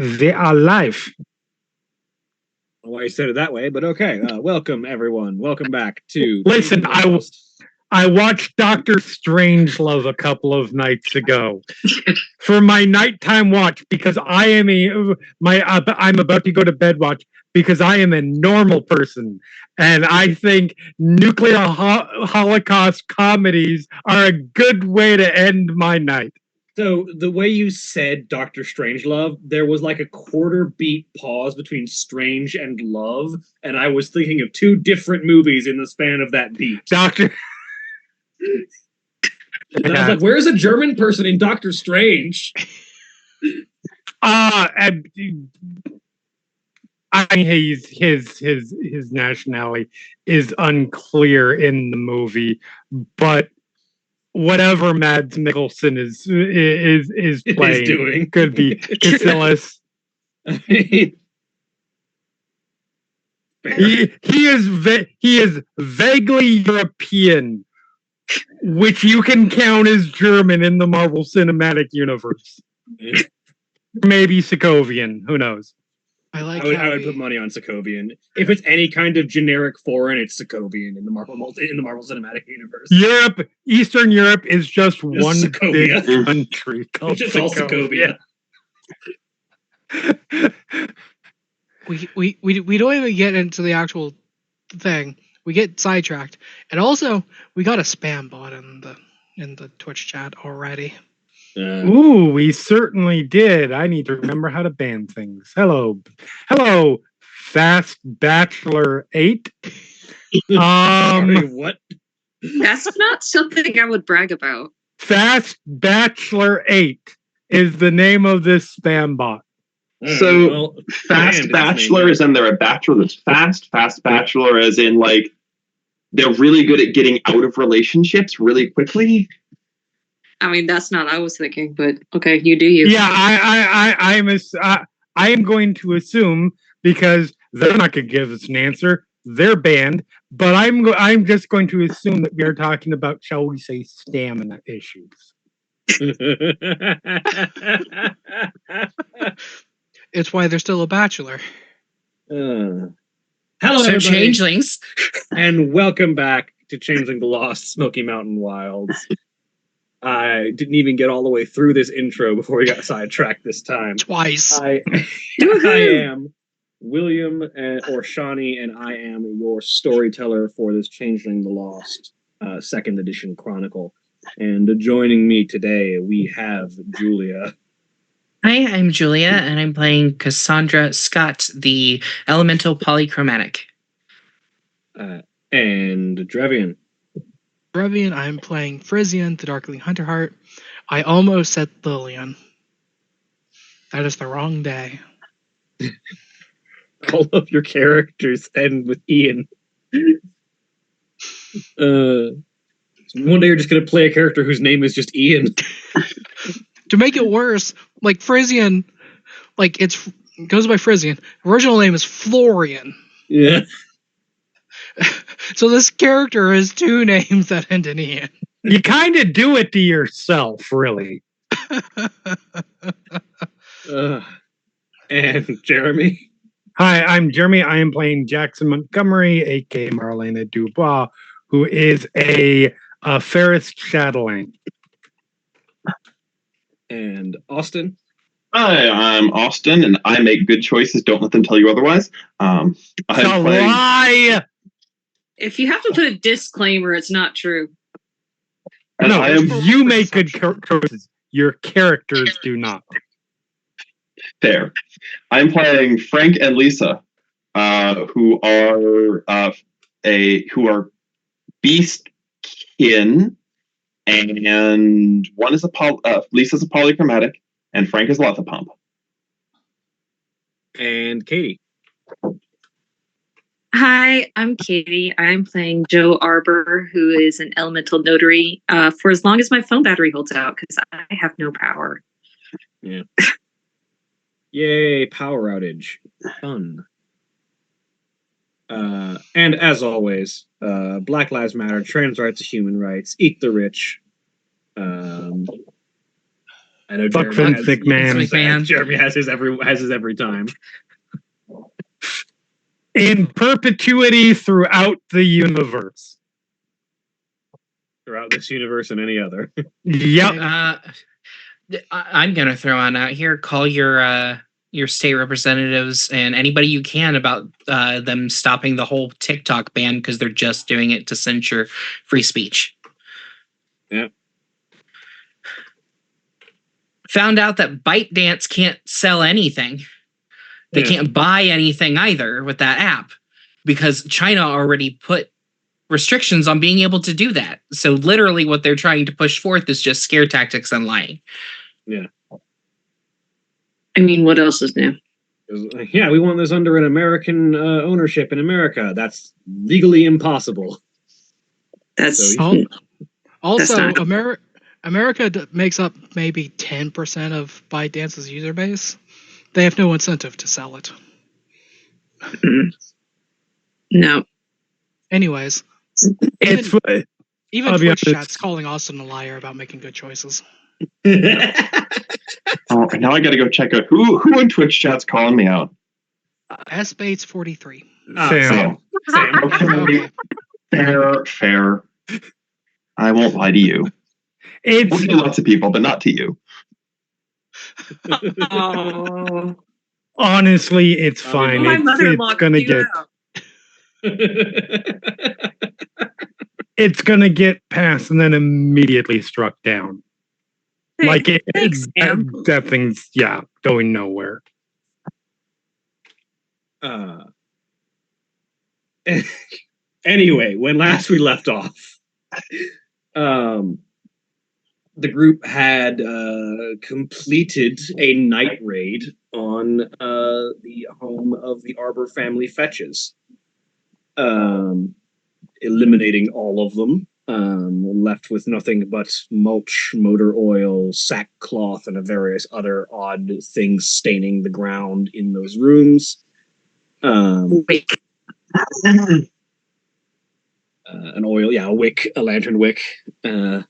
they are alive. Why you said it that way, but okay. Welcome, everyone. Welcome back to... Listen, I watched Doctor Strangelove a couple of nights ago for my nighttime watch because I'm about to go to bed watch because I am a normal person and I think nuclear holocaust comedies are a good way to end my night. So the way you said Doctor Strangelove, there was like a quarter beat pause between Strange and Love, and I was thinking of two different movies in the span of that beat. Doctor. And I was like, where's a German person in Doctor Strange? His nationality is unclear in the movie, but whatever Mads Mikkelsen is playing doing could be Casillas. He is vaguely European, which you can count as German in the Marvel Cinematic Universe. Maybe Sokovian, who knows? I would put money on Sokovian. If it's any kind of generic foreign, it's Sokovian in the Marvel Cinematic Universe. Europe, Eastern Europe is just one Sokovia. big country called It's just all Sokovia. We don't even get into the actual thing. We get sidetracked, and also we got a spam bot in the Twitch chat already. Ooh, we certainly did. I need to remember how to ban things. Hello, Fast Bachelor 8. Sorry, what? That's not something I would brag about. Fast Bachelor 8 is the name of this spam bot. So, Fast Bachelor is in there a bachelor that's fast? Fast Bachelor as in, like, they're really good at getting out of relationships really quickly? I mean, that's not what I was thinking, but okay, you do you. Yeah, I am going to assume, because they're not going to give us an answer, they're banned, but I'm just going to assume that we are talking about, shall we say, stamina issues. It's why there's still a bachelor. Hello, everybody. Changelings. And welcome back to Changeling the Lost Smoky Mountain Wilds. I didn't even get all the way through this intro before we got sidetracked this time. Twice. I am William, or Shawnee, and I am your storyteller for this Changeling the Lost 2nd edition Chronicle. And joining me today, we have Julia. Hi, I'm Julia, and I'm playing Cassandra Scott, the elemental polychromatic. And Drevian. Drevian, I'm playing Frisian, the Darkling Hunterheart. I almost said Lillian. That is the wrong day. All of your characters end with Ian. One day you're just going to play a character whose name is just Ian. To make it worse, like Frisian, like it goes by Frisian. Original name is Florian. Yeah. So this character has two names that end in Ian. You kind of do it to yourself, really. And Jeremy. Hi, I'm Jeremy. I am playing Jackson Montgomery, aka Marlena Dubois, who is a Ferris Chatelaine. And Austin. Hi, I'm Austin, and I make good choices. Don't let them tell you otherwise. I'm playing... lie! If you have to put a disclaimer, it's not true. No, you make good choices. Your characters do not. Fair. I'm playing Frank and Lisa, who are beast kin, and one is Lisa's a polychromatic, and Frank is Lethapump. And Katie. Hi, I'm Katie. I'm playing Joe Arbor, who is an elemental notary, for as long as my phone battery holds out, because I have no power. Yeah. Yay, power outage. Fun. And as always, Black Lives Matter, trans rights, human rights, eat the rich. I know Fuck Jeremy Vince McMahon. Jeremy has his every time. In perpetuity throughout the universe. Throughout this universe and any other. Yep. I'm gonna throw on out here. Call your state representatives and anybody you can about them stopping the whole TikTok ban because they're just doing it to censure free speech. Yeah. Found out that ByteDance can't sell anything. They can't buy anything either with that app because China already put restrictions on being able to do that. So literally what they're trying to push forth is just scare tactics and lying. Yeah. I mean, what else is new? Yeah, we want this under an American ownership in America. That's legally impossible. That's Also, not- America makes up maybe 10% of ByteDance's user base. They have no incentive to sell it. No. Anyways, It's even I'll be Twitch honest. chat's calling Austin a liar about making good choices. Oh, now I got to go check out who in Twitch chat's calling me out. SBates43. Sam. Okay. Fair. I won't lie to you. It's We'll to lots of people, but not to you. Oh. honestly, it's fine. My It's mother-in-law gonna can do get that. it's gonna get passed and then immediately struck down. Like Thanks, Sam. that thing's going nowhere. Anyway, when last we left off, the group had completed a night raid on the home of the Arbor family fetches, eliminating all of them, left with nothing but mulch, motor oil, sackcloth, and various other odd things staining the ground in those rooms. Wick. An oil, a wick, a lantern wick, and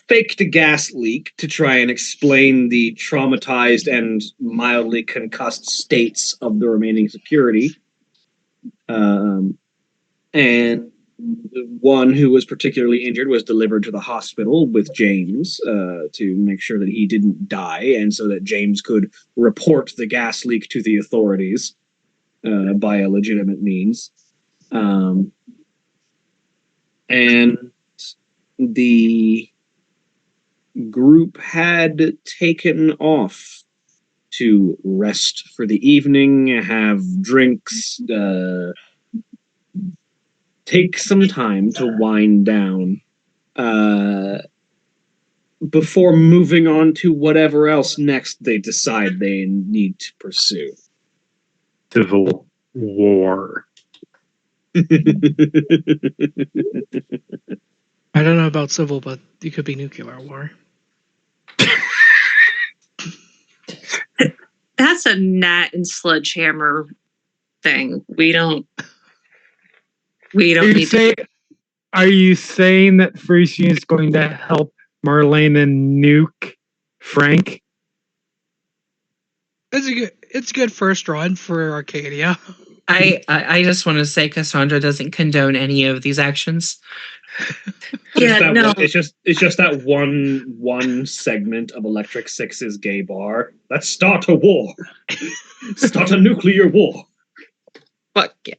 faked a gas leak to try and explain the traumatized and mildly concussed states of the remaining security. And one who was particularly injured was delivered to the hospital with James to make sure that he didn't die, and so that James could report the gas leak to the authorities by a legitimate means. And the group had taken off to rest for the evening, have drinks, take some time to wind down before moving on to whatever else next they decide they need to pursue. Civil War. I don't know about civil, but it could be nuclear war. That's a gnat and sledgehammer thing. We don't need to. Are you saying that Frisian is going to help Marlene and nuke Frank? It's a good first run for Arcadia. I just want to say Cassandra doesn't condone any of these actions. It's just that one segment of Electric Six's gay bar. Let's start a war. Start a nuclear war. Fuck yes.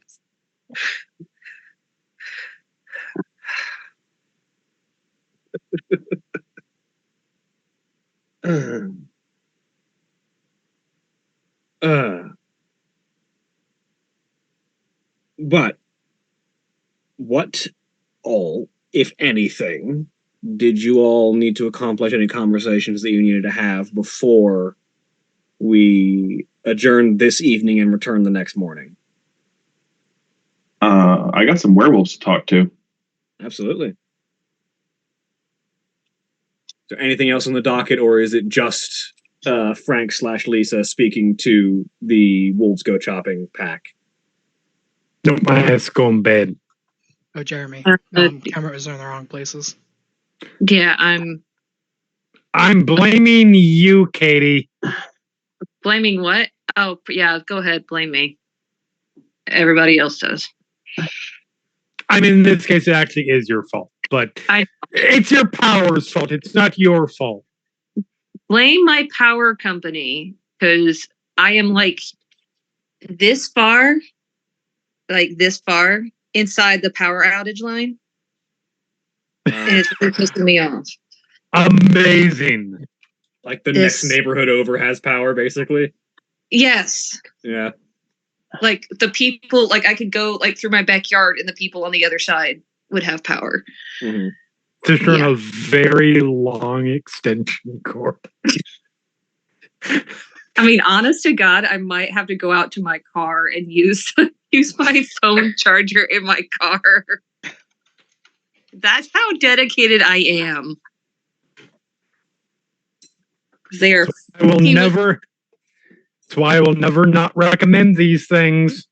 But what all, if anything, did you all need to accomplish? Any conversations that you needed to have before we adjourn this evening and return the next morning? I got some werewolves to talk to. Absolutely. Is there anything else on the docket, or is it just Frank/Lisa speaking to the wolves go chopping pack? No, my ass go in bed. Oh, Jeremy. Uh, Cameras are in the wrong places. Yeah, I'm blaming you, Katie. blaming what? Oh, yeah, go ahead, blame me. Everybody else does. I mean, in this case, it actually is your fault, but it's your power's fault. It's not your fault. Blame my power company, because I am like this far inside the power outage line. And it's pissing me off. Amazing. Like the next neighborhood over has power, basically. Yes. Yeah. Like the people, like I could go like through my backyard, and the people on the other side would have power. Mm-hmm. Just run a very long extension cord. I mean, honest to God, I might have to go out to my car and use my phone charger in my car. That's how dedicated I am. There. I will never. That's why I will never not recommend these things.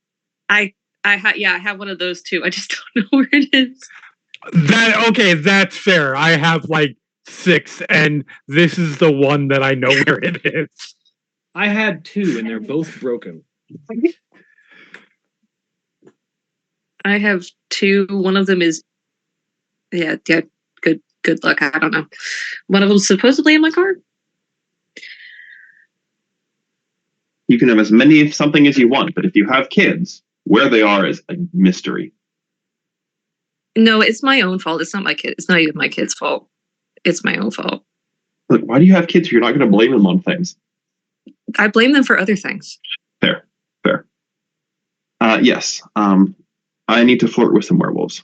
I have one of those too. I just don't know where it is. That's fair. I have like 6, and this is the one that I know where it is. I had 2, and they're both broken. I have 2. One of them is good luck. I don't know. One of them's supposedly in my car. You can have as many something as you want, but if you have kids, where they are is a mystery. No, it's my own fault. It's not my kid. It's not even my kid's fault. It's my own fault. Look, why do you have kids if you're not going to blame them on things? I blame them for other things. Fair. Yes. I need to flirt with some werewolves.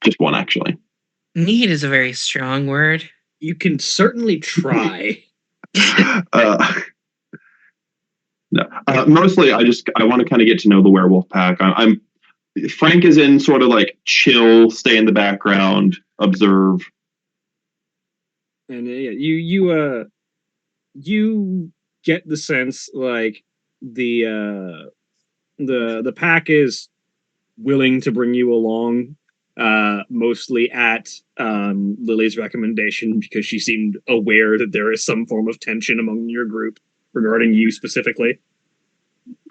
Just one, actually. Need is a very strong word. You can certainly try. No. Mostly, I want to kind of get to know the werewolf pack. Frank is in sort of like chill, stay in the background, observe. And you get the sense like the pack is willing to bring you along, mostly at Lily's recommendation, because she seemed aware that there is some form of tension among your group regarding you specifically.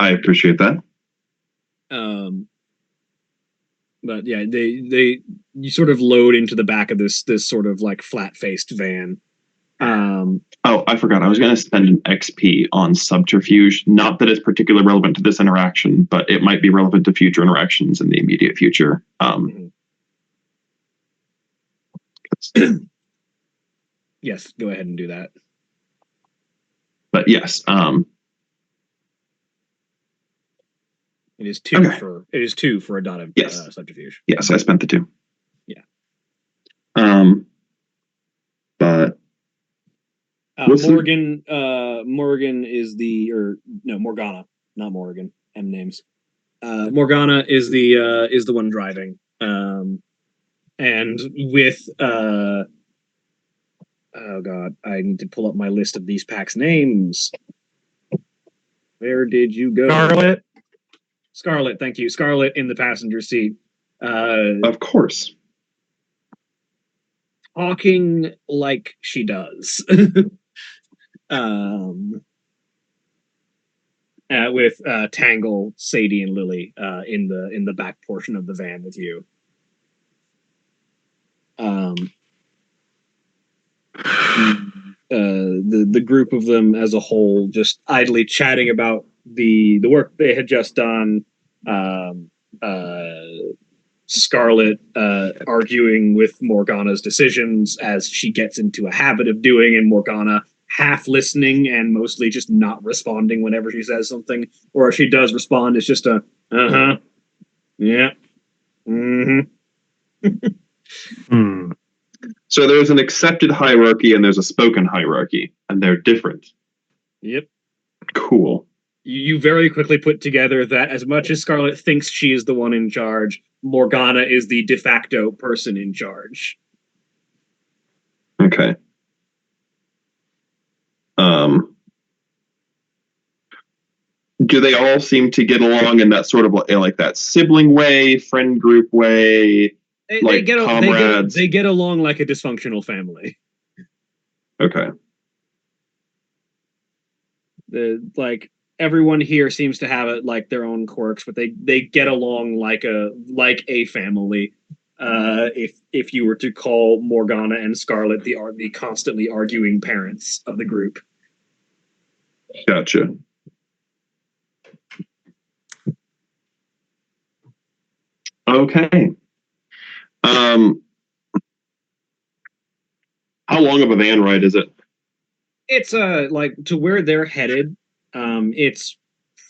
I appreciate that. But yeah, you sort of load into the back of this sort of like flat-faced van. Oh, I forgot. I was going to spend an XP on subterfuge. Not that it's particularly relevant to this interaction, but it might be relevant to future interactions in the immediate future. Yes, go ahead and do that. But yes, it is 2 for a dot of subterfuge. Yes, I spent the 2. Yeah. But Morgan is Morgana, not Morgan. M names. Morgana is the one driving. And with oh god, I need to pull up my list of these packs' names. Where did you go? Scarlet, thank you. Scarlet in the passenger seat. Of course. Talking like she does. With Tangle, Sadie, and Lily in the back portion of the van with you. The group of them as a whole just idly chatting about the work they had just done. Scarlet arguing with Morgana's decisions, as she gets into a habit of doing, and Morgana half listening and mostly just not responding whenever she says something, or if she does respond, it's just a yeah, So there's an accepted hierarchy and there's a spoken hierarchy, and they're different. Yep. Cool. You very quickly put together that as much as Scarlet thinks she is the one in charge, Morgana is the de facto person in charge. Okay. Do they all seem to get along in that sort of like that sibling way, friend group way, like comrades? They get along like a dysfunctional family. Okay. Like everyone here seems to have like their own quirks, but they get along like a family. If you were to call Morgana and Scarlet the constantly arguing parents of the group. Gotcha. Okay. How long of a van ride is it? It's like to where they're headed. It's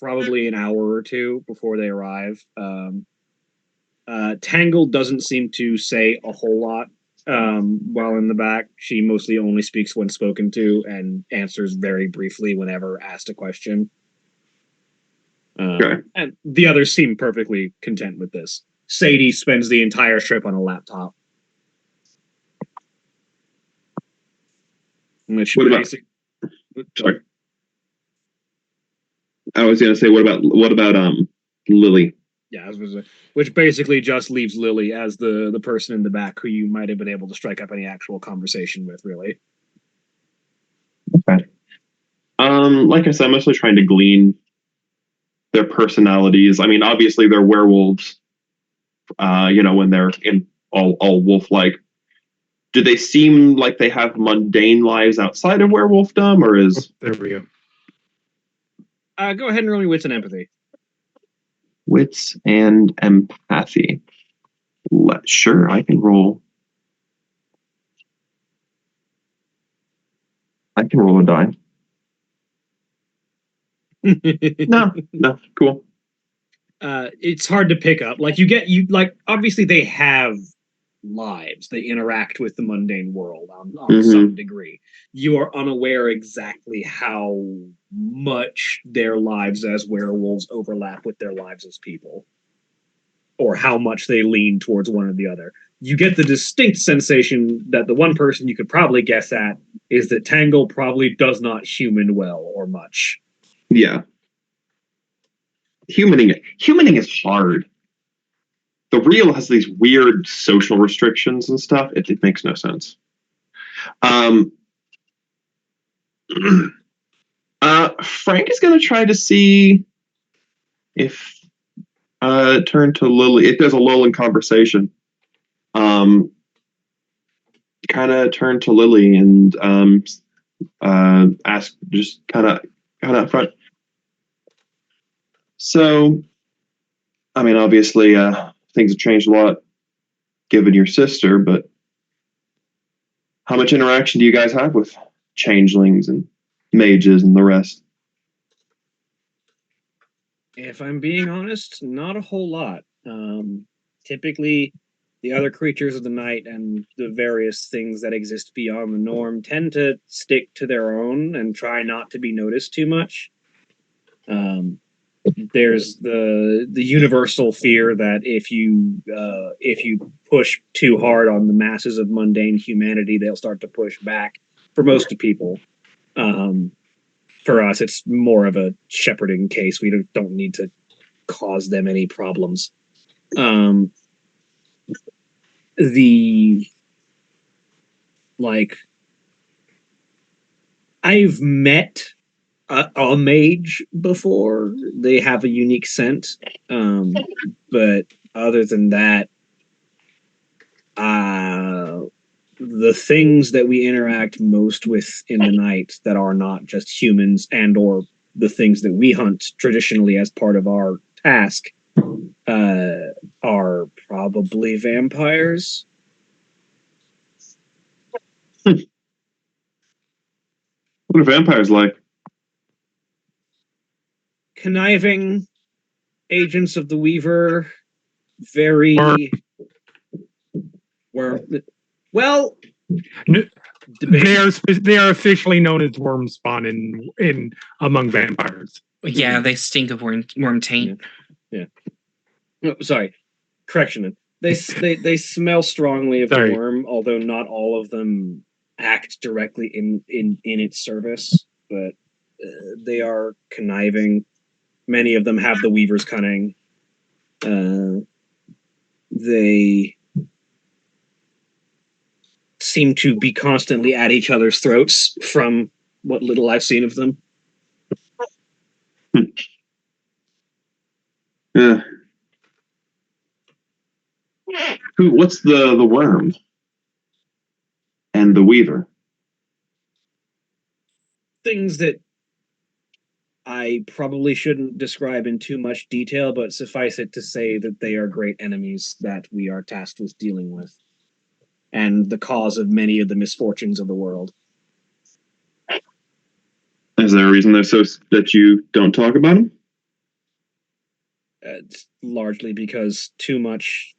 probably an hour or two before they arrive. Tangle doesn't seem to say a whole lot while in the back. She mostly only speaks when spoken to and answers very briefly whenever asked a question. Okay. And the others seem perfectly content with this. Sadie spends the entire trip on a laptop. Which What about? Sorry. I was gonna say, what about Lily? Yeah, which basically just leaves Lily as the person in the back who you might have been able to strike up any actual conversation with, really. Okay. Like I said, I'm mostly trying to glean their personalities. I mean, obviously they're werewolves. When they're in all wolf-like. Do they seem like they have mundane lives outside of werewolfdom, or is... There we go. Go ahead and roll me wits and empathy. Wits and empathy. Sure, I can roll. I can roll a die. No, cool. It's hard to pick up. Like obviously they have lives. They interact with the mundane world on some degree. You are unaware exactly how much their lives as werewolves overlap with their lives as people, or how much they lean towards one or the other. You get the distinct sensation that the one person you could probably guess at is that Tangle probably does not human well or much. Yeah. Humaning is hard. The real has these weird social restrictions and stuff. It makes no sense. Frank is going to try to see if turn to Lily. If there's a lull in conversation, kind of turn to Lily and ask just kind of up front. So, I mean, obviously, things have changed a lot given your sister, but how much interaction do you guys have with changelings and mages and the rest? If I'm being honest, not a whole lot. Typically, the other creatures of the night and the various things that exist beyond the norm tend to stick to their own and try not to be noticed too much. There's the universal fear that if you push too hard on the masses of mundane humanity, they'll start to push back. For most of people, for us, it's more of a shepherding case. We don't need to cause them any problems. I've met a mage before. They have a unique scent, but other than that, the things that we interact most with in the night that are not just humans and or the things that we hunt traditionally as part of our task are probably vampires. What are vampires like? Conniving agents of the Weaver, very well. They are officially known as worm spawn in among vampires. Yeah, they stink of worm taint. Yeah. No, sorry. Correction. They smell strongly of the worm, although not all of them act directly in its service, but they are conniving. Many of them have the Weaver's cunning. They seem to be constantly at each other's throats from what little I've seen of them. Yeah. What's the worm and the weaver? Things that I probably shouldn't describe in too much detail, but suffice it to say that they are great enemies that we are tasked with dealing with, and the cause of many of the misfortunes of the world. Is there a reason that you don't talk about them? It's largely because too much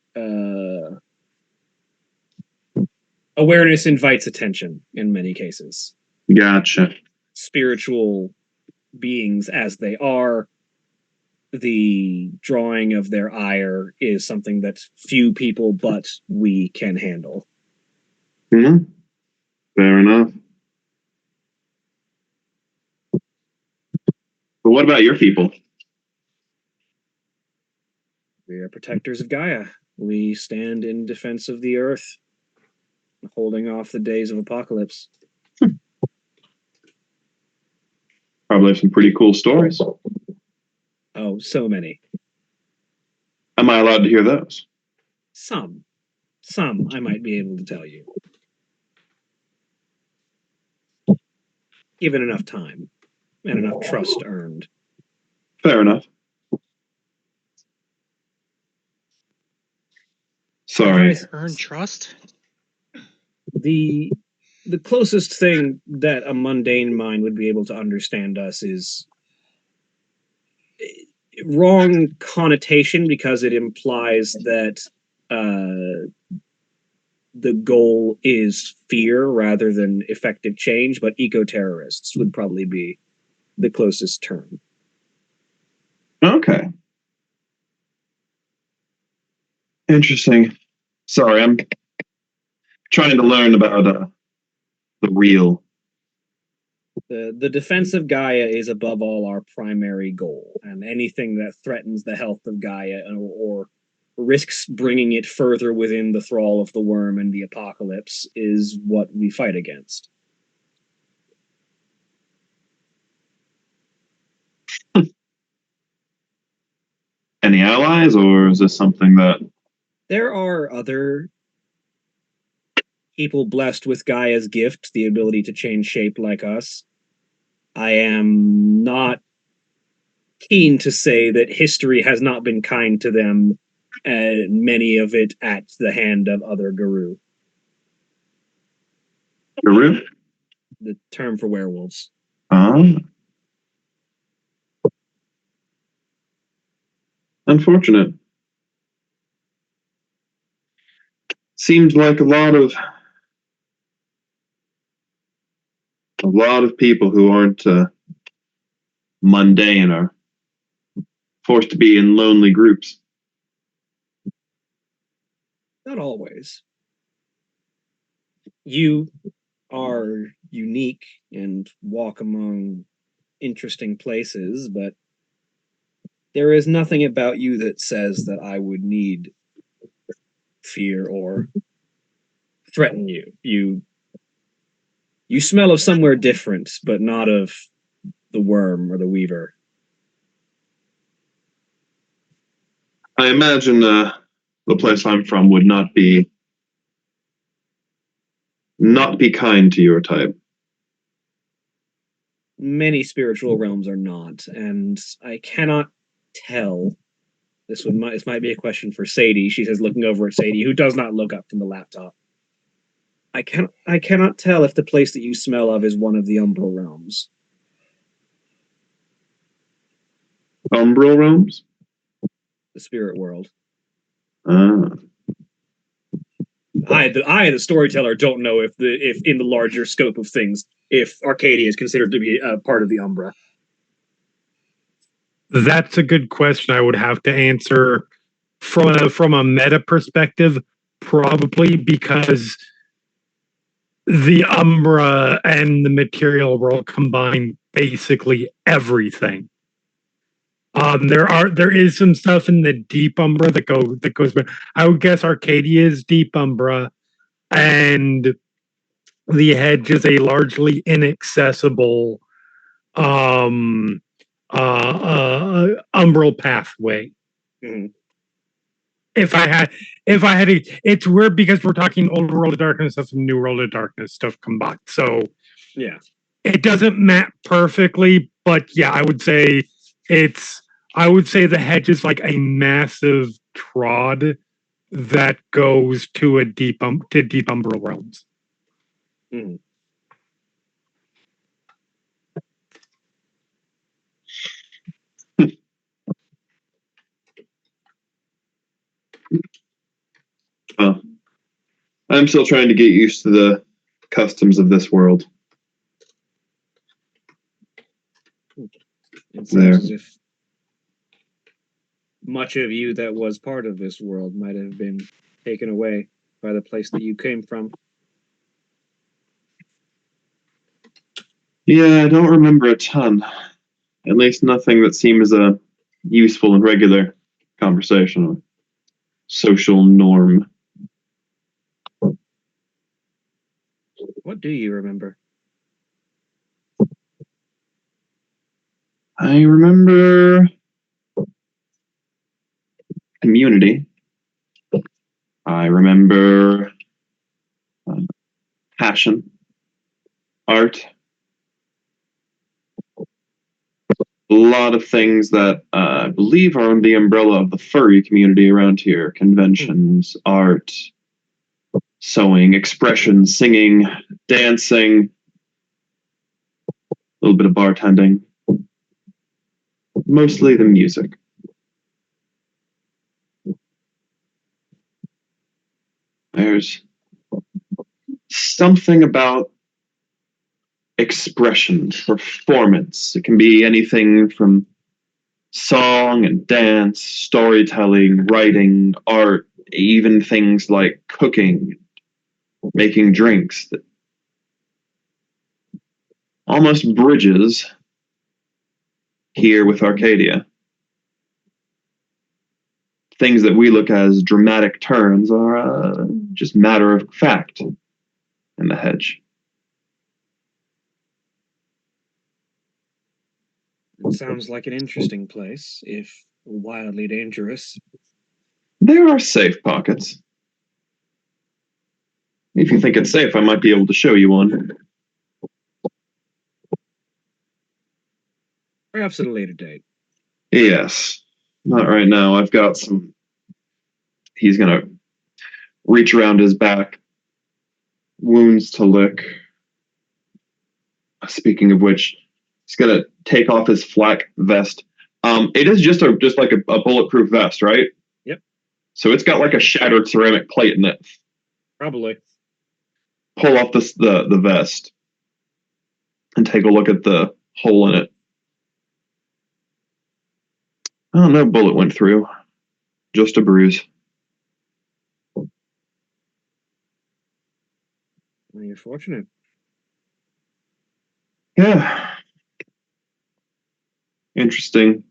awareness invites attention in many cases. Gotcha. Spiritual beings as they are, the drawing of their ire is something that few people but we can handle. Hmm. Fair enough. But what about your people? We are protectors of Gaia. We stand in defense of the earth, holding off the days of apocalypse. Probably have some pretty cool stories. Oh, so many. Am I allowed to hear those? Some I might be able to tell you. Given enough time and enough trust earned. Fair enough. Sorry. Guys earn trust. The closest thing that a mundane mind would be able to understand us is wrong connotation, because it implies that the goal is fear rather than effective change, but eco-terrorists would probably be the closest term. Okay. Interesting. Sorry, I'm trying to learn about the real. The defense of Gaia is above all our primary goal, and anything that threatens the health of Gaia or risks bringing it further within the thrall of the worm and the apocalypse is what we fight against. Any allies, or is this something that... There are other people blessed with Gaia's gift, the ability to change shape like us. I am not keen to say that history has not been kind to them, many of it at the hand of other Guru. Guru? The term for werewolves. Unfortunate. Seems like a lot of people who aren't mundane are forced to be in lonely groups. Not always. You are unique and walk among interesting places, but there is nothing about you that says that I would need fear or threaten you. You smell of somewhere different, but not of the worm or the weaver. I imagine the place I'm from would not be kind to your type. Many spiritual realms are not, and I cannot tell. This might be a question for Sadie. She says, looking over at Sadie, who does not look up from the laptop. I cannot tell if the place that you smell of is one of the umbral realms. Umbral realms? The spirit world. Ah. I, the storyteller, don't know if in the larger scope of things, if Arcadia is considered to be a part of the Umbra. That's a good question. I would have to answer from a meta perspective, probably, because the Umbra and the material world combine basically everything. There is some stuff in the deep umbra that goes. I would guess Arcadia is deep umbra, and the hedge is a largely inaccessible umbral pathway. Mhm. If I had it's weird because we're talking old world of darkness and some new world of darkness stuff combined. So Yeah. it doesn't map perfectly, but yeah, I would say the hedge is like a massive trod that goes to deep umbral realms. Mhm. Oh. I'm still trying to get used to the customs of this world. It There. seems as if much of you that was part of this world might have been taken away by the place that you came from. Yeah, I don't remember a ton. At least nothing that seems a useful and regular conversation or social norm. What do you remember? I remember community. I remember passion, art, a lot of things that I believe are under the umbrella of the furry community around here. Conventions, art, sewing, expression, singing, dancing, a little bit of bartending. Mostly the music. There's something about expression, performance. It can be anything from song and dance, storytelling, writing, art, even things like cooking, making drinks that almost bridges here with Arcadia. Things that we look as dramatic turns are just matter of fact in the hedge. It sounds like an interesting place, if wildly dangerous. There are safe pockets. If you think it's safe, I might be able to show you one. Perhaps at a later date. Yes. Not right now. I've got some. He's gonna reach around his back. Wounds to lick. Speaking of which, he's gonna take off his flak vest. It is just like a bulletproof vest, right? Yep. So it's got like a shattered ceramic plate in it. Probably. Pull off the vest and take a look at the hole in it. Oh, no bullet went through. Just a bruise. Well, you're fortunate. Yeah. Interesting.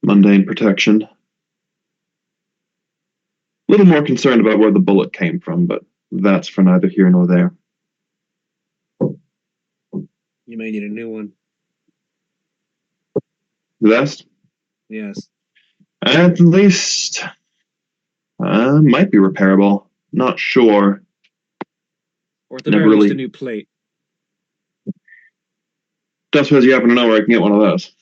Mundane protection. A little more concerned about where the bullet came from, but that's for neither here nor there. You may need a new one. The vest? Yes. At least might be repairable. Not sure. Or at the Never very least, really- a new plate. Don't suppose you happen to know where I can get one of those.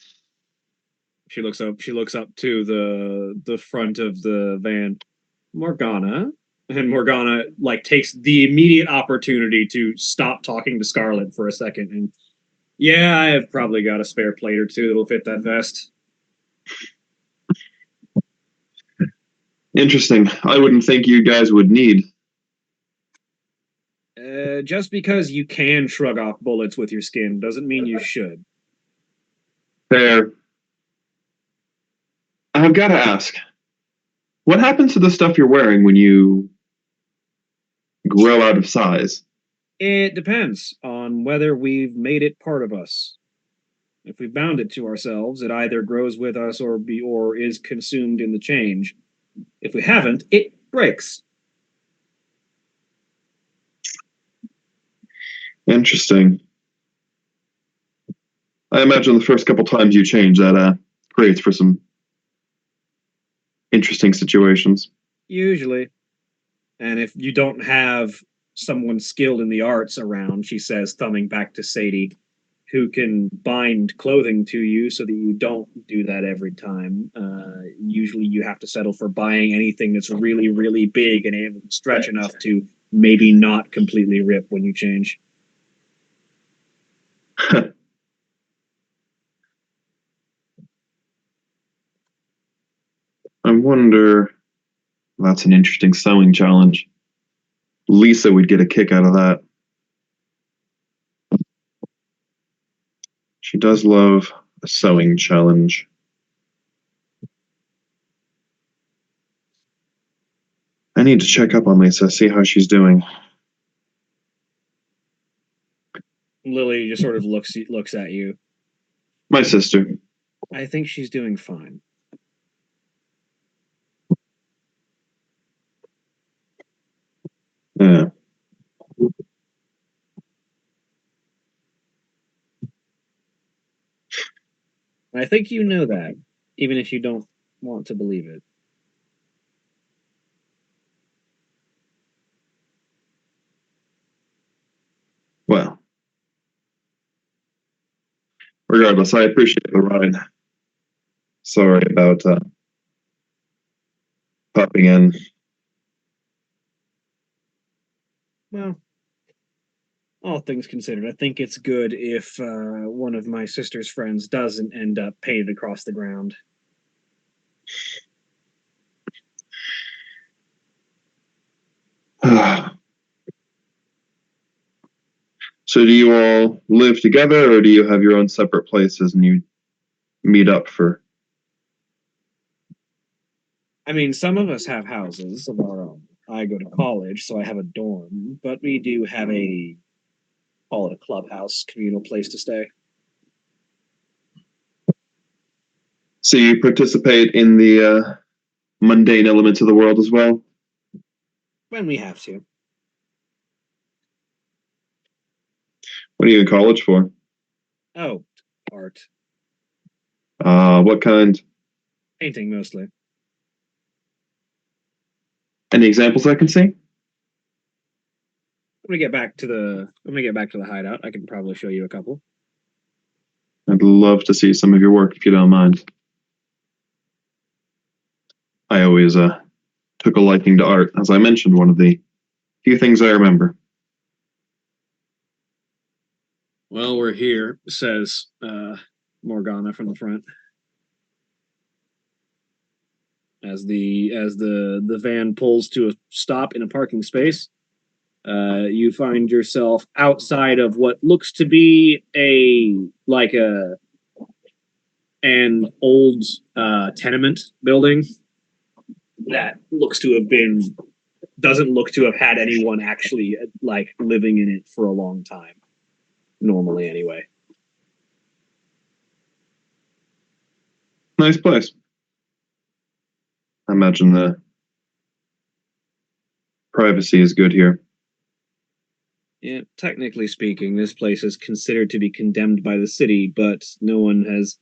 She looks up. She looks up to the front of the van. Morgana, and Morgana like takes the immediate opportunity to stop talking to Scarlet for a second. And yeah, I have probably got a spare plate or two that'll fit that vest. Interesting. I wouldn't think you guys would need. Just because you can shrug off bullets with your skin doesn't mean you should. Fair. I've got to ask, what happens to the stuff you're wearing when you grow out of size? It depends on on whether we've made it part of us. If we bound it to ourselves, it either grows with us or is consumed in the change. If we haven't, it breaks. Interesting. I imagine the first couple times you change that creates for some interesting situations. Usually. And if you don't have someone skilled in the arts around, she says, thumbing back to Sadie, who can bind clothing to you so that you don't do that every time. Usually you have to settle for buying anything that's really, really big and able to stretch enough to maybe not completely rip when you change. I wonder. That's an interesting sewing challenge. Lisa would get a kick out of that. She does love a sewing challenge. I need to check up on Lisa, see how she's doing. Lily just sort of looks at you. My sister. I think she's doing fine. Yeah. I think you know that, even if you don't want to believe it. Well. Regardless, I appreciate the ride. Sorry about popping in. Well, all things considered, I think it's good if one of my sister's friends doesn't end up painted across the ground. So do you all live together, or do you have your own separate places and you meet up for... I mean, some of us have houses of our own. I go to college, so I have a dorm, but we do have call it a clubhouse, communal place to stay. So you participate in the mundane elements of the world as well? When we have to. What are you in college for? Oh, art. What kind? Painting, mostly. Any examples I can see? When we get back to the hideout, I can probably show you a couple. I'd love to see some of your work if you don't mind. I always took a liking to art, as I mentioned, one of the few things I remember. Well, we're here, says Morgana from the front. As the van pulls to a stop in a parking space, you find yourself outside of what looks to be an old tenement building that doesn't look to have had anyone actually like living in it for a long time. Normally, anyway. Nice place. I imagine the privacy is good here. Yeah, technically speaking, this place is considered to be condemned by the city, but no one has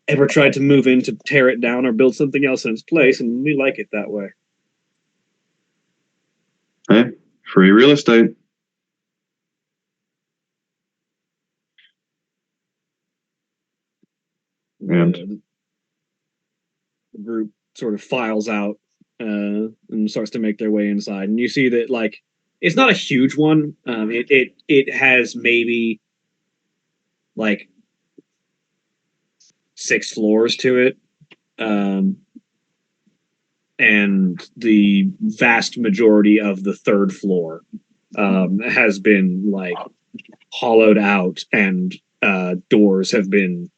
ever tried to move in to tear it down or build something else in its place, and we like it that way. Hey, free real estate. And the group sort of files out and starts to make their way inside, and you see that like it's not a huge one. It has maybe like 6 floors to it, and the vast majority of the 3rd floor has been like hollowed out, and doors have been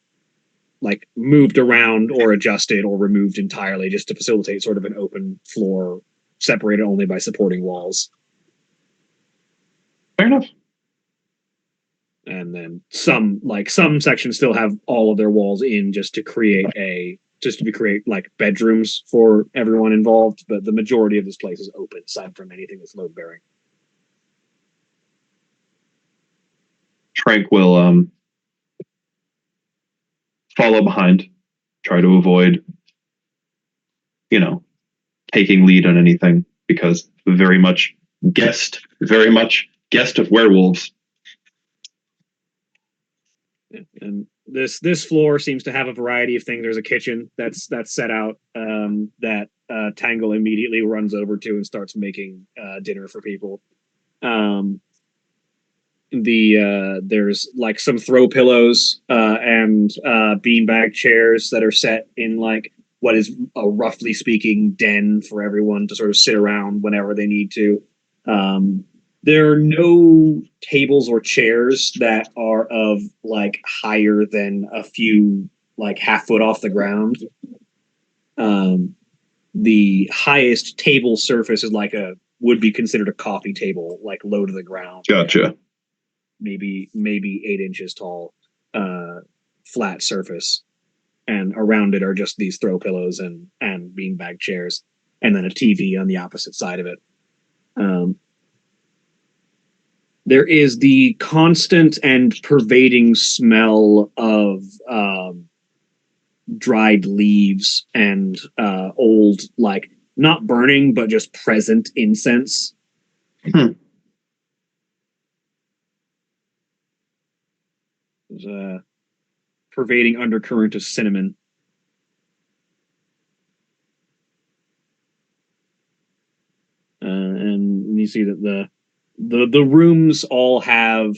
like moved around or adjusted or removed entirely just to facilitate sort of an open floor separated only by supporting walls. fair enough. and then some sections still have all of their walls in just to create like bedrooms for everyone involved, but the majority of this place is open aside from anything that's load bearing. Trank will follow behind, try to avoid, taking lead on anything, because very much guest of werewolves. And this floor seems to have a variety of things. There's a kitchen that's set out that Tangle immediately runs over to and starts making dinner for people. There's like some throw pillows and beanbag chairs that are set in like what is a roughly speaking den for everyone to sort of sit around whenever they need to. There are no tables or chairs that are of like higher than a few like half foot off the ground. The highest table surface is like would be considered a coffee table, like low to the ground. Gotcha. Maybe 8 inches tall, flat surface, and around it are just these throw pillows and beanbag chairs, and then a TV on the opposite side of it. There is the constant and pervading smell of dried leaves and old, like not burning but just present incense. There's a pervading undercurrent of cinnamon. And you see that the rooms all have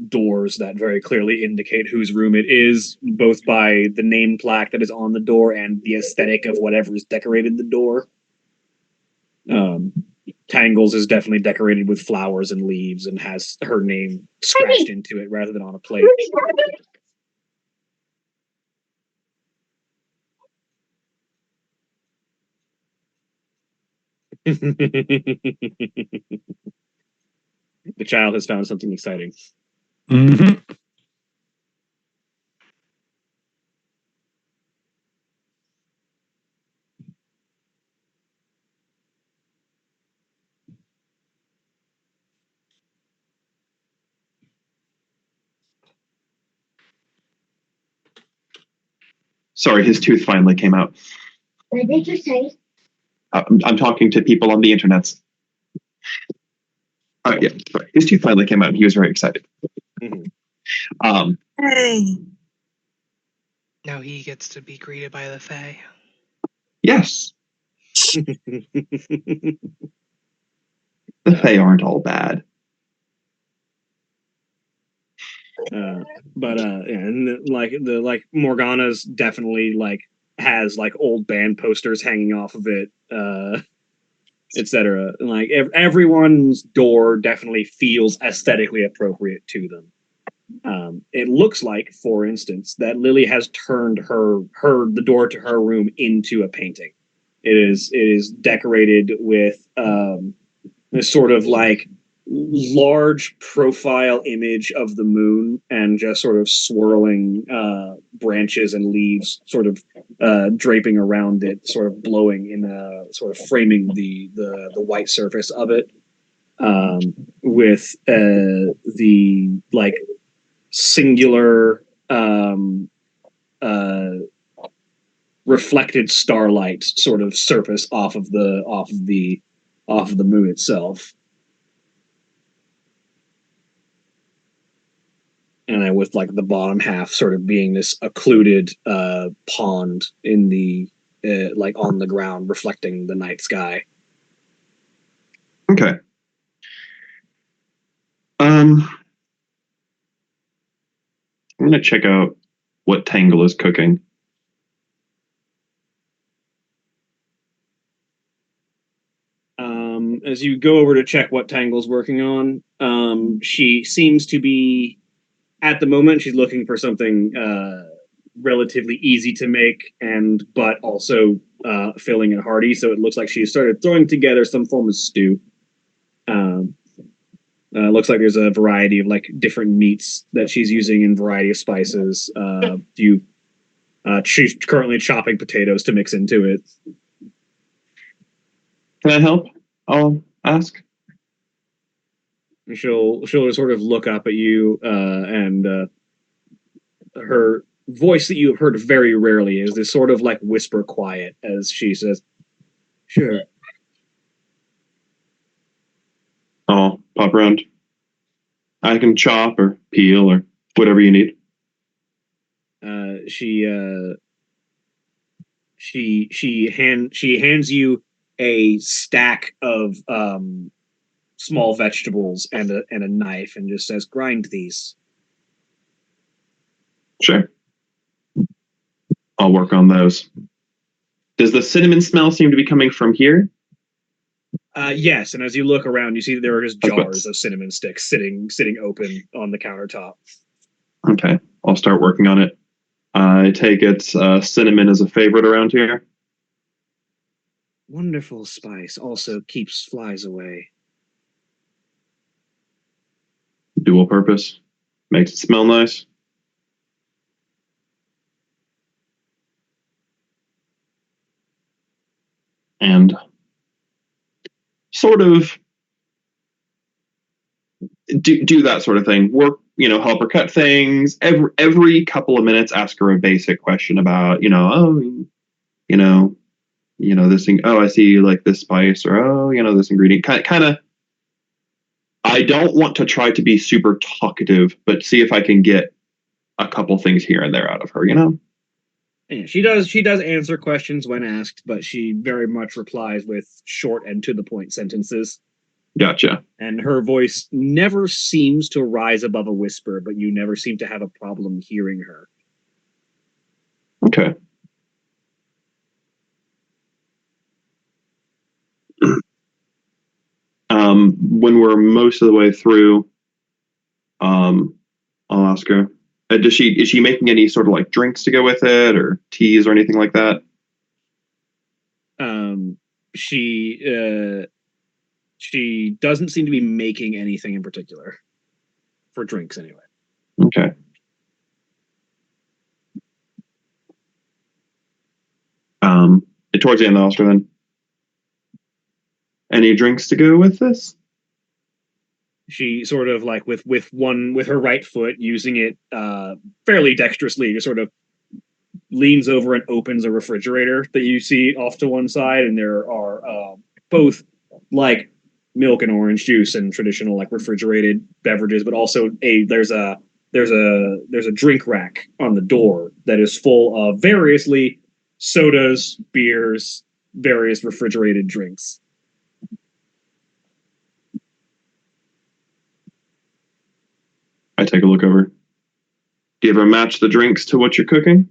doors that very clearly indicate whose room it is, both by the name plaque that is on the door and the aesthetic of whatever is decorated the door. Tangles is definitely decorated with flowers and leaves and has her name scratched into it rather than on a plate. The child has found something exciting. Mm-hmm. Sorry, his tooth finally came out. What did you say? I'm talking to people on the internet. Yeah, sorry. His tooth finally came out and he was very excited. Mm-hmm. Hey. Now he gets to be greeted by the Fae. Yes. The Fae aren't all bad. And like Morgana's definitely like has like old band posters hanging off of it, etc. And like everyone's door definitely feels aesthetically appropriate to them. It looks like, for instance, that Lily has turned the door to her room into a painting. It is decorated with this sort of like large profile image of the moon and just sort of swirling branches and leaves sort of draping around it, sort of blowing in sort of framing the white surface of it, with the like singular reflected starlight sort of surface off of the moon itself. And then with like the bottom half sort of being this occluded pond in the like on the ground reflecting the night sky. Okay. I'm gonna check out what Tangle is cooking. As you go over to check what Tangle's working on, she seems to be, at the moment, she's looking for something relatively easy to make but also filling and hearty. So it looks like she started throwing together some form of stew. Looks like there's a variety of like different meats that she's using in variety of spices. She's currently chopping potatoes to mix into it. Can I help? I'll ask. She'll sort of look up at you, and her voice that you've heard very rarely is this sort of like whisper quiet as she says, "Sure." I'll pop around. I can chop or peel or whatever you need. She hands you a stack of small vegetables and a knife and just says, "Grind these." Sure. I'll work on those. Does the cinnamon smell seem to be coming from here? Yes, and as you look around, you see that there are just Okay. jars of cinnamon sticks sitting open on the countertop. Okay, I'll start working on it. I take it cinnamon is a favorite around here. Wonderful spice. Also keeps flies away. Dual purpose. Makes it smell nice. And sort of do that sort of thing. Work, help her cut things. Every couple of minutes, ask her a basic question about, this thing. Oh, I see you like this spice, or this ingredient. Kind of. I don't want to try to be super talkative, but see if I can get a couple things here and there out of her. Yeah, she does answer questions when asked, but she very much replies with short and to the point sentences. Gotcha. And her voice never seems to rise above a whisper, but you never seem to have a problem hearing her. Okay. When we're most of the way through, I'll ask her. Is she making any sort of like drinks to go with it, or teas or anything like that? She doesn't seem to be making anything in particular for drinks, anyway. Okay. Towards the end, I'll ask her then. Any drinks to go with this? She sort of like with her right foot, using it fairly dexterously, just sort of leans over and opens a refrigerator that you see off to one side, and there are both like milk and orange juice and traditional like refrigerated beverages, but also there's a drink rack on the door that is full of variously sodas, beers, various refrigerated drinks. I take a look over. Do you ever match the drinks to what you're cooking?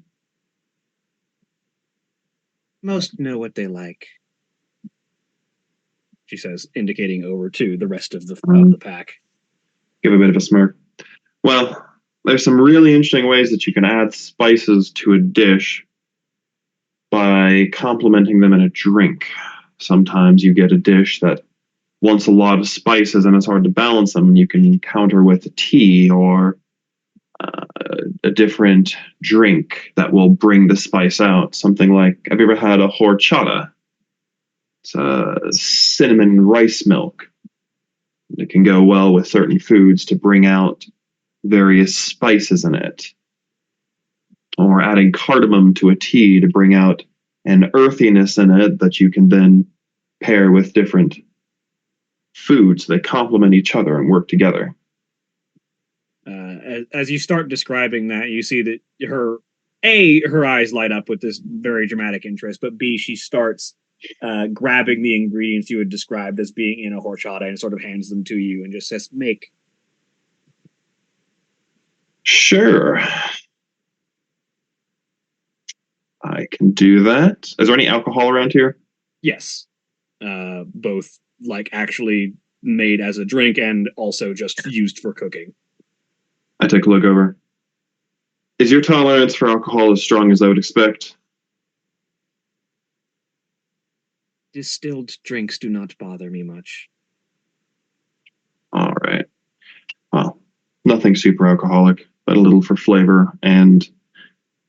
Most know what they like, she says, indicating over to the rest of the pack. Give a bit of a smirk. Well, there's some really interesting ways that you can add spices to a dish by complementing them in a drink. Sometimes you get a dish that wants a lot of spices and it's hard to balance them. You can counter with a tea or a different drink that will bring the spice out. Something like, have you ever had a horchata? It's a cinnamon rice milk. It can go well with certain foods to bring out various spices in it. Or adding cardamom to a tea to bring out an earthiness in it that you can then pair with different foods that complement each other and work together. As you start describing that, you see that her eyes light up with this very dramatic interest, but B, she starts grabbing the ingredients you had described as being in a horchata and sort of hands them to you and just says, "Make." Sure. I can do that. Is there any alcohol around here? Yes. Both like actually made as a drink and also just used for cooking. I take a look over. Is your tolerance for alcohol as strong as I would expect? Distilled drinks do not bother me much. All right. Nothing super alcoholic, but a little for flavor, and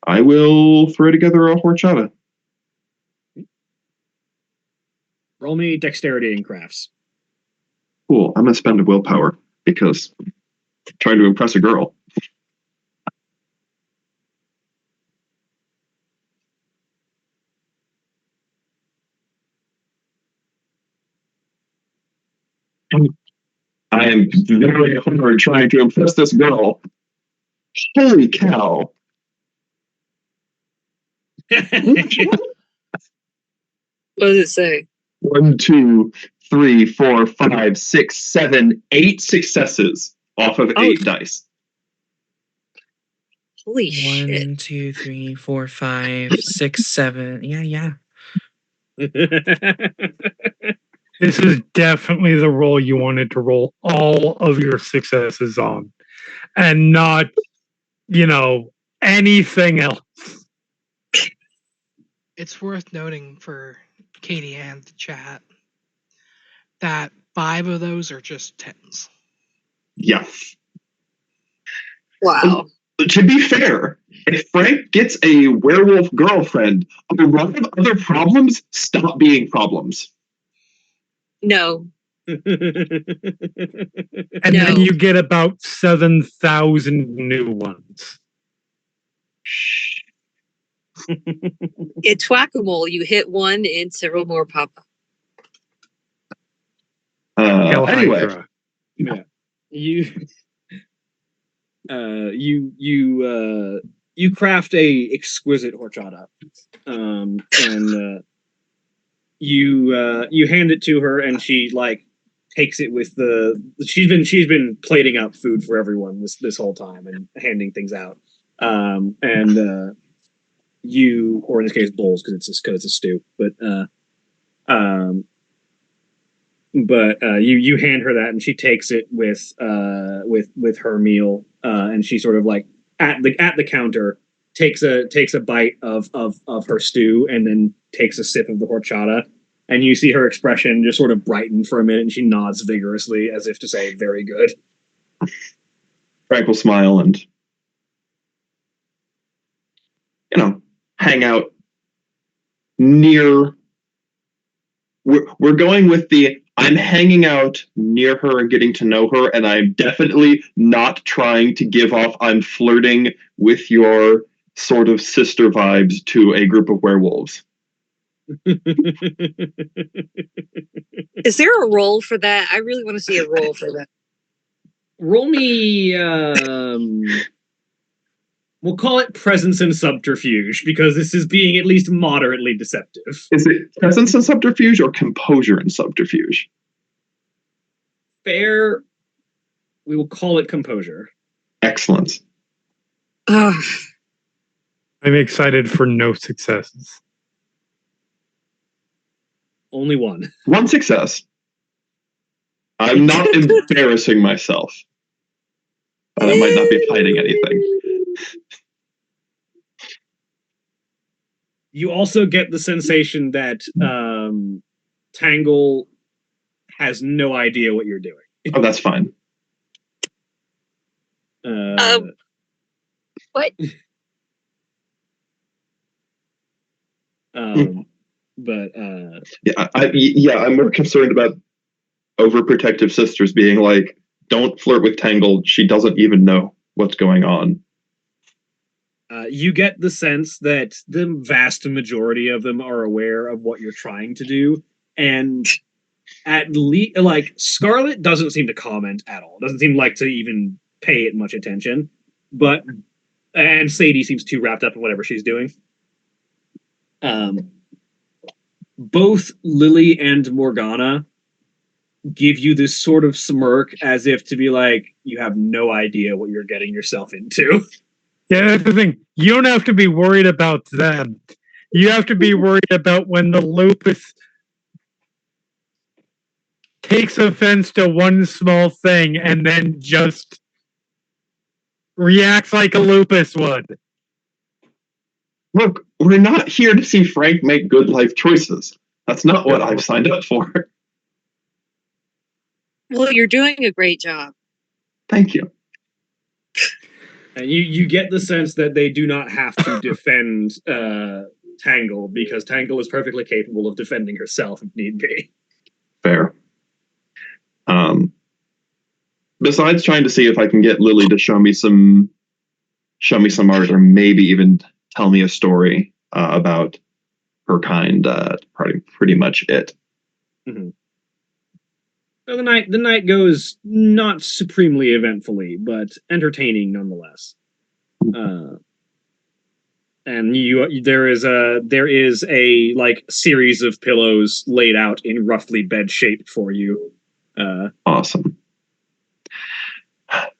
I will throw together a horchata. Roll me dexterity and crafts. Cool. I'm gonna spend a willpower because I'm trying to impress a girl. I am very hard trying to impress this girl. Holy cow. What does it say? 1, 2, 3, 4, 5, 6, 7, 8 successes off of 8 dice. Holy shit. 1, 2, 3, 4, 5, 6, 7. Yeah. This is definitely the roll you wanted to roll all of your successes on, and not, anything else. It's worth noting for Katie and the chat that 5 of those are just 10s. Yeah. Wow. To be fair, if Frank gets a werewolf girlfriend, a lot of other problems stop being problems. No. And No. then you get about 7,000 new ones. It's whack-a-mole. You hit one and several more pop up. Hail Anyway, Hydra. Yeah. You craft a exquisite horchata, and you hand it to her, and she takes it with she's been plating up food for everyone this whole time and handing things out, and you, or in this case bowls, because it's a stew, but you hand her that, and she takes it with her meal, and she sort of at the counter takes a bite of her stew, and then takes a sip of the horchata, and you see her expression just sort of brighten for a minute, and she nods vigorously as if to say, "Very good." Frank will smile and, hang out near. We're going with the I'm hanging out near her and getting to know her, and I'm definitely not trying to give off I'm flirting with your sort of sister vibes to a group of werewolves. Is there a roll for that? I really want to see a roll for that. Roll me. We'll call it presence and subterfuge, because this is being at least moderately deceptive. Is it presence and subterfuge or composure and subterfuge? Fair. We will call it composure. Excellent. Ugh. I'm excited for no successes. Only one. One success. I'm not embarrassing myself. I might not be hiding anything. You also get the sensation that Tangle has no idea what you're doing. Oh, that's fine. What? But I'm more concerned about overprotective sisters being like, don't flirt with Tangle. She doesn't even know what's going on. You get the sense that the vast majority of them are aware of what you're trying to do, and at least Scarlet doesn't seem to comment at all. Doesn't seem to even pay it much attention. And Sadie seems too wrapped up in whatever she's doing. Both Lily and Morgana give you this sort of smirk, as if to be like, you have no idea what you're getting yourself into. Yeah, that's the thing. You don't have to be worried about them. You have to be worried about when the lupus takes offense to one small thing and then just reacts like a lupus would. Look, we're not here to see Frank make good life choices. That's not what I've signed up for. Well, you're doing a great job. Thank you. And you get the sense that they do not have to defend Tangle, because Tangle is perfectly capable of defending herself if need be. Fair. Besides trying to see if I can get Lily to show me some art, or maybe even tell me a story about her kind, pretty much it. Mm-hmm. So the night goes not supremely eventfully, but entertaining nonetheless. And there is a like series of pillows laid out in roughly bed shape for you. Awesome.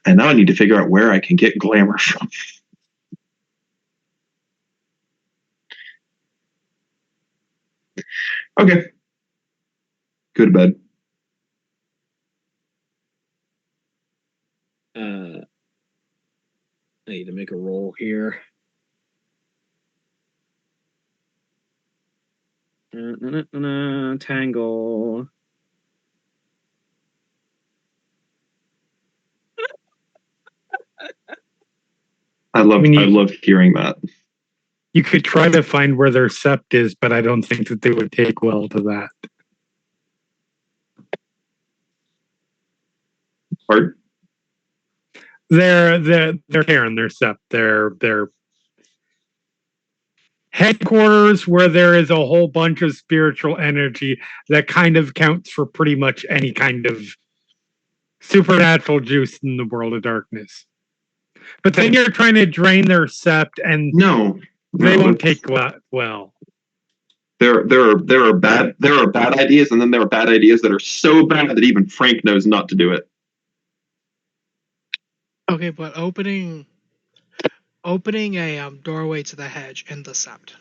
And now I need to figure out where I can get glamour from. Okay. Go to bed. I need to make a roll here. Tangle. I love hearing that. You could try to find where their sept is, but I don't think that they would take well to that. Pardon? Their care and their sept, their headquarters, where there is a whole bunch of spiritual energy that kind of counts for pretty much any kind of supernatural juice in the world of darkness. But then you're trying to drain their sept, and they won't take well. There are bad ideas, and then there are bad ideas that are so bad that even Frank knows not to do it. Okay, but opening a doorway to the hedge in the sept.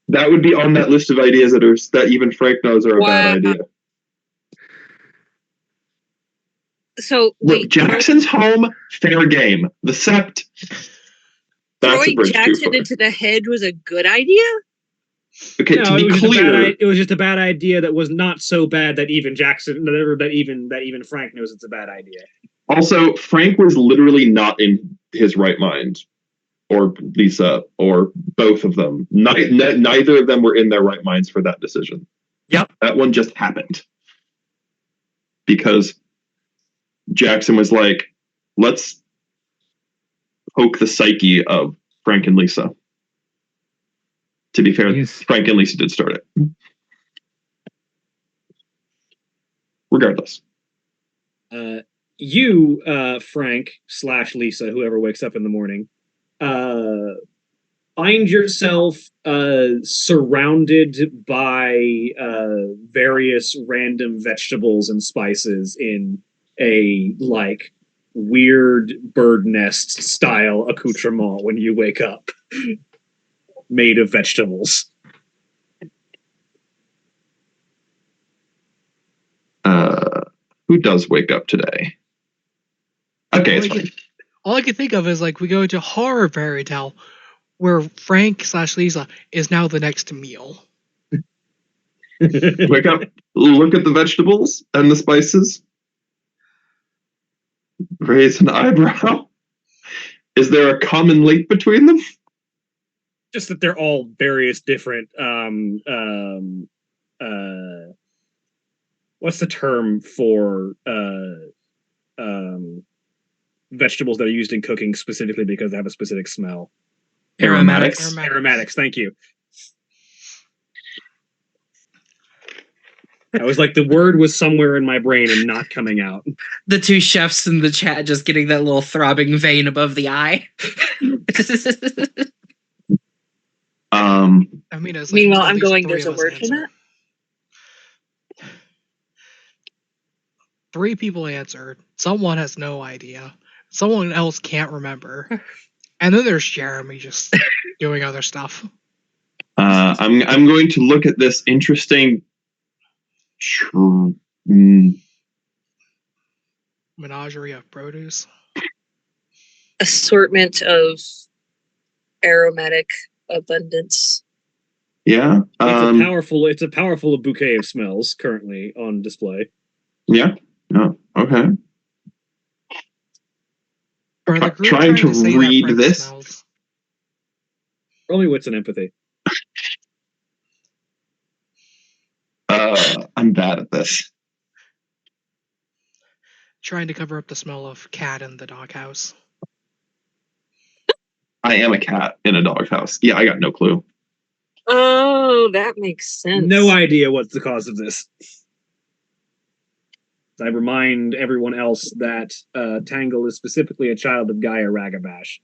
That would be on that list of ideas that even Frank knows are a bad idea. So look, Jackson's home, fair game. The sept. Throwing Jackson into the head was a good idea? Okay, no, to be clear, it was just a bad idea that was not so bad that even Jackson, that even Frank knows it's a bad idea. Also, Frank was literally not in his right mind, or Lisa, or both of them. Neither of them were in their right minds for that decision. Yep, that one just happened because Jackson was like, "Let's poke the psyche of Frank and Lisa." To be fair, Frank and Lisa did start it. Regardless. You, Frank / Lisa, whoever wakes up in the morning, find yourself surrounded by various random vegetables and spices in a, like, weird bird nest style accoutrement when you wake up. Made of vegetables. Who does wake up today? Okay, it's fine. All I can think of is, like, we go to horror fairy tale where Frank / Lisa is now the next meal. Wake up, look at the vegetables and the spices. Raise an eyebrow. Is there a common link between them? Just that they're all various different what's the term for vegetables that are used in cooking specifically because they have a specific smell? Aromatics. Aromatics, thank you. I was like, the word was somewhere in my brain and not coming out. The two chefs in the chat just getting that little throbbing vein above the eye. I mean, it's like, meanwhile, I'm going, there's a word for that? 3 people answered. Someone has no idea. Someone else can't remember. And then there's Jeremy just doing other stuff. I'm going to look at this interesting menagerie of produce. Assortment of aromatic abundance. Yeah. It's a powerful bouquet of smells currently on display. Yeah. Oh, okay. Or the group Trying to say that read Frank this. smells? Roll me wits and empathy. I'm bad at this. Trying to cover up the smell of cat in the doghouse. I am a cat in a doghouse. Yeah, I got no clue. Oh, that makes sense. No idea what's the cause of this. I remind everyone else that Tangle is specifically a child of Gaia Ragabash.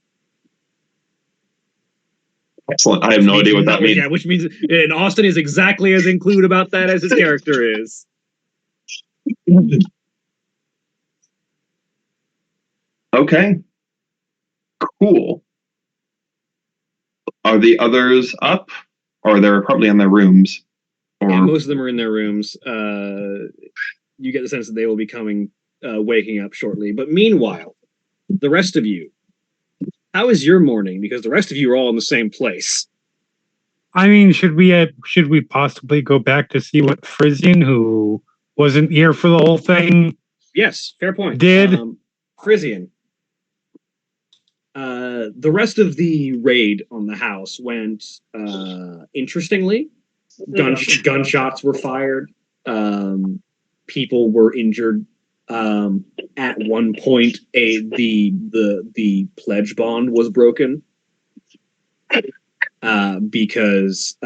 Excellent. I have no idea what that means. Yeah, which means and Austin is exactly as include about that as his character is. Okay. Cool. Are the others up? Or they're probably in their rooms? Or Yeah, most of them are in their rooms. You get the sense that they will be coming, waking up shortly. But meanwhile, the rest of you, how is your morning? Because the rest of you are all in the same place. I mean, should we possibly go back to see what Frisian, who wasn't here for the whole thing, Yes, fair point. did? Frisian. The rest of the raid on the house went interestingly. Gunshots were fired. People were injured. At one point, the pledge bond was broken because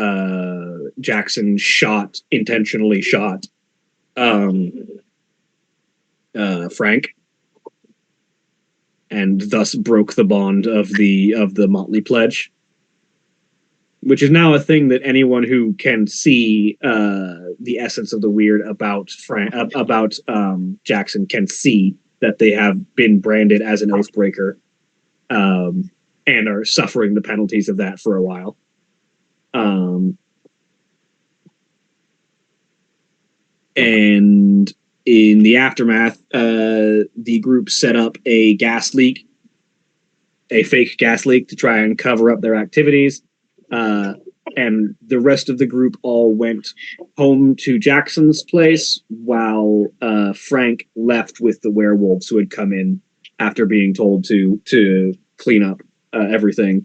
Jackson intentionally shot Frank, and thus broke the bond of the Motley Pledge, which is now a thing that anyone who can see the essence of the weird about Jackson can see that they have been branded as an oathbreaker, and are suffering the penalties of that for a while. And in the aftermath, the group set up a fake gas leak to try and cover up their activities. And the rest of the group all went home to Jackson's place while Frank left with the werewolves who had come in after being told to clean up everything.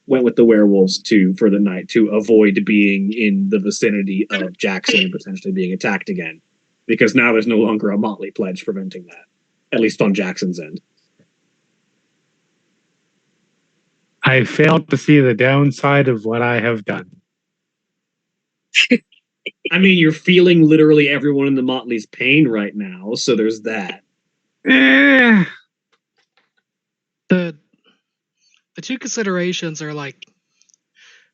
Went with the werewolves for the night to avoid being in the vicinity of Jackson and potentially being attacked again. Because now there's no longer a Motley Pledge preventing that, at least on Jackson's end. I failed to see the downside of what I have done. I mean, you're feeling literally everyone in the Motley's pain right now, so there's that. The two considerations are like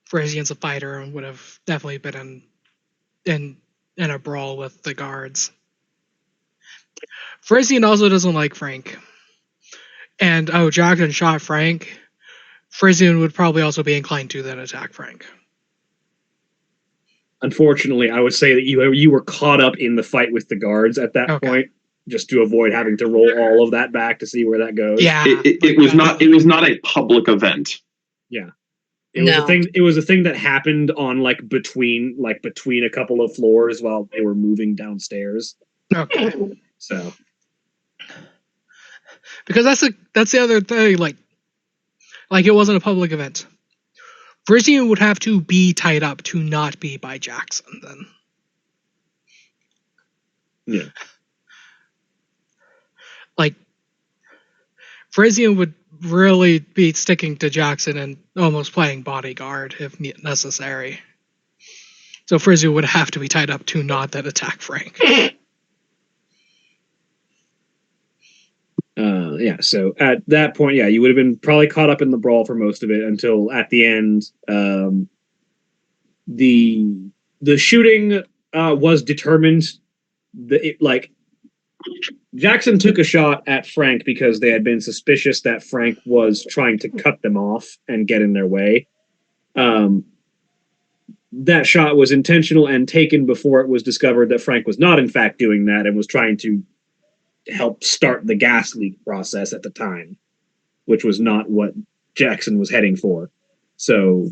Frisian's a fighter and would have definitely been in a brawl with the guards. Frisian also doesn't like Frank. And Jackson shot Frank. Frisian would probably also be inclined to then attack Frank. Unfortunately, I would say that you were caught up in the fight with the guards at that point, just to avoid having to roll all of that back to see where that goes. Yeah, it was not a public event. Yeah, it was a thing. It was a thing that happened on between a couple of floors while they were moving downstairs. Okay. So, because that's the other thing. Like it wasn't a public event. Frisian would have to be tied up to not be by Jackson then. Yeah. Like, Frisian would really be sticking to Jackson and almost playing bodyguard if necessary. So Frisian would have to be tied up to not then attack Frank. Yeah, so at that point, you would have been probably caught up in the brawl for most of it until at the end, the shooting was determined. Jackson took a shot at Frank because they had been suspicious that Frank was trying to cut them off and get in their way. That shot was intentional and taken before it was discovered that Frank was not in fact doing that and was trying to help start the gas leak process at the time, which was not what Jackson was heading for. So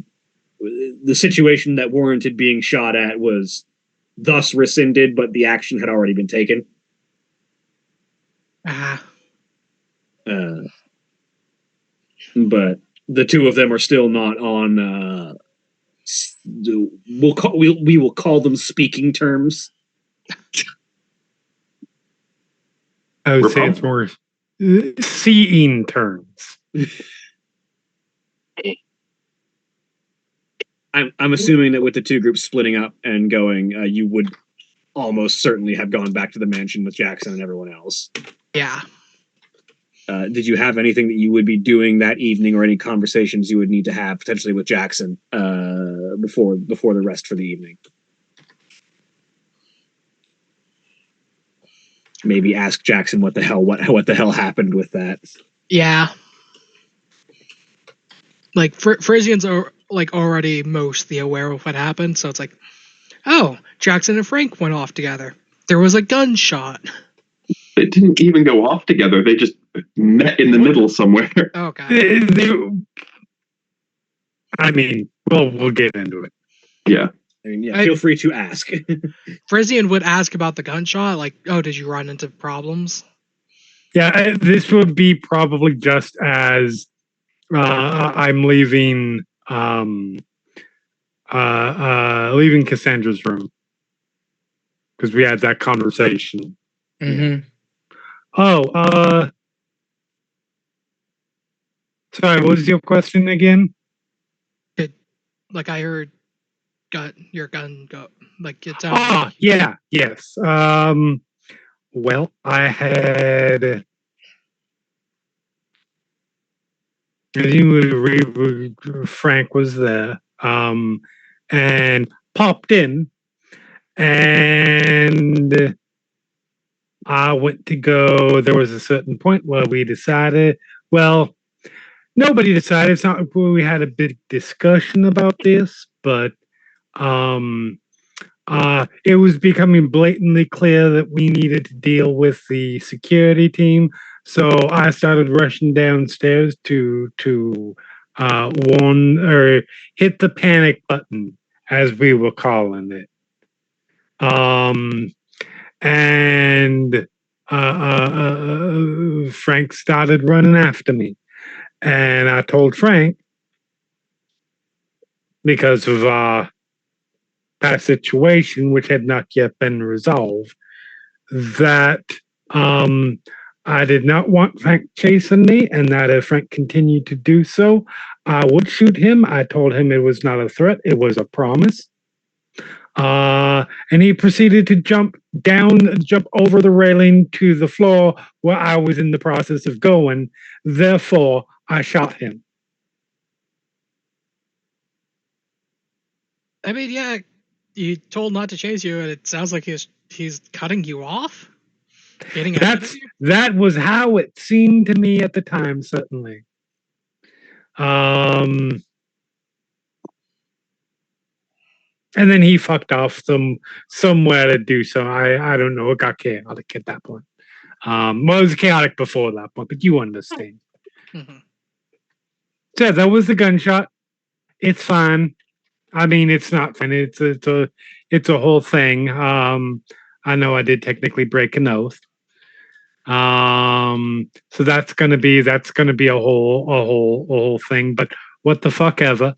the situation that warranted being shot at was thus rescinded, but the action had already been taken. but the two of them are still not on. We will call them speaking terms. I would We're say it's more seeing terms. I'm assuming that with the two groups splitting up and going, you would almost certainly have gone back to the mansion with Jackson and everyone else. Yeah. Did you have anything that you would be doing that evening, or any conversations you would need to have potentially with Jackson before the rest for the evening? Maybe ask Jackson what the hell happened with that. Yeah. Like Frisians are like already mostly aware of what happened, so it's like, oh, Jackson and Frank went off together. There was a gunshot. They didn't even go off together. They just met in the middle somewhere. Okay. I mean, we'll get into it. Yeah. I mean, feel free to ask. Frisian would ask about the gunshot, like, oh, did you run into problems? Yeah, this would be probably just as I'm leaving leaving Cassandra's room, because we had that conversation. Mm-hmm. Oh, sorry, what was your question again? Like I heard your gun go, like it sounded Yeah, yes. Well, I had Frank was there, and popped in, and I went to go. There was a certain point where we decided, well, nobody decided. It's not we had a big discussion about this, but it was becoming blatantly clear that we needed to deal with the security team. So I started rushing downstairs to warn or hit the panic button, as we were calling it. And Frank started running after me, and I told Frank, because of past situation which had not yet been resolved, that I did not want Frank chasing me, and that if Frank continued to do so, I would shoot him. I told him it was not a threat, it was a promise. And he proceeded to jump over the railing to the floor where I was in the process of going. Therefore, I shot him. I mean, yeah, he told not to chase you, and it sounds like he's cutting you off. Getting ahead of you? That was how it seemed to me at the time, certainly. And then he fucked off somewhere to do so. I don't know. It got chaotic at that point. Well, it was chaotic before that point, but you understand. Mm-hmm. So that was the gunshot. It's fine. I mean, it's not fine. It's a whole thing. I know I did technically break an oath. So that's gonna be a whole thing. But what the fuck ever.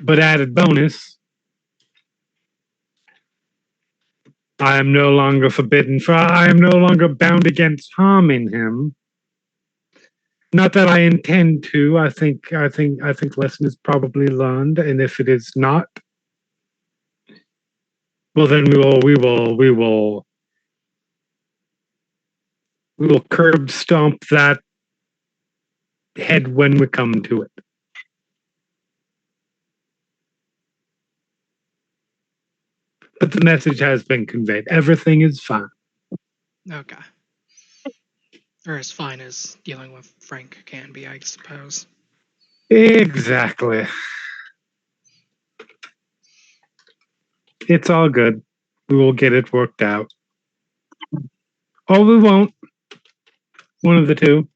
But added bonus, I am no longer I am no longer bound against harming him. Not that I intend to. I think lesson is probably learned, and if it is not, well then we will curb stomp that head when we come to it. But the message has been conveyed. Everything is fine. Okay. Or as fine as dealing with Frank can be, I suppose. Exactly. It's all good. We will get it worked out. Or we won't. One of the two.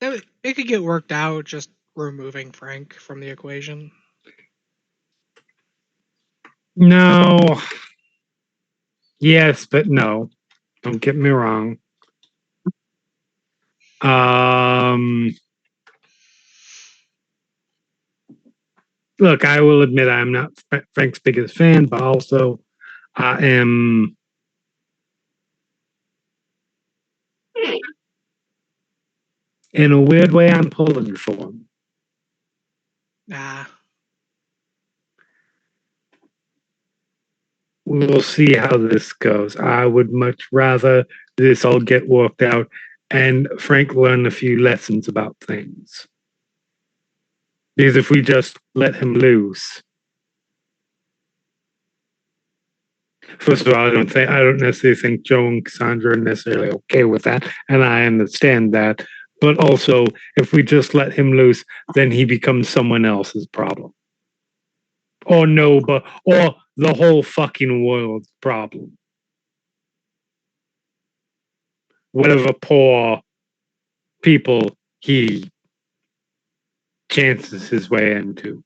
It could get worked out just removing Frank from the equation. No. Yes, but no. Don't get me wrong. Look, I will admit I'm not Frank's biggest fan, but also I am. In a weird way, I'm pulling for him. We'll see how this goes. I would much rather this all get worked out and Frank learn a few lessons about things. Because if we just let him loose, first of all, I don't necessarily think Joe and Cassandra are necessarily okay with that, and I understand that. But also, if we just let him loose, then he becomes someone else's problem. Or the whole fucking world's problem. Whatever poor people he chances his way into.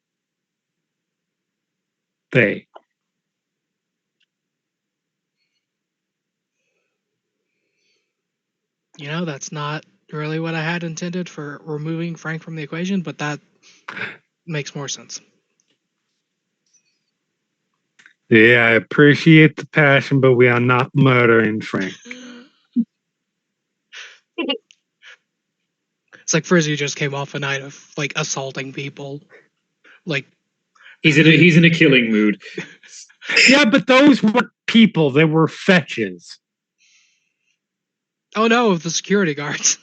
That's not really what I had intended for removing Frank from the equation, but that makes more sense. Yeah, I appreciate the passion, but we are not murdering Frank. It's like Frizzy just came off a night of like assaulting people. Like he's in a killing mood. Yeah, but those weren't people, they were fetches. Oh no, the security guards.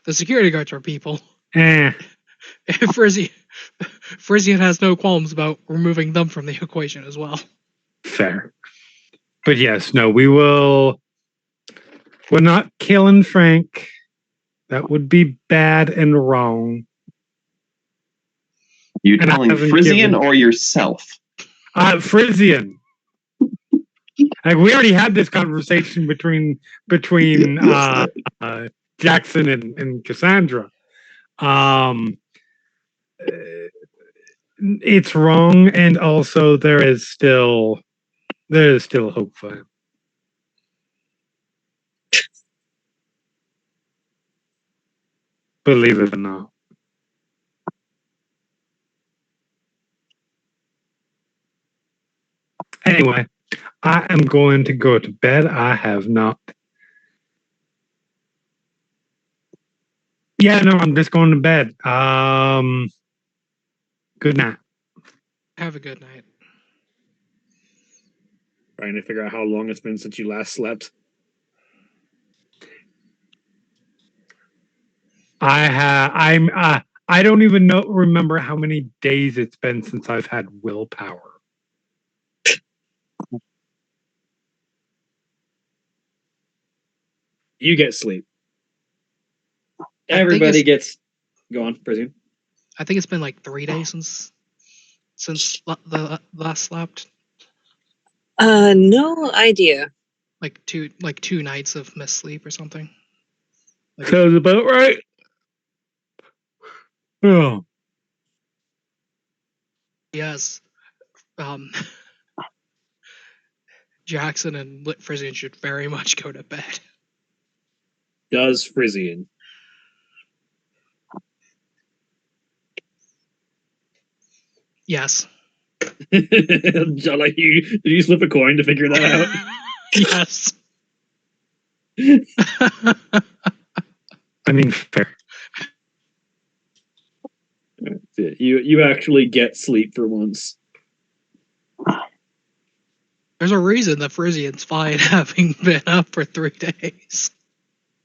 The security guards are people. Frisian has no qualms about removing them from the equation as well. Fair. But yes, no, we're not killing Frank. That would be bad and wrong. You telling Frisian or yourself? Frisian. Like we already had this conversation between Jackson and Cassandra. It's wrong, and also there is still hope for him. Believe it or not. Anyway, I am going to go to bed. I have not. Yeah, no, I'm just going to bed. Good night. Have a good night. Trying to figure out how long it's been since you last slept. I don't even remember how many days it's been since I've had willpower. You get sleep. Everybody gets. Go on, presume. I think it's been like 3 days since the last slept. No idea. Like two nights of missed sleep or something. Sounds about right. Oh. Yes. Jackson and Frisian should very much go to bed. Does Frisian? Yes. Like did you slip a coin to figure that out? Yes. I mean, fair. You actually get sleep for once. There's a reason the Frisian's fine having been up for 3 days.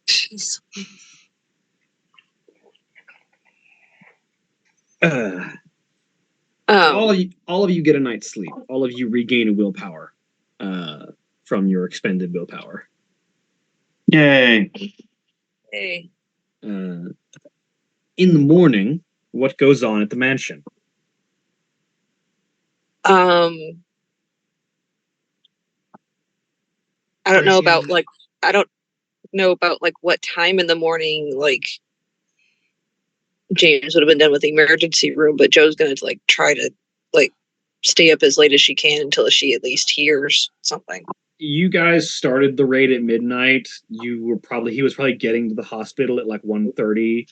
Jeez. All of you get a night's sleep. All of you regain a willpower from your expended willpower. Yay! Hey. In the morning, what goes on at the mansion? I don't know about what time in the morning James would have been done with the emergency room, but Joe's gonna try to stay up as late as she can until she at least hears something. you guys started the raid at midnight. He was probably getting to the hospital at like 1:30.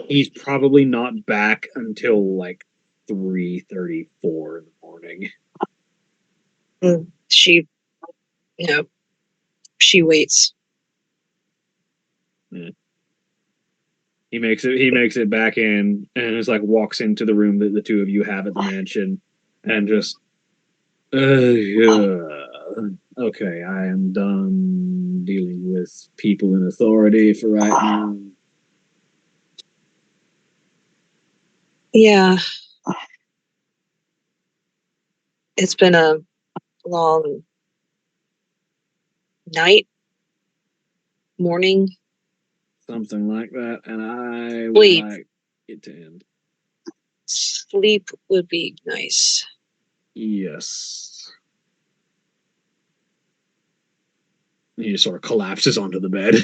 He's probably not back until like 3:34 in the morning. She, she waits. Yeah. He makes it back in and just like walks into the room that the two of you have at the mansion and just yeah. Okay, I am done dealing with people in authority for right now. Yeah. It's been a long night, morning. Something like that, and I would Sleep. like it to end. Sleep would be nice. Yes. He just sort of collapses onto the bed.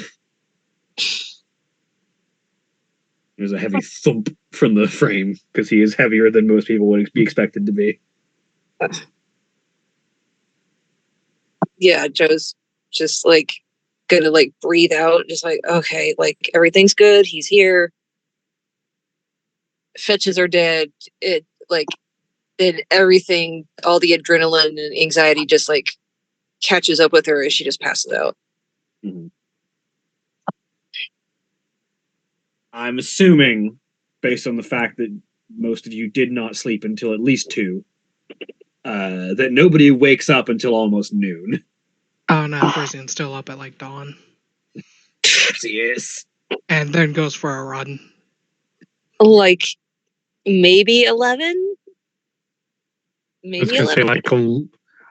There's a heavy thump from the frame because he is heavier than most people would be expected to be. Yeah, Joe's just like gonna like breathe out, just like, okay, like everything's good, he's here. Fetches are dead. It like everything, all the adrenaline and anxiety just like catches up with her as she just passes out. Mm-hmm. I'm assuming, based on the fact that most of you did not sleep until at least 2, that nobody wakes up until almost noon. Oh no, Frisian's still up at like dawn. He is. And then goes for a run. Like maybe 11? I was Maybe going to say 11? like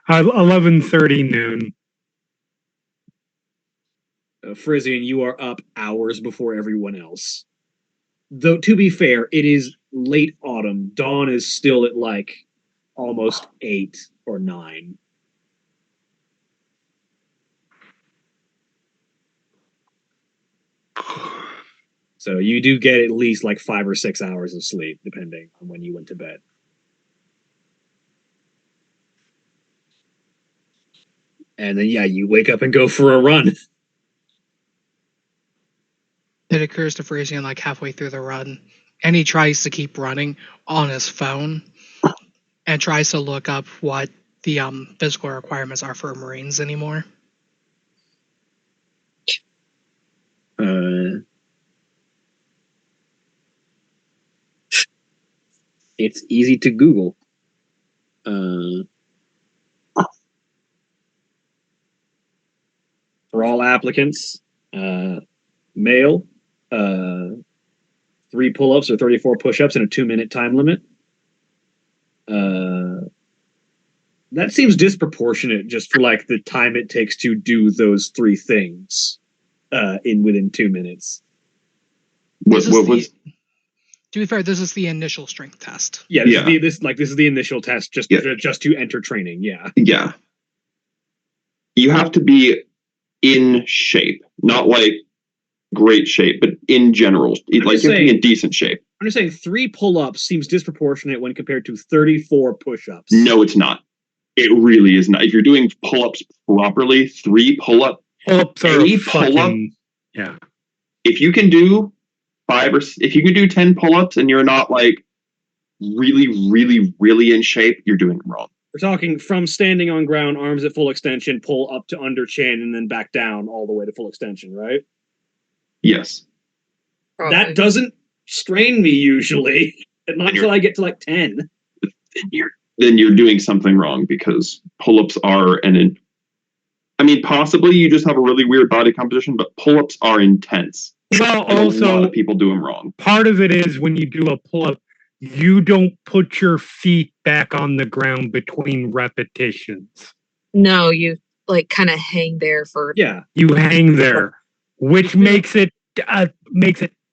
11:30 noon. Frisian, you are up hours before everyone else. Though, to be fair, it is late autumn. Dawn is still at like almost 8 or 9. So you do get at least like 5 or 6 hours of sleep, depending on when you went to bed. And then, yeah, you wake up and go for a run. It occurs to Frisian like halfway through the run, and he tries to keep running on his phone and tries to look up what the physical requirements are for Marines anymore. It's easy to Google. For all applicants, male, 3 pull-ups or 34 push-ups and a 2-minute time limit. That seems disproportionate just for like the time it takes to do those 3 things within 2 minutes. What was? To be fair, this is the initial strength test. Yeah, this is the initial test just to enter training. Yeah. Yeah. You have to be in shape, not like great shape, but in general, like you have to be in decent shape. I'm just saying 3 pull-ups seems disproportionate when compared to 34 push-ups. No, it's not. It really is not. If you're doing pull-ups properly, 3 pull-ups are a pull-up. Yeah. If you can do 5 or if you can do 10 pull-ups and you're not like really, really, really in shape, you're doing it wrong. We're talking from standing on ground, arms at full extension, pull up to under chin, and then back down all the way to full extension, right? Yes. Probably. That doesn't strain me usually. Not until I get to like 10. Then you're doing something wrong because pull-ups are possibly you just have a really weird body composition, but pull-ups are intense. Well, a also, lot of people do them wrong. Part of it is when you do a pull-up, you don't put your feet back on the ground between repetitions. No, you like kind of hang there for. Yeah, you hang there, which makes it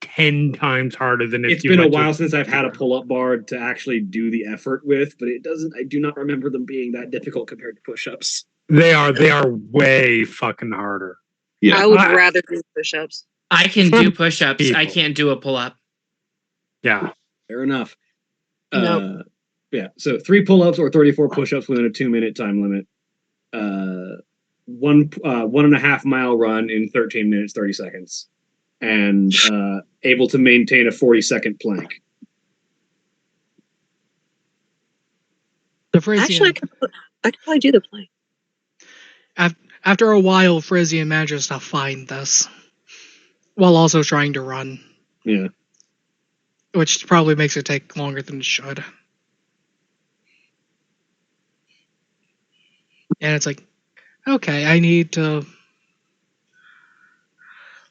10 times harder than if it's been a while since I've had a pull-up bar to actually do the effort with, but I do not remember them being that difficult compared to push-ups. They are way fucking harder. Yeah, I would rather do push-ups. I can do push-ups. I can't do a pull-up. Yeah. Fair enough. Nope. Yeah, so 3 pull-ups or 34 push-ups within a 2-minute time limit. 1.5 mile run in 13 minutes 30 seconds, and able to maintain a 40-second plank. The Frisian, Actually, I could probably do the play. after a while, Frisian manages to find this while also trying to run, Yeah. which probably makes it take longer than it should. And it's like, okay, I need to,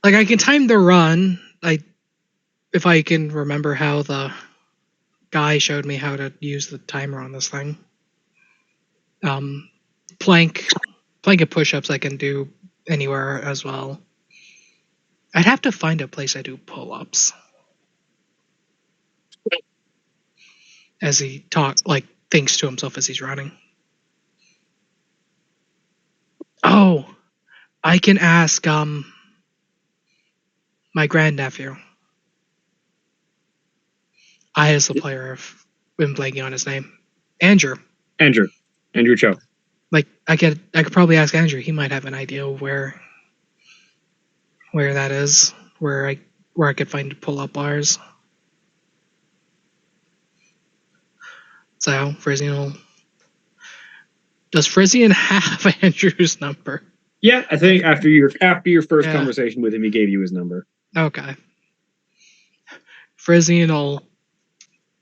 like, I can time the run. If I can remember how the guy showed me how to use the timer on this thing. Plank and push-ups I can do anywhere as well. I'd have to find a place I do pull-ups. As he thinks to himself as he's running. Oh, I can ask my grandnephew. I, as the player, have been blanking on his name. Andrew Cho. Like I could probably ask Andrew. He might have an idea of where that is, where I could find pull-up bars. So Frisian does Frisian have Andrew's number? Yeah, I think after your first conversation with him, he gave you his number. Okay. Frisian will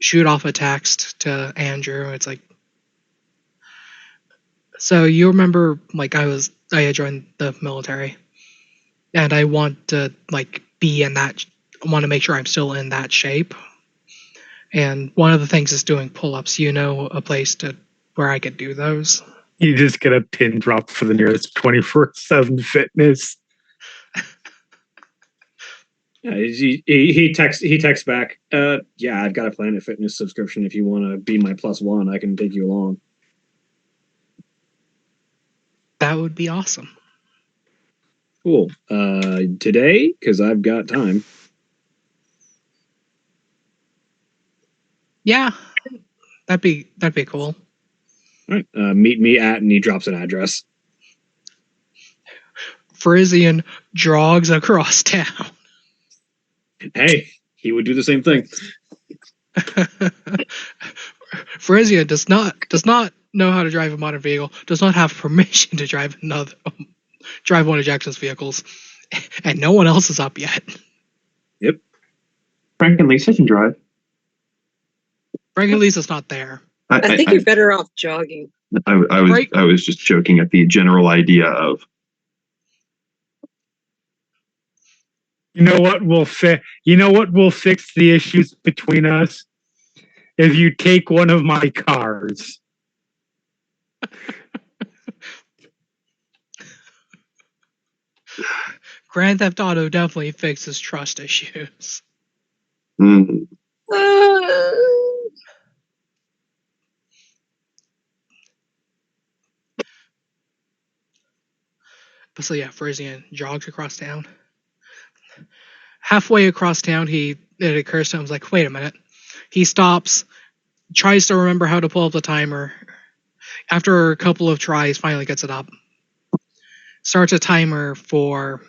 shoot off a text to Andrew. It's like, so you remember, like, I had joined the military, and I want to be in that. I want to make sure I'm still in that shape. And one of the things is doing pull-ups. You know, a place where I could do those. You just get a pin drop for the nearest 24/7 fitness. He texts back. Yeah, I've got a Planet Fitness subscription. If you want to be my +1, I can take you along. That would be awesome. Cool. Today, because I've got time. Yeah, that'd be cool. All right. Meet me at, and he drops an address. Frisian jogs across town. Hey, he would do the same thing. Frisian does not know how to drive a modern vehicle. Does not have permission to drive one of Jackson's vehicles, and no one else is up yet. Yep. Frank and Lisa can drive. Frank and Lisa's not there. I think you're better off jogging. I was just joking at the general idea of. You know what will fix the issues between us? If you take one of my cars. Grand Theft Auto definitely fixes trust issues. Mm. But so yeah, Frisian jogs across town. Halfway across town, it occurs to him, like, wait a minute. He stops, tries to remember how to pull up the timer. After a couple of tries, finally gets it up. Starts a timer for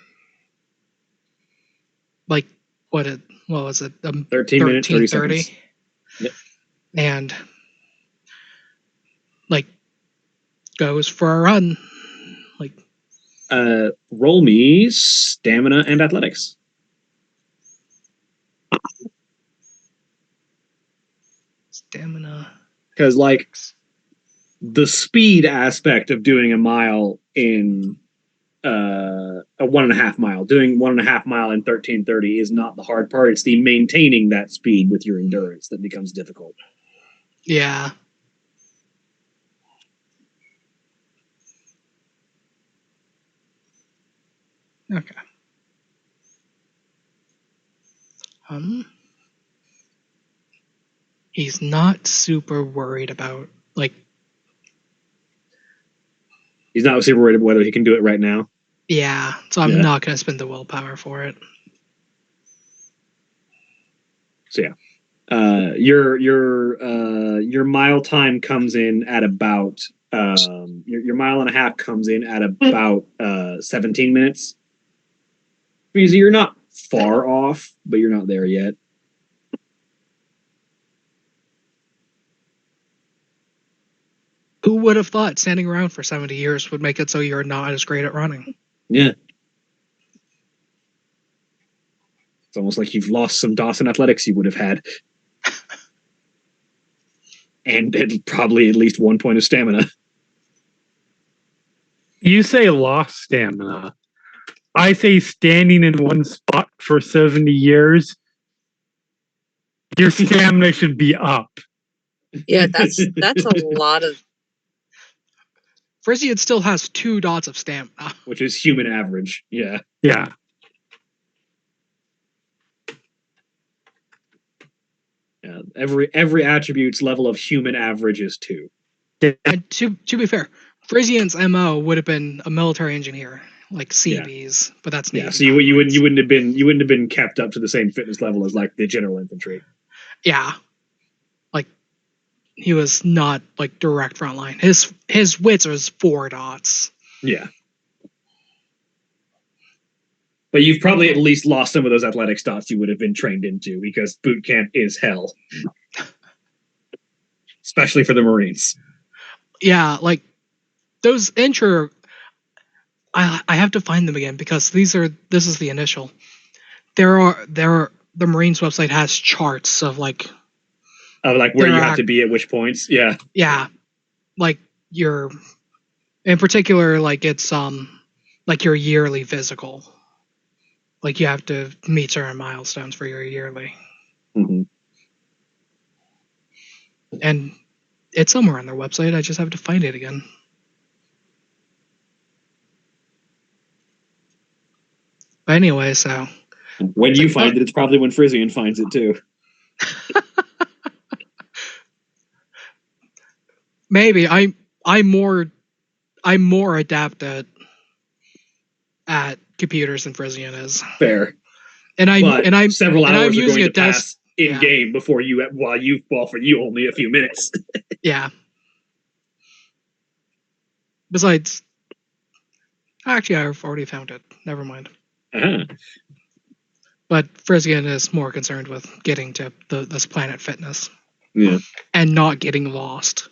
what was it? 13 minutes, 30 seconds. Yep. And goes for a run. Roll me stamina and athletics. Stamina. Because the speed aspect of doing a mile in a 1.5 mile, doing 1.5 mile in 13:30 is not the hard part. It's the maintaining that speed with your endurance that becomes difficult. Yeah. Okay. He's not super worried about he's not super worried about whether he can do it right now. Yeah, so I'm not going to spend the willpower for it. So yeah, your mile time comes in at about Your mile and a half comes in at about 17 minutes. Because you're not far off, but you're not there yet. Who would have thought standing around for 70 years would make it so you're not as great at running? Yeah. It's almost like you've lost some Dawson athletics you would have had. And probably at least 1 point of stamina. You say lost stamina. I say standing in one spot for 70 years, your stamina should be up. Yeah, that's a lot of. Frisian still has 2 dots of stamina. Which is human average. Yeah. Yeah. Yeah. Every attribute's level of human average is 2. And to be fair, Frisian's MO would have been a military engineer, like CBs, but that's Navy. Yeah, so you wouldn't have been kept up to the same fitness level as like the general infantry. Yeah. Like he was not like direct frontline. His wits was 4 dots. Yeah. But you've probably at least lost some of those athletics dots you would have been trained into because boot camp is hell. Especially for the Marines. Yeah, like those intro I have to find them again because this is the initial. The Marines website has charts of like where you have to be at which points. Yeah. Yeah. Like in particular, like it's like your yearly physical. Like you have to meet certain milestones for your yearly. Mm-hmm. And it's somewhere on their website. I just have to find it again. But anyway, so when you find it, it's probably when Frisian finds it too. Maybe I'm more adept at computers than Frisian is. Fair. And I'm several hours I'm are using going to a pass in game before while for you only a few minutes. Yeah. Besides, actually, I've already found it. Never mind. Uh-huh. But Frisian is more concerned with getting to this planet fitness. Yeah. And not getting lost.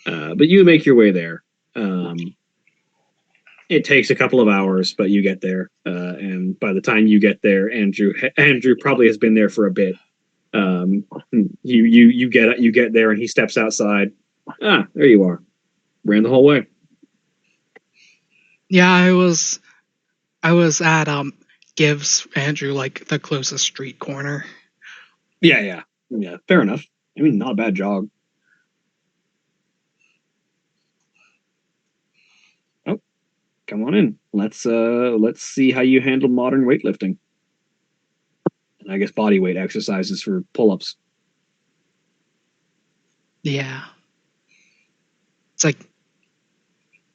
But you make your way there. It takes a couple of hours, but you get there. And by the time you get there, Andrew probably has been there for a bit. You get there, and he steps outside. Ah, there you are. Ran the whole way. Yeah, I was at gives Andrew like the closest street corner. Yeah. Fair enough. I mean, not a bad jog. Oh, come on in. Let's see how you handle modern weightlifting. And I guess body weight exercises for pull-ups. Yeah. It's like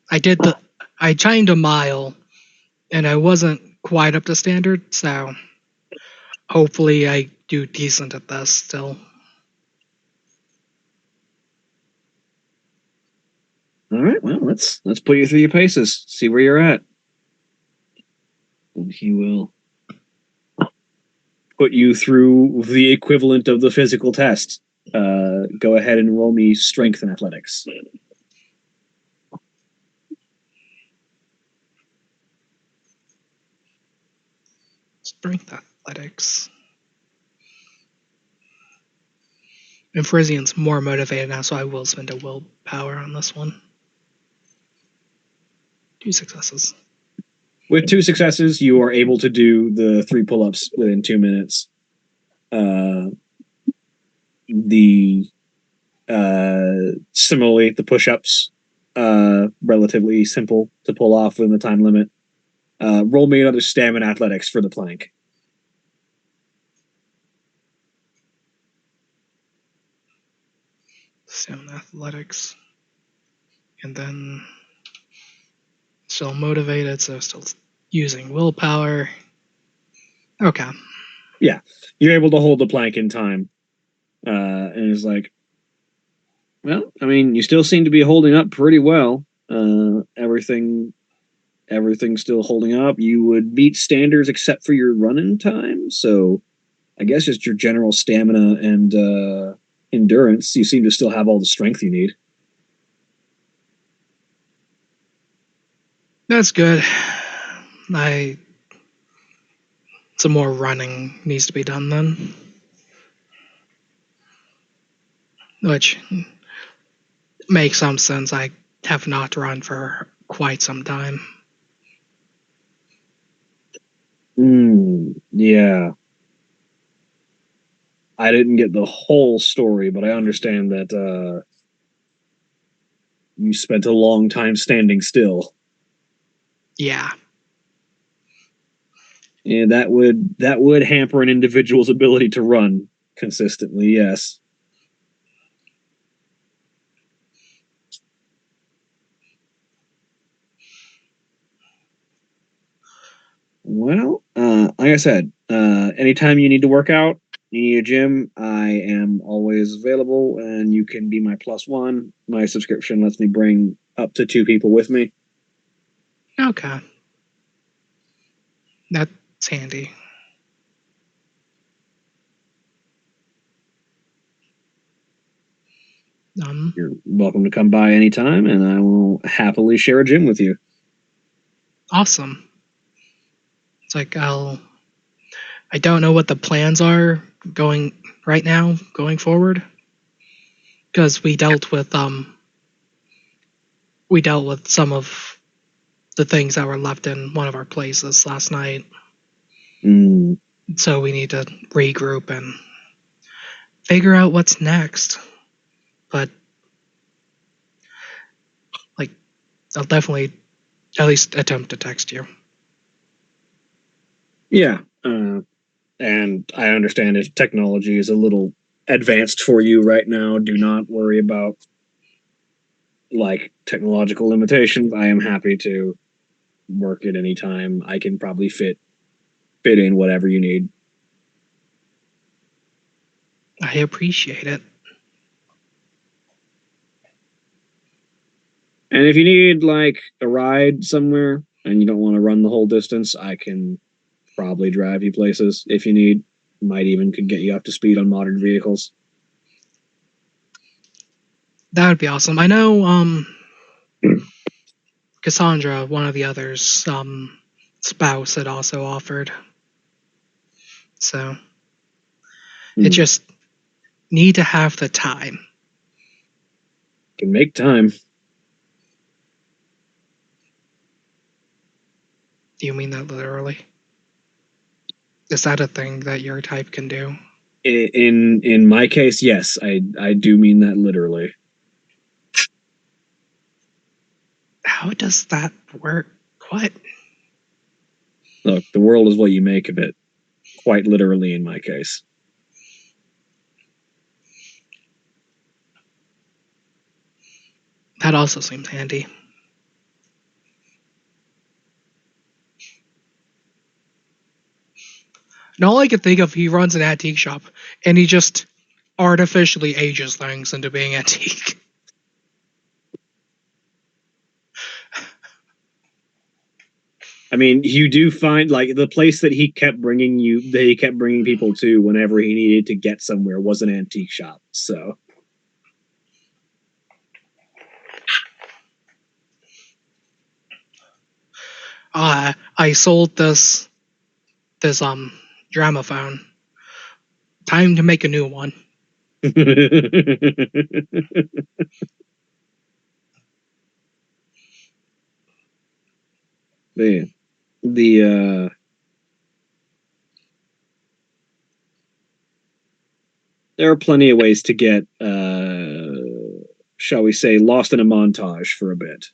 I chimed a mile and I wasn't quite up to standard, so hopefully I do decent at this still. All right, well, let's put you through your paces, see where you're at. And he will put you through the equivalent of the physical test. Go ahead and roll me strength and athletics. Strength athletics. And Frisian's more motivated now, so I will spend a willpower on this one. 2 successes. With 2 successes, you are able to do the 3 pull-ups within 2 minutes. Similarly, the push-ups, relatively simple to pull off within the time limit. Roll me another stamina athletics for the plank. Stamina athletics. And then still motivated, so still using willpower. Okay. Yeah. You're able to hold the plank in time. And it's like, Well, I mean, you still seem to be holding up pretty well. Everything's still holding up. You would beat standards except for your running time. So I guess just your general stamina and endurance. You seem to still have all the strength you need. That's good. Some more running needs to be done then. Which makes some sense. I have not run for quite some time. Yeah. I didn't get the whole story, but I understand that you spent a long time standing still. Yeah. And that would hamper an individual's ability to run consistently, yes. Well, like I said, anytime you need to work out, you need a gym, I am always available, and you can be my +1. My subscription lets me bring up to 2 people with me. Okay. That's handy. You're welcome to come by anytime, and I will happily share a gym with you. Awesome. It's like I don't know what the plans are going forward. Because we dealt with some of the things that were left in one of our places last night. So we need to regroup and figure out what's next. But I'll definitely at least attempt to text you. Yeah, and I understand if technology is a little advanced for you right now, do not worry about technological limitations. I am happy to work at any time. I can probably fit in whatever you need. I appreciate it. And if you need a ride somewhere and you don't want to run the whole distance, I can probably drive you places if you need. Might even could get you up to speed on modern vehicles. That would be awesome. I know Cassandra, one of the others, spouse had also offered. So it just need to have the time. Can make time. Do you mean that literally? Is that a thing that your type can do? In my case, yes, I do mean that literally. How does that work? What? Look, the world is what you make of it. Quite literally in my case. That also seems handy. And all I can think of, he runs an antique shop, and he just artificially ages things into being antique. I mean, you do find the place that he kept bringing people to whenever he needed to get somewhere was an antique shop. So I sold this gramophone. Time to make a new one. There are plenty of ways to get, shall we say, lost in a montage for a bit.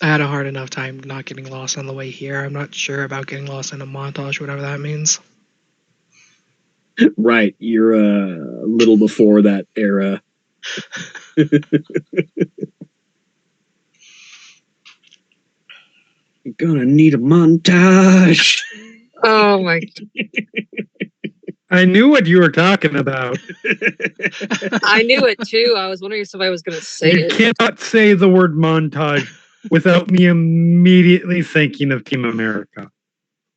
I had a hard enough time not getting lost on the way here. I'm not sure about getting lost in a montage, whatever that means. Right, you're a little before that era. You're gonna need a montage. Oh my! I knew what you were talking about. I knew it too. I was wondering if somebody was going to say You it. cannot say the word montage without me immediately thinking of Team America.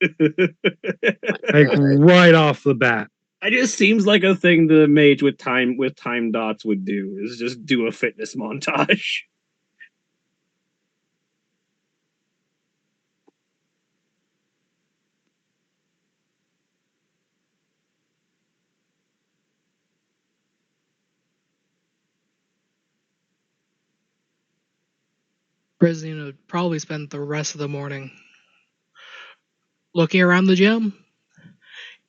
Like right off the bat. It just seems like a thing the mage with time dots would do, is just do a fitness montage. Frisian would probably spend the rest of the morning looking around the gym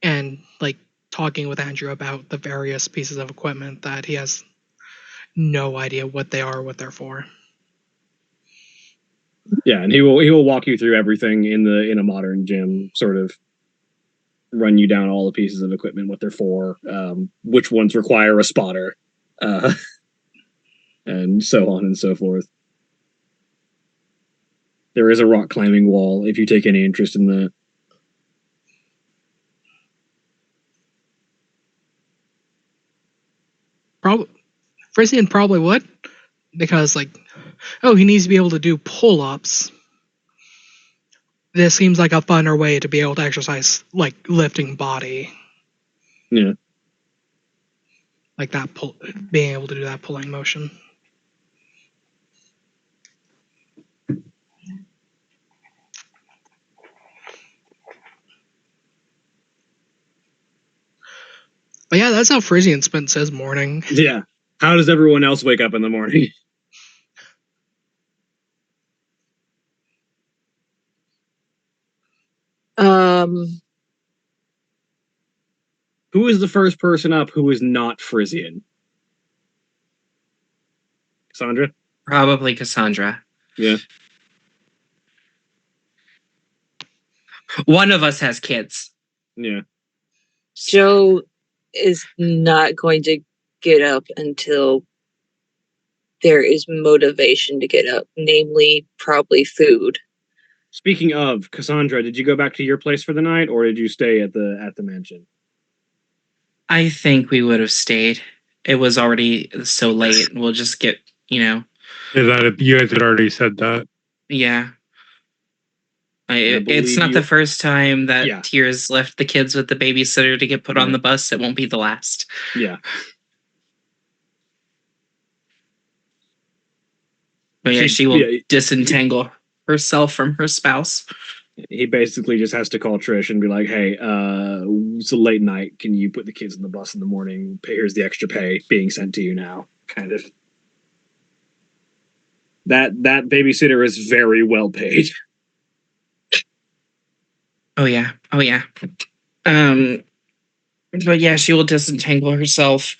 and like talking with Andrew about the various pieces of equipment that he has no idea what they are, what they're for. Yeah, and he will walk you through everything in a modern gym, sort of run you down all the pieces of equipment, what they're for, which ones require a spotter, and so on and so forth. There is a rock climbing wall if you take any interest in that. Probably Frisian probably would, because like, oh, he needs to be able to do pull-ups. This seems like a funner way to be able to exercise, like lifting body. Yeah. Like that being able to do that pulling motion. But yeah, that's how Frisian spends his morning. Yeah. How does everyone else wake up in the morning? Who is the first person up who is not Frisian? Cassandra? Probably Cassandra. Yeah. One of us has kids. Yeah. Joe is not going to get up until there is motivation to get up, namely probably food. Speaking of, Cassandra, did you go back to your place for the night, or did you stay at the mansion? I think we would have stayed. It was already so late. We'll just get, Yeah, you guys had already said that. yeah. believe It's not you- the first time that Yeah. Tears left the kids with the babysitter to get put on Yeah. the bus. It won't be the last. Yeah. But yeah, she will Yeah. disentangle herself from her spouse. He basically just has to call Trish and be like, "Hey, it's a late night. Can you put the kids on the bus in the morning? Here's the extra pay being sent to you now." Kind of. That babysitter is very well paid. Oh yeah. But yeah, she will disentangle herself.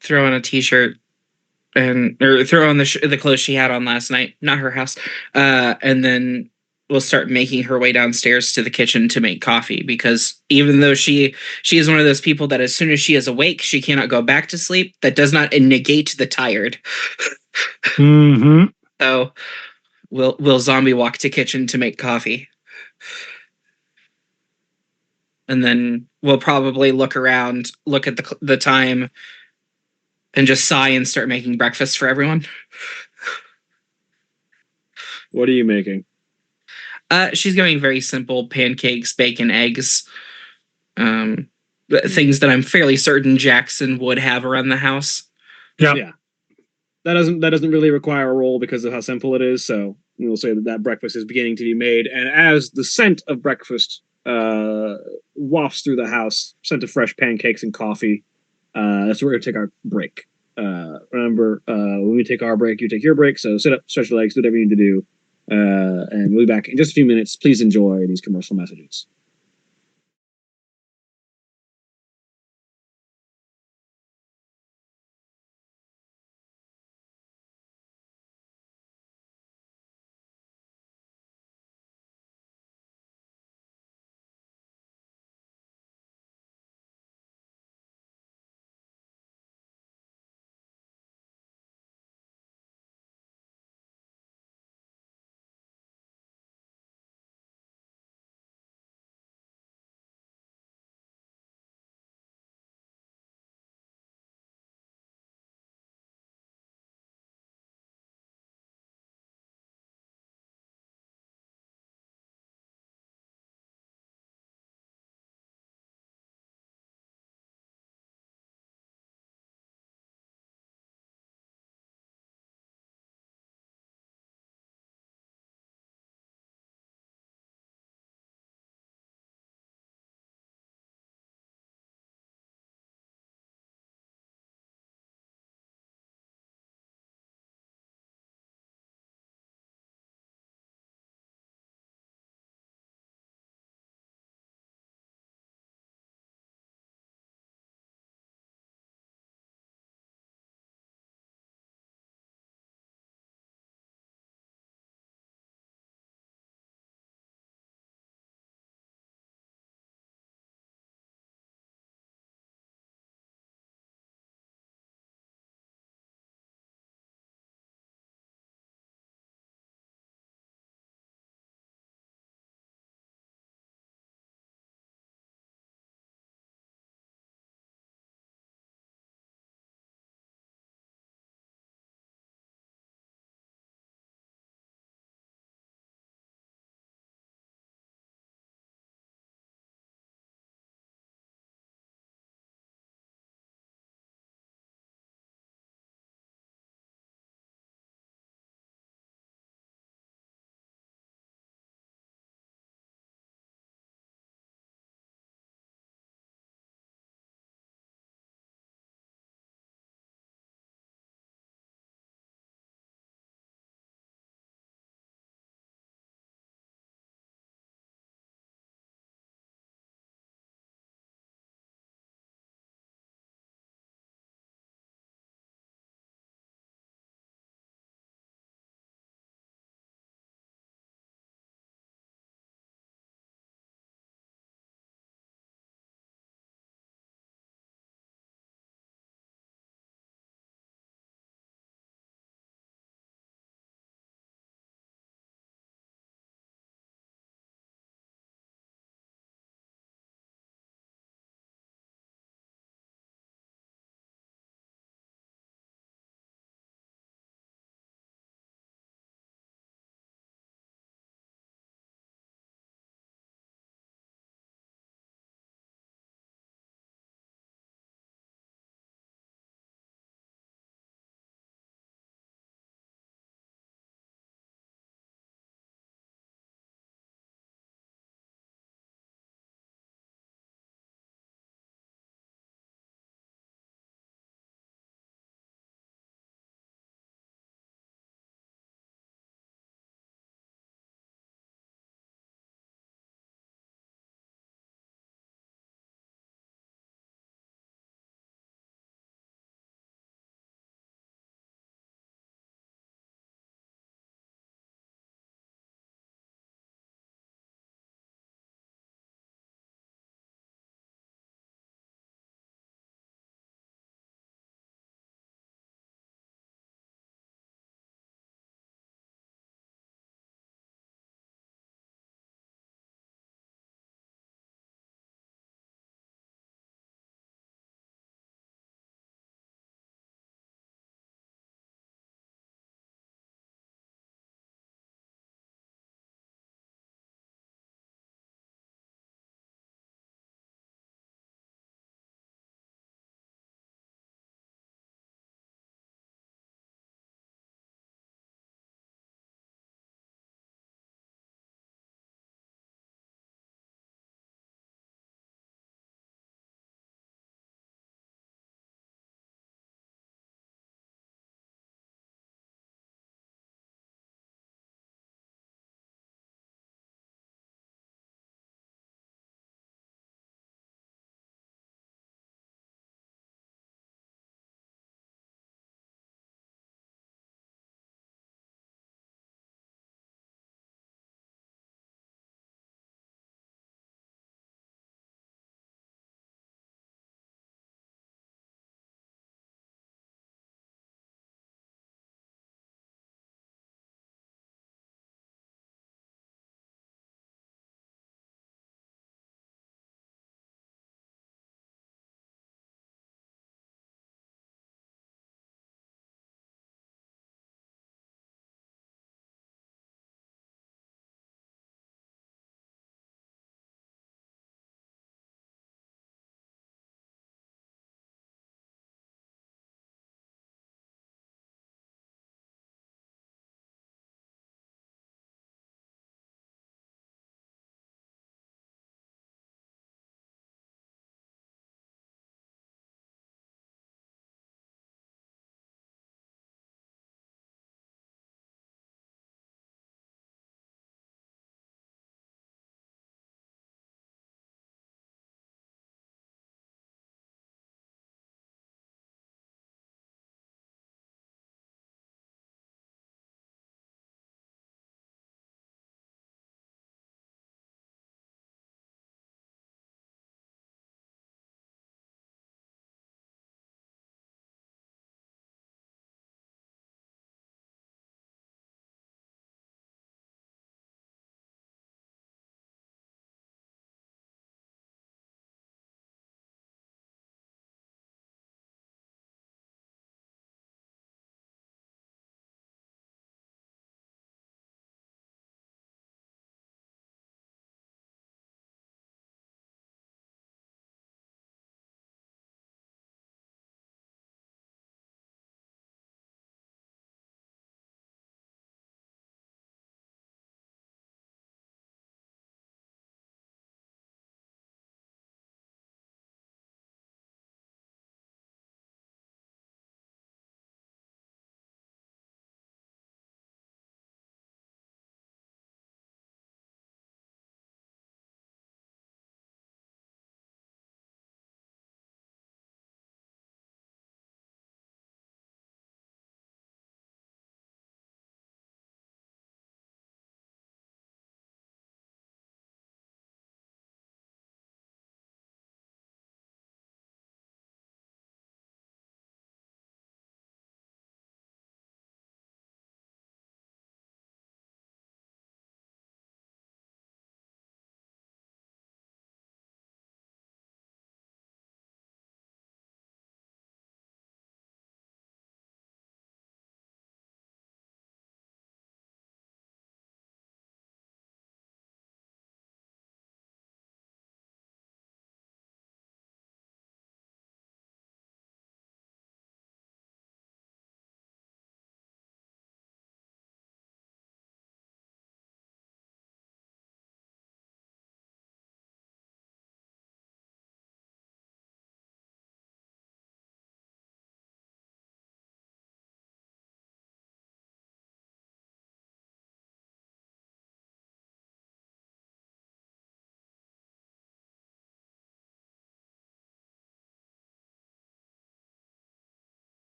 Throw on a t-shirt or throw on the clothes she had on last night, not her house, and then we'll start making her way downstairs to the kitchen to make coffee, because even though she is one of those people that as soon as she is awake, she cannot go back to sleep. That does not negate the tired. Mm-hmm. So we'll zombie walk to kitchen to make coffee. And then we'll probably look around, look at the time, and just sigh and start making breakfast for everyone. What are you making? She's going very simple: pancakes, bacon, eggs. Things that I'm fairly certain Jackson would have around the house. Yeah. That doesn't really require a roll because of how simple it is. So we'll say that breakfast is beginning to be made, and as the scent of breakfast wafts through the house, scent of fresh pancakes and coffee, that's where we're gonna take our break. Remember, when we take our break, you take your break. So sit up, stretch your legs, do whatever you need to do, and we'll be back in just a few minutes. Please enjoy these commercial messages.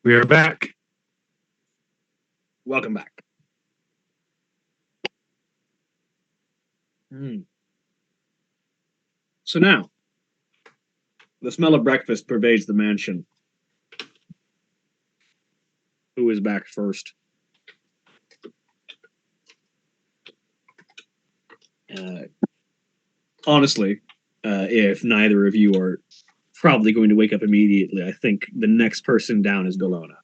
We are back. Welcome back. So now, the smell of breakfast pervades the mansion. Who is back first? Honestly, if neither of you are probably going to wake up immediately, I think the next person down is Galona,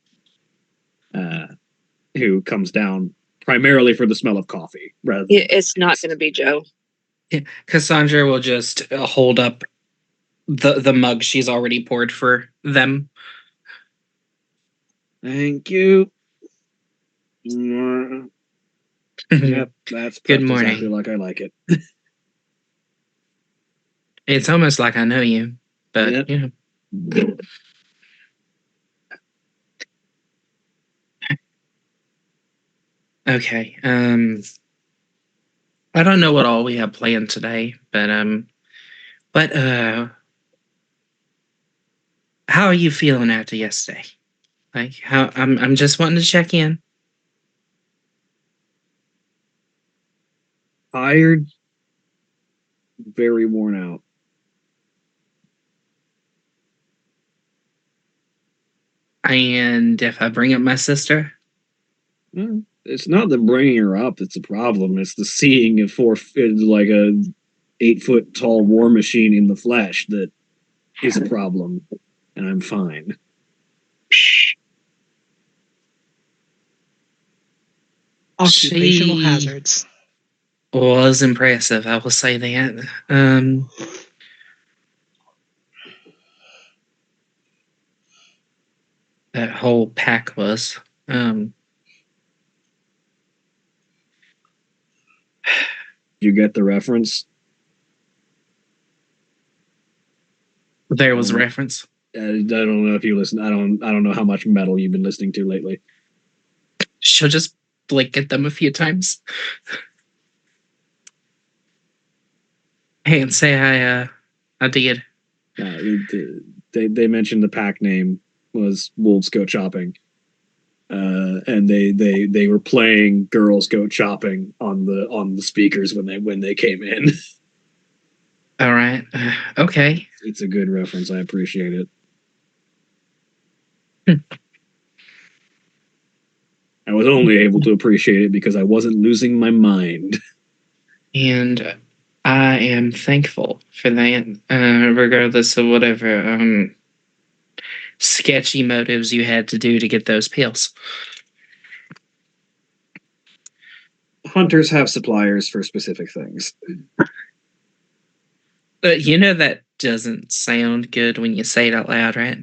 who comes down primarily for the smell of coffee. Rather than It's not going to be Joe. Yeah, Cassandra will just hold up the mug she's already poured for them. Thank you. Yep, that's Good prepped morning. exactly like I like it. It's almost like I know you, but Yep. you know. Okay. I don't know what all we have planned today, but how are you feeling after yesterday? Like how I'm just wanting to check in. Tired, very worn out. And if I bring up my sister, It's not the bringing her up that's the problem. It's the seeing a like a 8-foot tall war machine in the flesh that is a problem, and I'm fine. Occupational She- hazards. was impressive, I will say that. That whole pack was. You get the reference? There was a reference. I don't know if you listen. I don't know how much metal you've been listening to lately. She'll just blink at them a few times. Hey, and say I did. They mentioned the pack name was Wolves Go Chopping, and they were playing Girls Go Chopping on the speakers when they came in. All right. Okay. It's a good reference. I appreciate it. I was only able to appreciate it because I wasn't losing my mind. And I am thankful for that, regardless of whatever sketchy motives you had to do to get those pills. Hunters have suppliers for specific things. But you know that doesn't sound good when you say it out loud, right?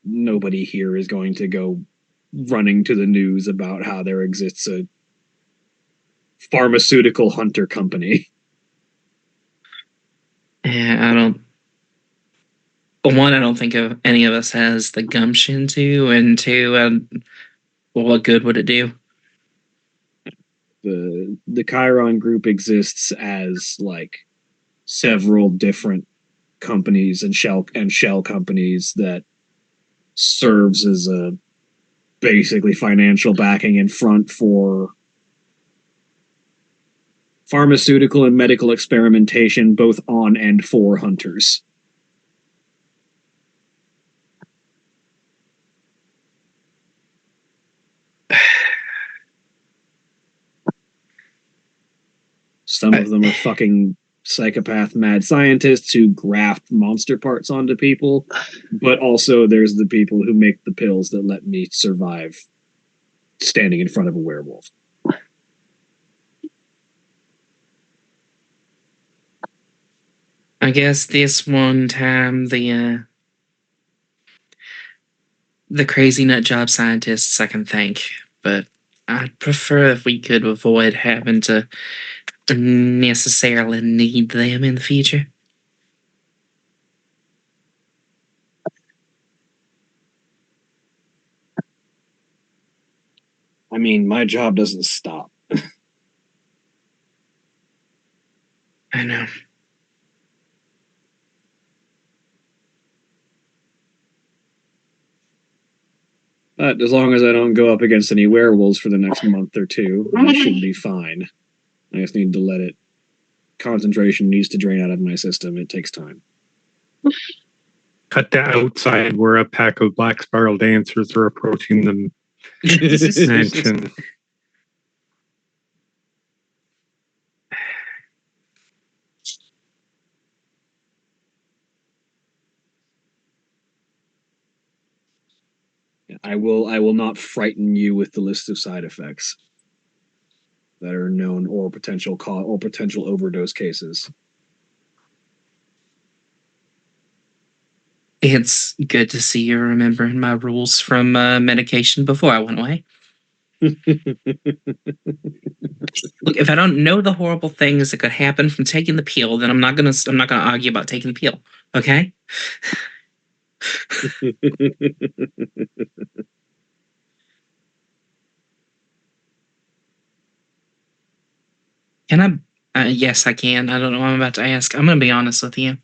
Nobody here is going to go running to the news about how there exists a pharmaceutical hunter company. Yeah, I don't think of any of us has the gumption to, and two, well, what good would it do? The Chiron group exists as like several different companies and shell companies that serves as a basically financial backing in front for pharmaceutical and medical experimentation both on and for hunters. Some of them are fucking psychopath mad scientists who graft monster parts onto people, but also there's the people who make the pills that let me survive standing in front of a werewolf. I guess this one time the crazy nut job scientists I can thank, but I'd prefer if we could avoid having to necessarily need them in the future. I mean, my job doesn't stop. I know. But as long as I don't go up against any werewolves for the next month or two, I should be fine. I just need to let it. Concentration needs to drain out of my system. It takes time. Cut to outside where a pack of black spiral dancers are approaching the mansion. I will not frighten you with the list of side effects that are known or potential overdose cases. It's good to see you remembering my rules from medication before I went away. Look, if I don't know the horrible things that could happen from taking the pill, then I'm not gonna argue about taking the pill. Okay? Can I? Yes, I can. I don't know what I'm about to ask. I'm gonna be honest with you.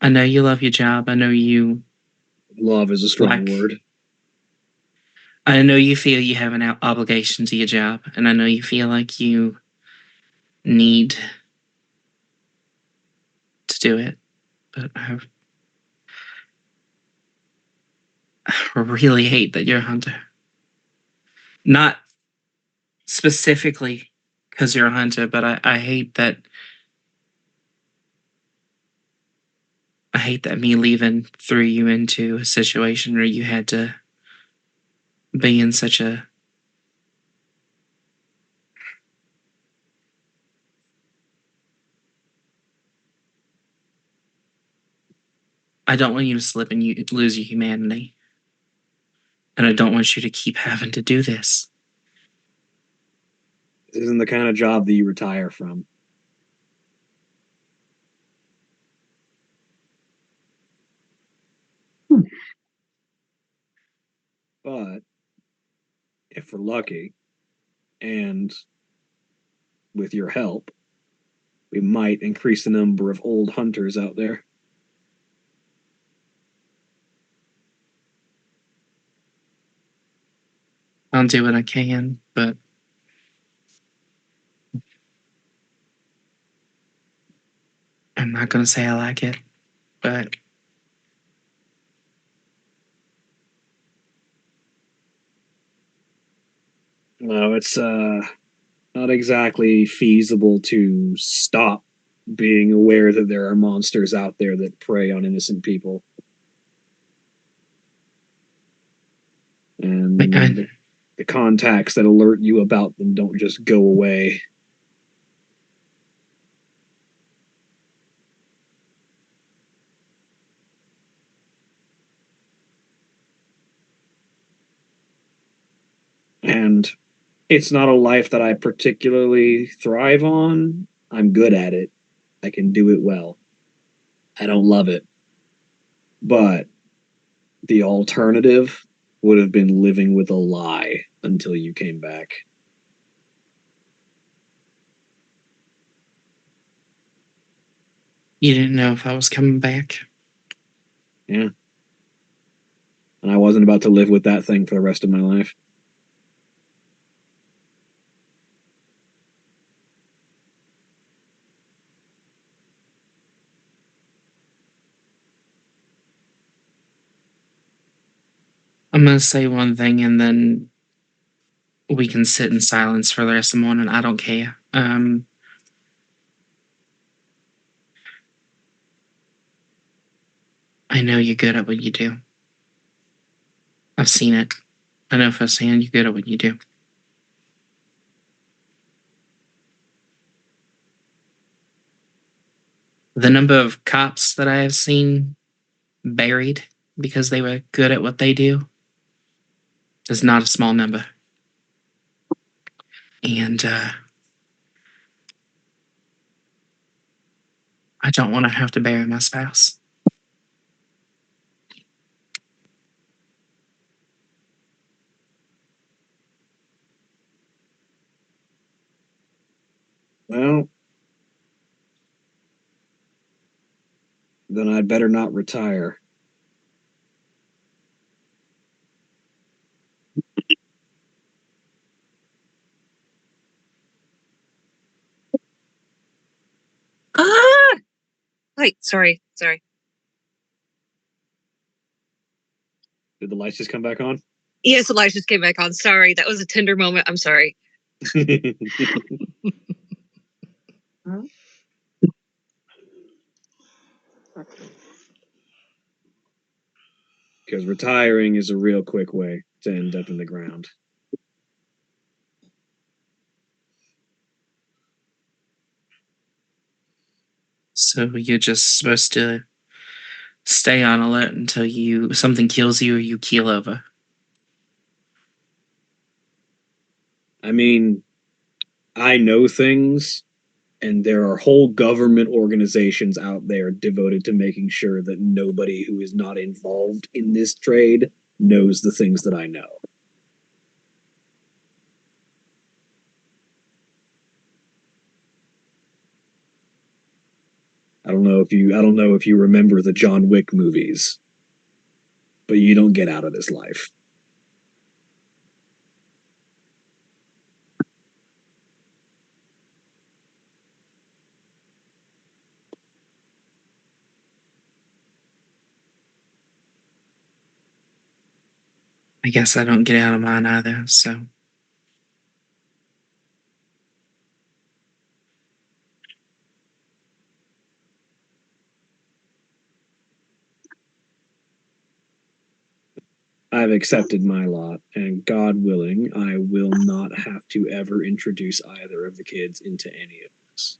I know you love your job. I know you. Love is a strong word. I know you feel you have an obligation to your job, and I know you feel like you need to do it, but I really hate that you're a hunter. Not specifically because you're a hunter, but I hate that. I hate that me leaving threw you into a situation where you had to be in such a. I don't want you to slip and you lose your humanity. And I don't want you to keep having to do this. This isn't the kind of job that you retire from. But if we're lucky, and with your help, we might increase the number of old hunters out there. I'll do what I can, but I'm not going to say I like it, but no, it's not exactly feasible to stop being aware that there are monsters out there that prey on innocent people. And the contacts that alert you about them don't just go away. And it's not a life that I particularly thrive on. I'm good at it. I can do it well. I don't love it. But the alternative would have been living with a lie until you came back. you didn't know if I was coming back. Yeah. And I wasn't about to live with that thing for the rest of my life. I'm going to say one thing and then we can sit in silence for the rest of the morning. I don't care. I know you're good at what you do. I've seen it. I know firsthand you're good at what you do. The number of cops that I have seen buried because they were good at what they do is not a small number. And I don't want to have to bury my spouse. Well, Then I'd better not retire. Ah! Wait, sorry. Did the lights just come back on? Yes, the lights just came back on. Sorry, that was a tender moment. I'm sorry. Because retiring is a real quick way to end up in the ground. So you're just supposed to stay on alert until something kills you or you keel over. I mean, I know things, and there are whole government organizations out there devoted to making sure that nobody who is not involved in this trade knows the things that I know. I don't know if you remember the John Wick movies, but you don't get out of this life. I guess I don't get out of mine either, so. I've accepted my lot, and God willing, I will not have to ever introduce either of the kids into any of this.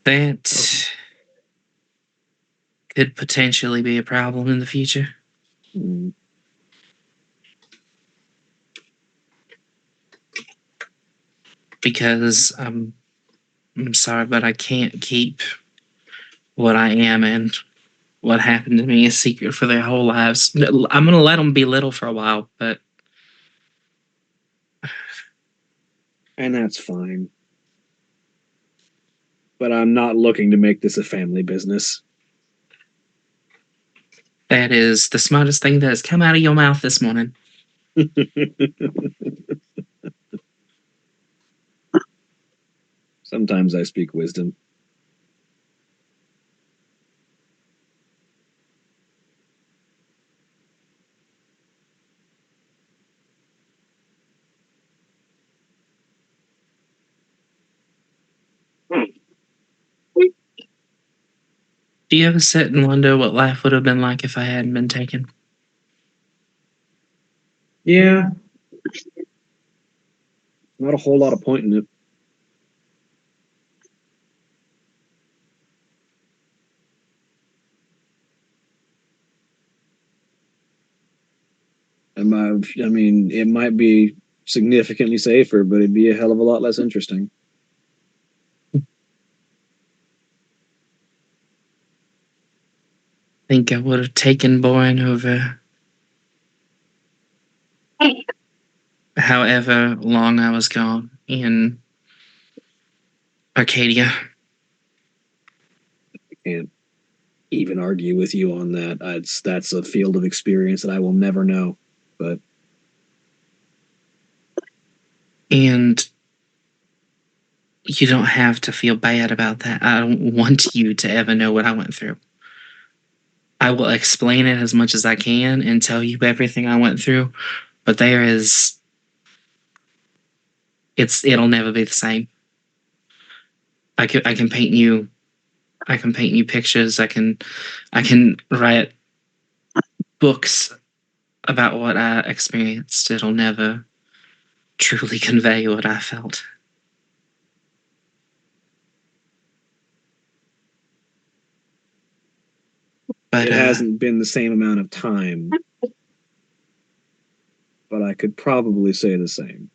That could potentially be a problem in the future. Mm. Because I'm sorry, but I can't keep what I am and what happened to me a secret for their whole lives. I'm gonna let them be little for a while, but And that's fine. But I'm not looking to make this a family business. that is the smartest thing that has come out of your mouth this morning. Sometimes I speak wisdom. Do you ever sit and wonder what life would have been like if I hadn't been taken? Yeah. Not a whole lot of point in it. I mean, it might be significantly safer, but it'd be a hell of a lot less interesting. I think I would have taken Bourne over however long I was gone in Arcadia. I can't even argue with you on that. That's a field of experience that I will never know. But And you don't have to feel bad about that. I don't want you to ever know what I went through. I will explain it as much as I can and tell you everything I went through, but it'll never be the same. I can paint you pictures. I can write books about what I experienced. It'll never truly convey what I felt. But it hasn't been the same amount of time. But I could probably say the same.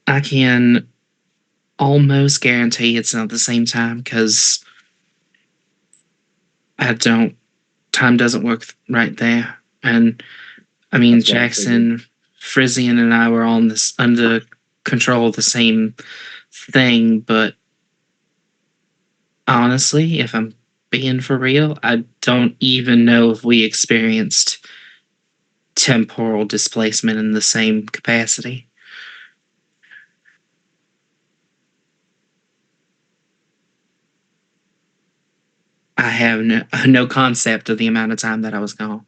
I can almost guarantee it's not the same time because time doesn't work right there. And I mean, Jackson, Frisian, and I were on this under control the same thing, but honestly, if I'm being for real, I don't even know if we experienced temporal displacement in the same capacity. I have no concept of the amount of time that I was gone.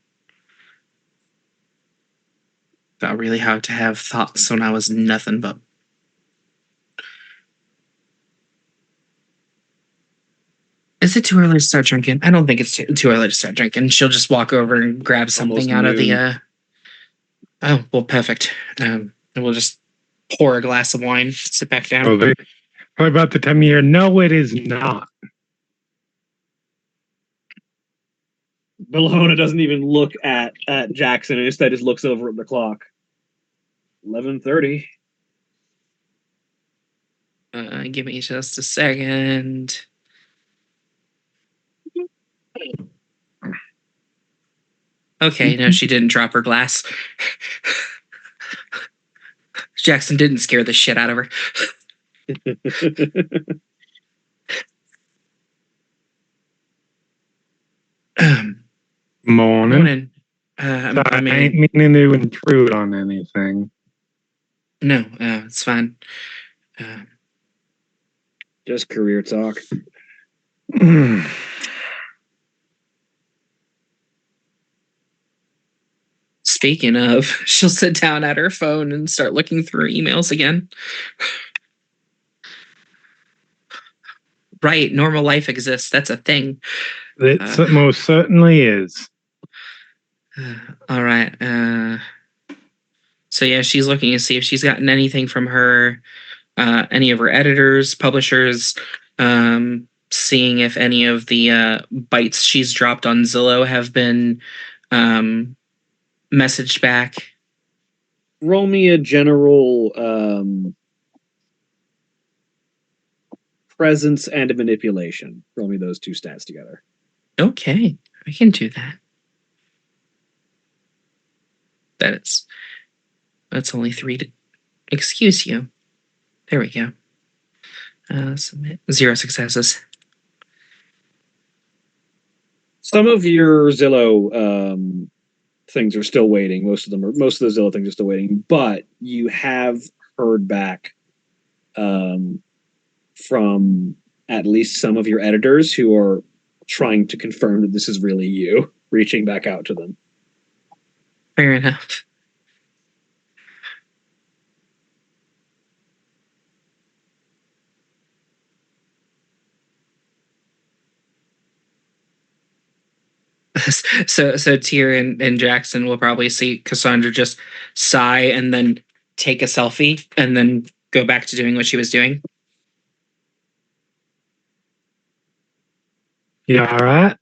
Felt really hard to have thoughts when I was nothing but. Is it too early to start drinking? I don't think it's too early to start drinking. She'll just walk over and grab something out of the. Oh, well, perfect. And we'll just pour a glass of wine, sit back down. Probably about the time of year. No, it is not. Bologna doesn't even look at Jackson and instead just looks over at the clock. 11:30. Give me just a second. Okay, no, she didn't drop her glass. Jackson didn't scare the shit out of her. Morning. I mean, I ain't meaning to intrude on anything. No, it's fine. Just career talk. Speaking of, she'll sit down at her phone and start looking through her emails again. Right, normal life exists. That's a thing. It most certainly is. All right. So yeah, she's looking to see if she's gotten anything from her, any of her editors, publishers, seeing if any of the bites she's dropped on Zillow have been messaged back. Roll me a general presence and a manipulation. Roll me those two stats together. Okay, I can do that. That's only 3 to excuse you. There we go. Submit 0 successes. Some of your Zillow things are still waiting. Most of the Zillow things are still waiting, but you have heard back from at least some of your editors who are trying to confirm that this is really you, reaching back out to them. Fair enough. So Tyr and Jackson will probably see Cassandra just sigh and then take a selfie and then go back to doing what she was doing. You all right?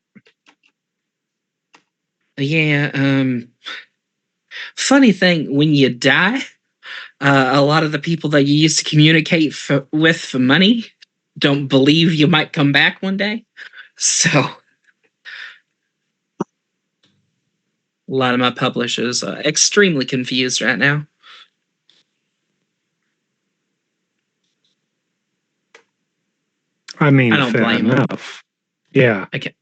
Yeah. Funny thing, when you die, a lot of the people that you used to communicate with for money don't believe you might come back one day. So a lot of my publishers are extremely confused right now. I mean, I don't fair blame them. enough. Yeah. Okay.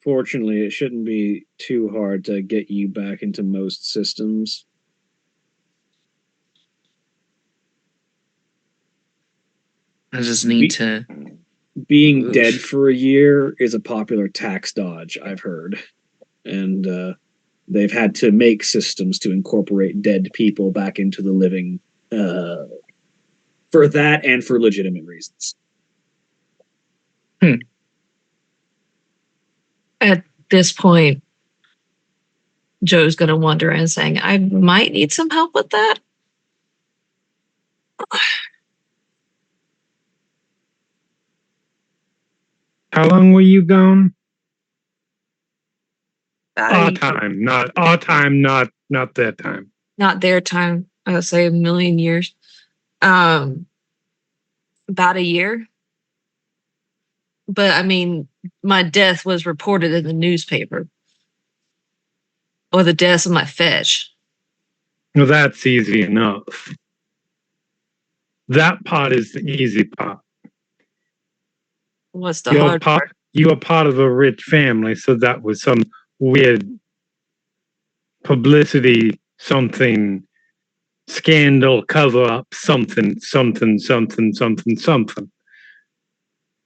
Fortunately, it shouldn't be too hard to get you back into most systems. I just need to. Being dead for a year is a popular tax dodge, I've heard. And they've had to make systems to incorporate dead people back into the living for that and for legitimate reasons. At this point, Joe's going to wonder and saying, I might need some help with that. How long were you gone? About Time, not our time, not that time. Not their time. I would say a million years. About a year. But I mean, my death was reported in the newspaper. Or the deaths of my fetch. Well, that's easy enough. That part is the easy part. What's the hard part? You are part of a rich family, so that was some weird publicity, something, scandal, cover up, something.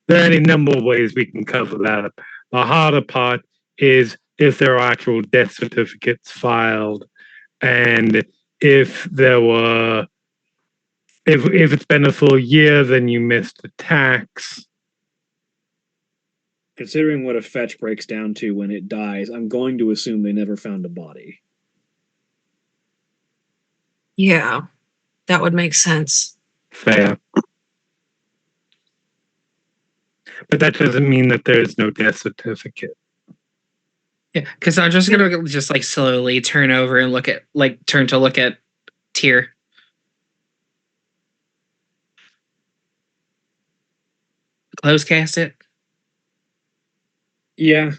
There are any number of ways we can cover that up. The harder part is if there are actual death certificates filed, and if it's been a full year, then you missed the tax. Considering what a fetch breaks down to when it dies, I'm going to assume they never found a body. Yeah, that would make sense. Fair. But that doesn't mean that there is no death certificate. Yeah, because I'm just gonna just like slowly turn over and look at Tyr. Close cast it. Yeah.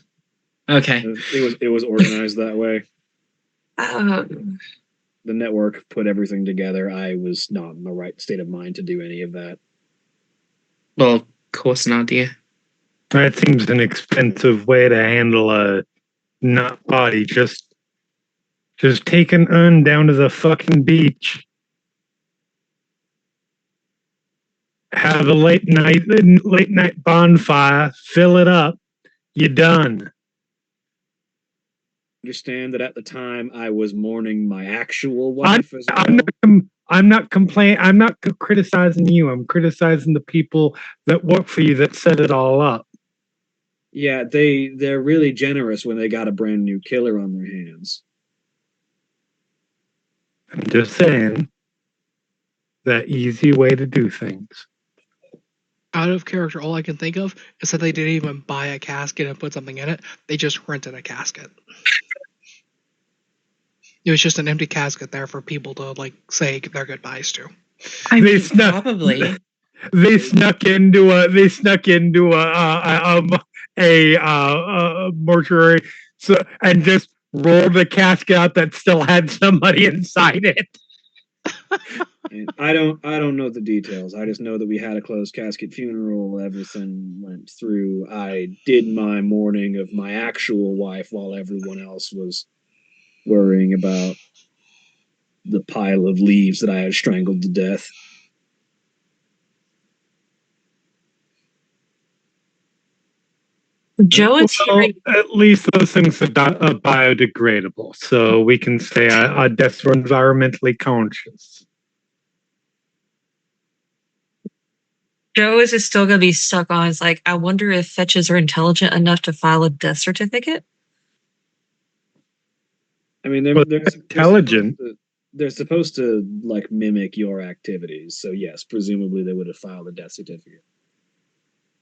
Okay. It was organized that way. Um, The network put everything together. I was not in the right state of mind to do any of that. Well, of course not, dear. That seems an expensive way to handle a not body. Just take an urn down to the fucking beach. Have a late night bonfire, fill it up, you're done. Understand that at the time I was mourning my actual wife as well. I'm not criticizing you. I'm criticizing the people that work for you that set it all up. Yeah, they're really generous when they got a brand new killer on their hands. I'm just saying, that easy way to do things. Out of character, all I can think of is that they didn't even buy a casket and put something in it. They just rented a casket. It was just an empty casket there for people to like say their goodbyes to. I They mean, snuck- probably. They snuck into a mortuary, and just rolled a casket out that still had somebody inside it. And I don't know the details. I just know that we had a closed casket funeral. Everything went through. I did my mourning of my actual wife while everyone else was worrying about the pile of leaves that I had strangled to death. Joe is Well, hearing. at least those things are biodegradable, so we can say our deaths are environmentally conscious. Joe is still going to be stuck on. It's like, I wonder if fetches are intelligent enough to file a death certificate. I mean, they're intelligent. They're supposed to like mimic your activities. So yes, presumably they would have filed a death certificate.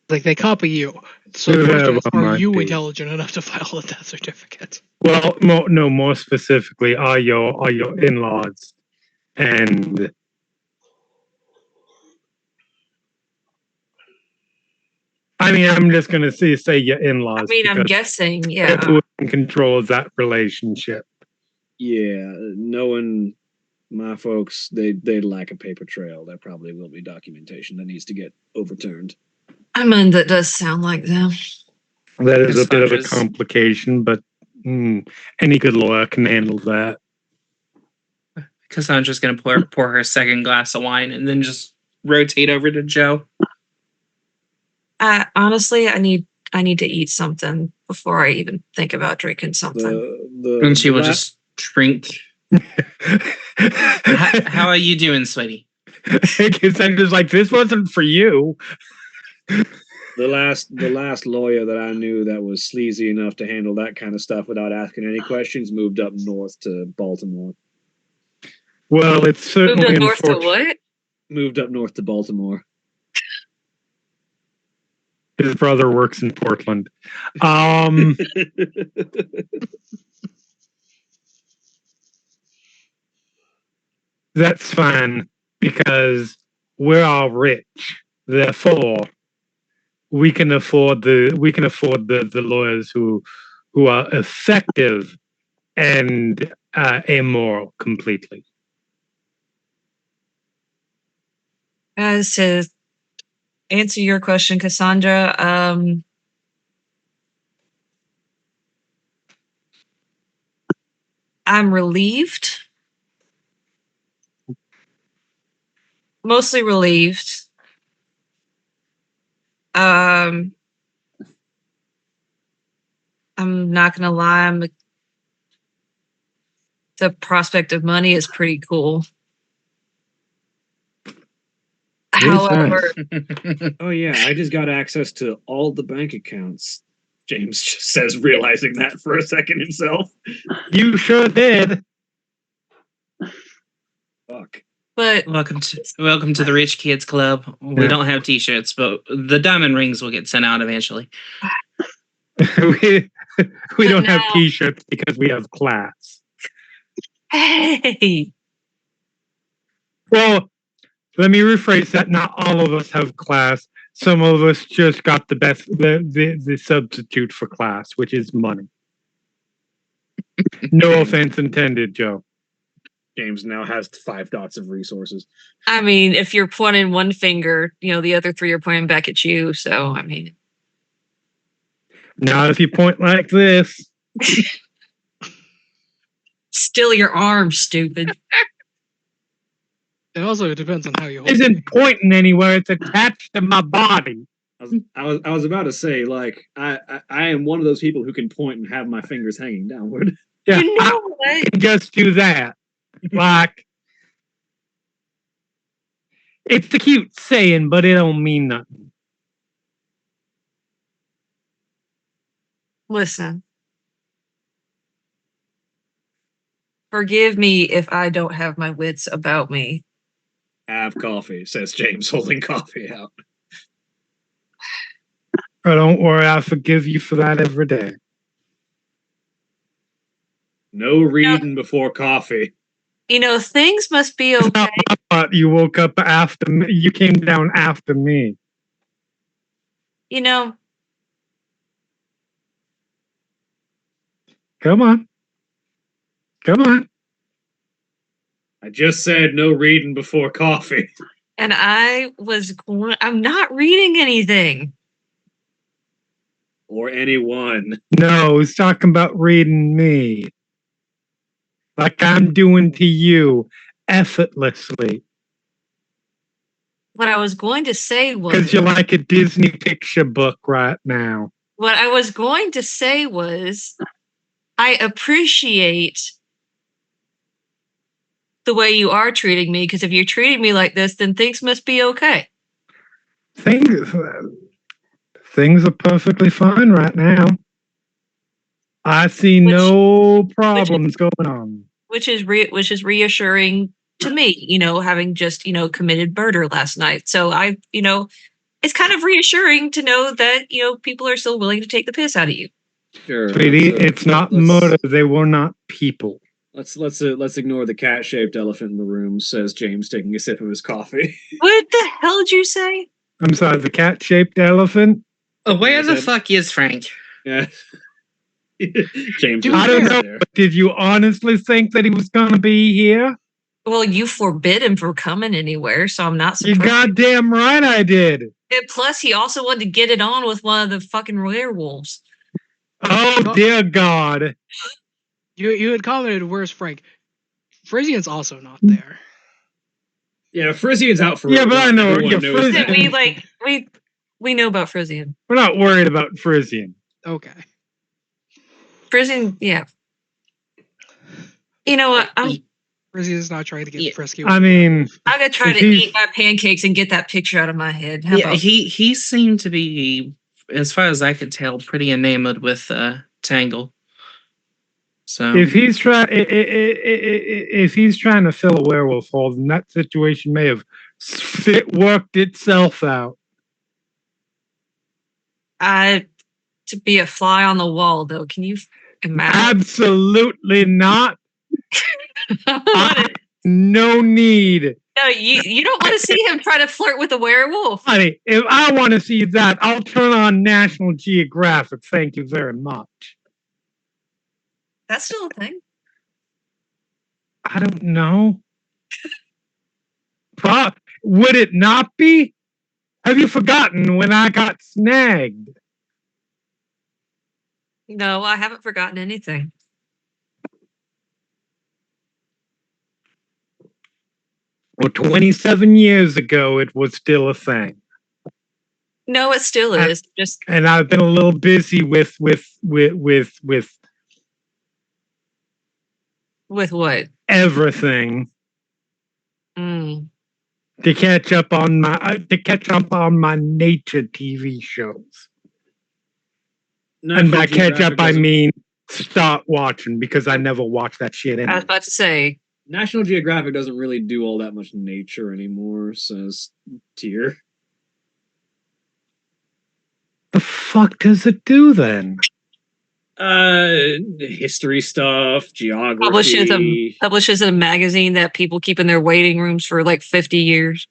Like they copy you. So Yeah, the question is, well, are might you be. intelligent enough to file a death certificate? Well, more specifically, are your in-laws, and I mean, I'm just gonna say your in-laws. I mean, I'm because guessing, they're yeah. who controls that relationship. Yeah, knowing my folks, they lack a paper trail. There probably will be documentation that needs to get overturned. I mean, that does sound like them. That is a bit of a Cassandra's- complication, but any good lawyer can handle that. Cassandra's gonna pour her second glass of wine and then just rotate over to Joe. Honestly, I need to eat something before I even think about drinking something. And she will just drink. How are you doing, sweetie? Cassandra's like, this wasn't for you. The last lawyer that I knew that was sleazy enough to handle that kind of stuff without asking any questions moved up north to Baltimore. Well, it's certainly Moved up north to unfortunate. what? Moved up north to Baltimore. His brother works in Portland. That's fine because we're all rich. Therefore, we can afford the lawyers who are effective and immoral completely. To answer your question, Cassandra, I'm relieved. Mostly relieved. I'm not gonna lie, the prospect of money is pretty cool. However, Oh yeah, I just got access to all the bank accounts. James just says, realizing that for a second himself. You sure did. Fuck. but welcome to the Rich Kids Club. We Yeah. don't have T-shirts, but the diamond rings will get sent out eventually. we don't have now- T-shirts because we have class. hey, Well, let me rephrase that. Not all of us have class. Some of us just got the substitute for class, which is money. No offense intended, Joe. James now has 5 dots of resources. I mean, if you're pointing one finger, the other 3 are pointing back at you. So, I mean, Not if you point like this. still your arm, stupid. It also depends on how you hold It it. isn't pointing anywhere. It's attached to my body. I was about to say, like, I am one of those people who can point and have my fingers hanging downward. Yeah, You know I what? can just do that. Like, it's a cute saying, but it don't mean nothing. Listen. Forgive me if I don't have my wits about me. Have coffee, says James, holding coffee out. But don't worry, I forgive you for that every day. No reading before coffee. Things must be okay. But you woke up after me. You came down after me. Come on. Come on. I just said no reading before coffee. And I'm not reading anything. Or anyone. No, he's talking about reading me. Like I'm doing to you effortlessly. What I was going to say Because was, you're like a Disney picture book right now. what I was going to say was, I appreciate the way you are treating me, because if you're treating me like this, then things must be okay. Things are perfectly fine right now. I see no problems going on. Which is reassuring to me, having just, committed murder last night. So it's kind of reassuring to know that, people are still willing to take the piss out of you. Sure. Sweetie, it's not murder. They were not people. Let's ignore the cat-shaped elephant in the room, says James, taking a sip of his coffee. What the hell did you say? I'm sorry, the cat-shaped elephant? Where Is the it- fuck is Frank? Yeah. James, I don't is know, there. but did you honestly think that he was going to be here? Well, you forbid him from coming anywhere, so I'm not You surprised. goddamn right I did. And plus, he also wanted to get it on with one of the fucking werewolves. Oh, dear God. You had commented, "Where's Frank?" Frisian's also not there. Yeah, Frisian's out for Yeah, but I know, everyone yeah, knows Frisian- that. We know about Frisian. We're not worried about Frisian. Okay. Frisian, yeah. You know what? I'm Frisian's not trying to get Yeah, frisky. I mean, gonna try If to he's- eat my pancakes and get that picture out of my head. How Yeah, about he seemed to be, as far as I could tell, pretty enamored with Tangle. So if he's trying to fill a werewolf hole, then that situation may have worked itself out. to be a fly on the wall, though? Can you imagine? Absolutely not. No, No need. you don't want to see him try to flirt with a werewolf. Honey, if I want to see that, I'll turn on National Geographic. Thank you very much. That's still a thing. I don't know. Would it not be? Have you forgotten when I got snagged? No, I haven't forgotten anything. Well, 27 years ago, it was still a thing. No, it still is. Just And I've been a little busy with with what? everything Mm. to catch up on my nature TV shows. And by catch up, I mean start watching because I never watched that shit I was anyway. about to say. National Geographic doesn't really do all that much nature anymore, says Tier. The fuck does it do then? History stuff, geography. Publishes a magazine that people keep in their waiting rooms for like 50 years.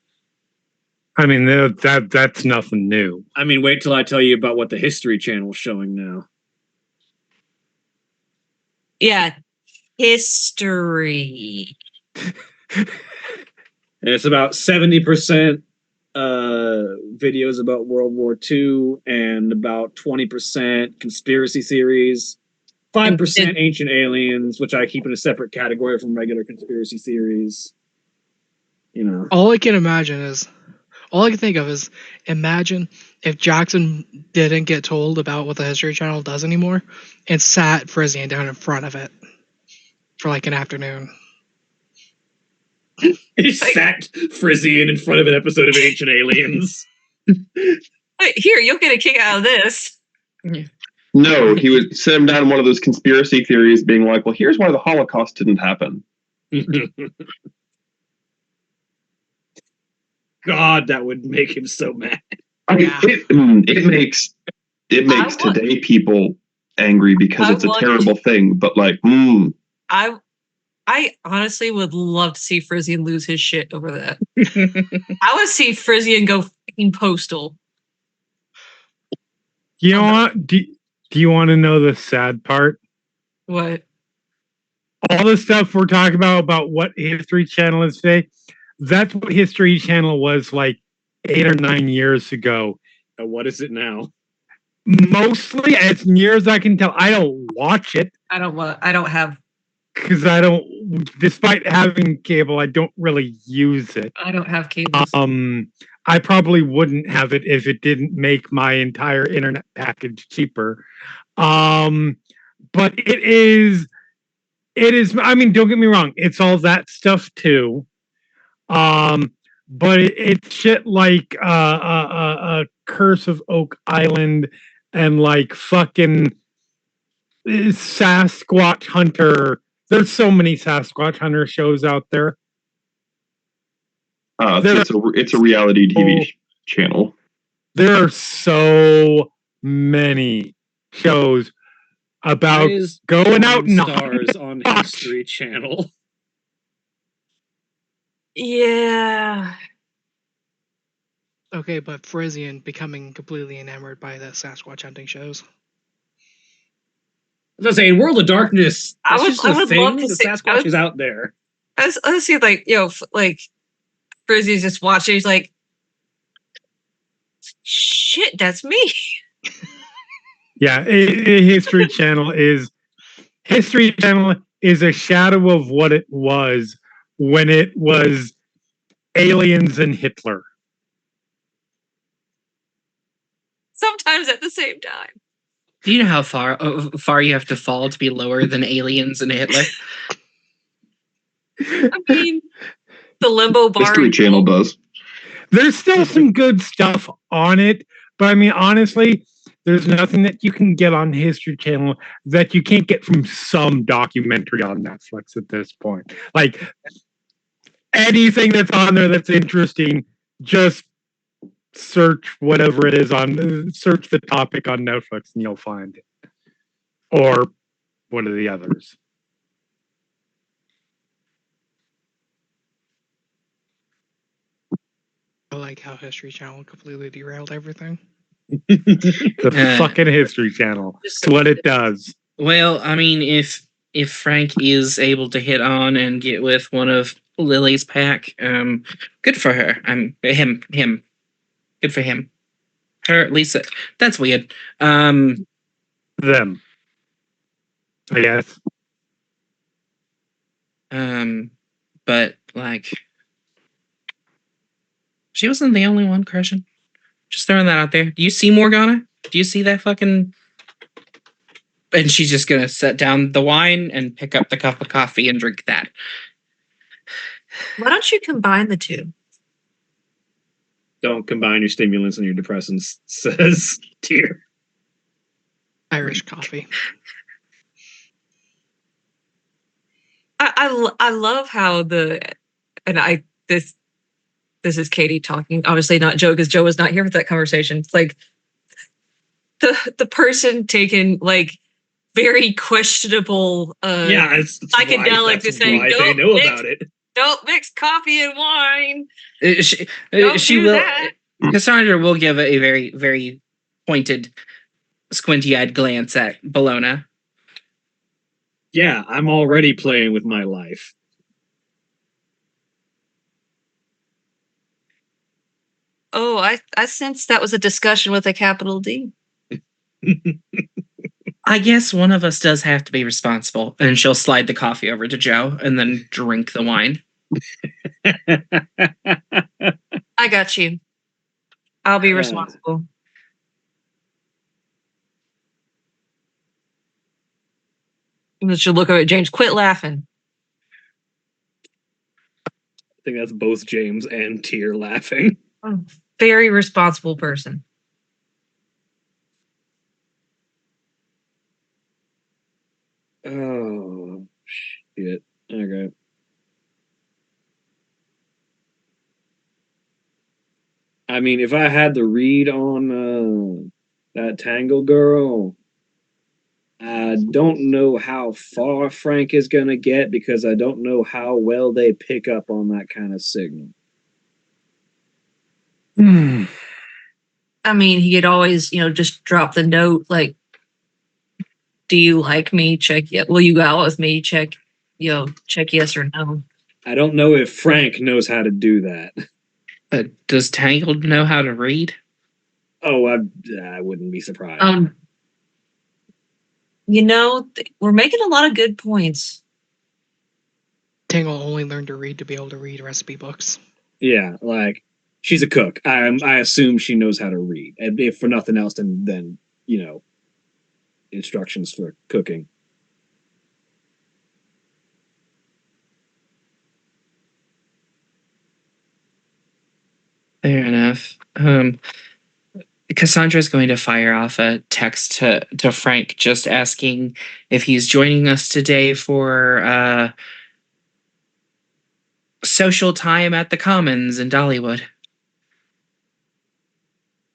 I mean, that's nothing new. I mean, wait till I tell you about what the History Channel's showing now. Yeah, history. And it's about 70% videos about World War II and about 20% conspiracy theories, 5% ancient aliens, which I keep in a separate category from regular conspiracy theories. You know, All I can think of is imagine if Jackson didn't get told about what the History Channel does anymore and sat Frisian down in front of it for like an afternoon. he sat Frisian in front of an episode of Ancient Aliens. Wait, here, you'll get a kick out of this. No, he would sit him down in one of those conspiracy theories, being like, "Well, here's why the Holocaust didn't happen." God, that would make him so mad. I mean, it makes today people angry because it's a terrible thing. But like, I honestly would love to see Frisian lose his shit over that. I would see Frisian go fucking postal. You know what? Do you want to know the sad part? What? All the stuff we're talking about what History Channel is today, that's what History Channel was like 8 or 9 years ago. What is it now? Mostly, as near as I can tell, I don't watch it. I don't have. Because despite having cable, I don't really use it. I don't have cable. I probably wouldn't have it if it didn't make my entire internet package cheaper. But it is, I mean, don't get me wrong, it's all that stuff too. But it's shit like Curse of Oak Island and like fucking Sasquatch Hunter. There's so many Sasquatch Hunter shows out there. It's a reality TV channel. There are so many shows about going out and stars on History Channel. Yeah. Okay, but Frisian becoming completely enamored by the Sasquatch hunting shows. I was saying, World of Darkness. I would love to the see. Sasquatch is out there. I was see like like Frisian's just watching. He's like, shit, that's me. Yeah, History Channel is a shadow of what it was when it was aliens and Hitler. Sometimes at the same time. Do you know how far you have to fall to be lower than aliens and Hitler? I mean, the limbo bar. History Channel does. There's still some good stuff on it, but I mean, honestly, there's nothing that you can get on History Channel that you can't get from some documentary on Netflix at this point. Like, anything that's on there that's interesting, just search whatever it is search the topic on Netflix and you'll find it. Or one of the others. I like how History Channel completely derailed everything. The fucking History Channel. It's what it does. Well, I mean, if if Frank is able to hit on and get with one of Lily's pack, good for her. Him. Good for him. Her, Lisa. That's weird. Them. I guess. But like, she wasn't the only one crushing. Just throwing that out there. Do you see Morgana? Do you see that fucking? And she's just gonna set down the wine and pick up the cup of coffee and drink that. Why don't you combine the two? Don't combine your stimulants and your depressants, says Tyr. Irish coffee. I love how this is Katie talking. Obviously not Joe, because Joe was not here for that conversation. It's like the person taking like very questionable It's psychedelic is saying, they know about it. don't mix coffee and wine. She do will. that. Cassandra will give a very, very pointed, squinty-eyed glance at Bologna. Yeah, I'm already playing with my life. Oh, I sense that was a discussion with a capital D. I guess one of us does have to be responsible, and she'll slide the coffee over to Joe and then drink the wine. I got you. I'll be responsible. And she'll look over at James. Quit laughing. I think that's both James and Tyr laughing. Very responsible person. Oh, shit. Okay. I mean, if I had the read on that Tangle girl, I don't know how far Frank is going to get because I don't know how well they pick up on that kind of signal. I mean, he could always, just drop the note like, do you like me? Check yes. Will you go out with me? Check yes or no. I don't know if Frank knows how to do that. Does Tangled know how to read? Oh, I wouldn't be surprised. We're making a lot of good points. Tangle only learned to read to be able to read recipe books. Yeah, like she's a cook. I assume she knows how to read, and if for nothing else, then instructions for cooking. Fair enough. Cassandra's going to fire off a text to Frank just asking if he's joining us today for social time at the Commons in Dollywood.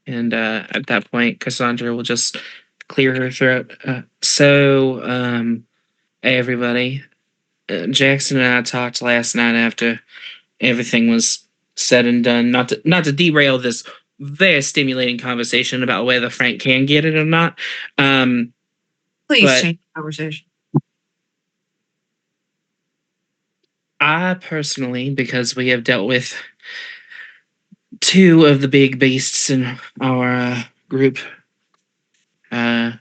And at that point, Cassandra will just clear her throat. Hey, everybody. Jackson and I talked last night after everything was said and done. Not to derail this very stimulating conversation about whether Frank can get it or not. Please change the conversation. I personally, because we have dealt with two of the big beasts in our group, I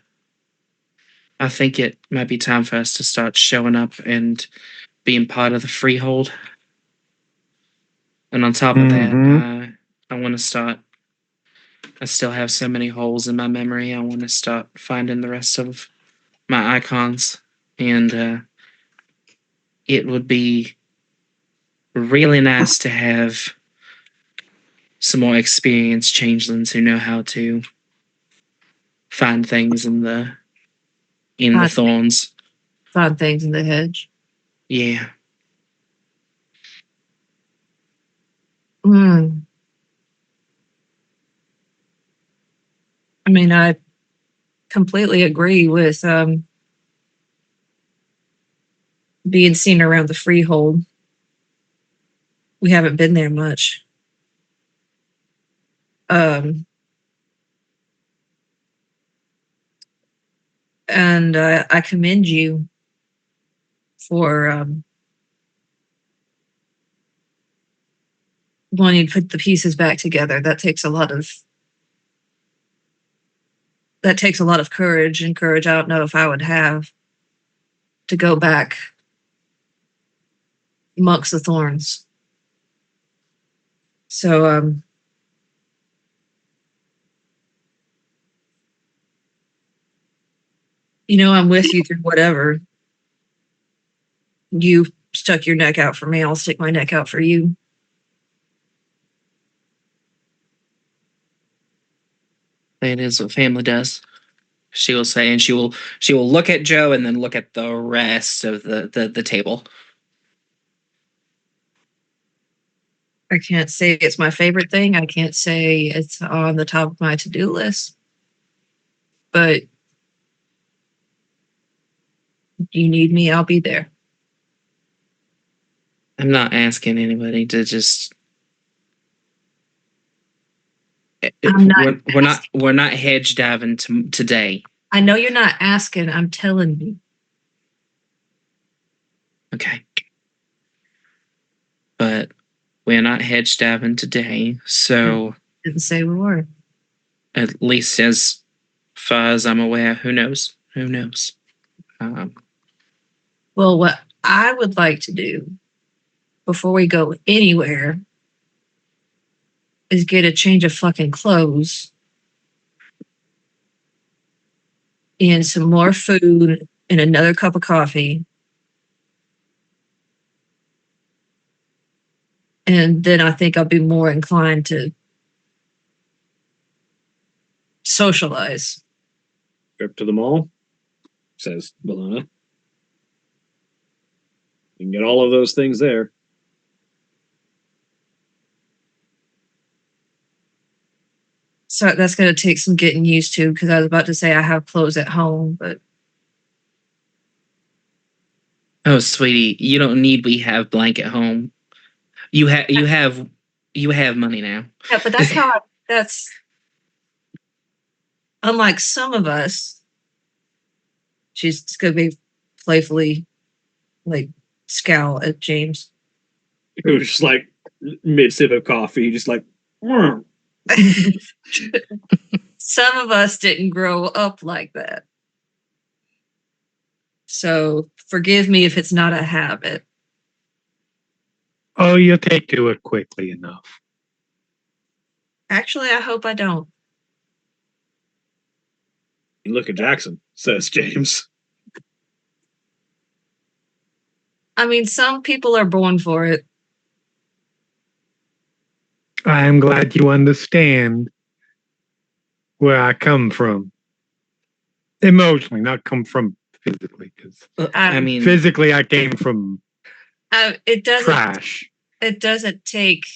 think it might be time for us to start showing up and being part of the freehold. And on top of that, I want to start. I still have so many holes in my memory. I want to start finding the rest of my icons. And it would be really nice to have some more experienced changelings who know how to find things in the thorns. Find things in the hedge. Yeah. I mean, I completely agree with being seen around the freehold. We haven't been there much. And I commend you for wanting to put the pieces back together. That takes a lot of courage, and courage I don't know if I would have to go back amongst the thorns. So I'm with you through whatever. You stuck your neck out for me, I'll stick my neck out for you. That is what family does. She will say, and she will look at Joe and then look at the rest of the table. I can't say it's my favorite thing. I can't say it's on the top of my to-do list. But if you need me, I'll be there. I'm not asking anybody to just. We're not hedge diving today. I know you're not asking. I'm telling you. Okay. But we're not hedge diving today, so. Didn't say we were. At least as far as I'm aware, who knows? Who knows? Well, what I would like to do before we go anywhere is get a change of fucking clothes and some more food and another cup of coffee. And then I think I'll be more inclined to socialize. Trip to the mall, says Balana. You can get all of those things there. So that's going to take some getting used to, because I was about to say I have clothes at home, but. Oh, sweetie, you don't need we have blank at home. You have money now. Yeah, but that's unlike some of us. She's going to be playfully scowl at James. It was just like mid sip of coffee, just like. Some of us didn't grow up like that. So forgive me if it's not a habit. Oh, you'll take to it quickly enough. Actually, I hope I don't. You look at Jackson, says James. I mean, some people are born for it. I'm glad you understand where I come from. Emotionally, not come from physically, because I mean, physically I came from it doesn't trash. It doesn't take.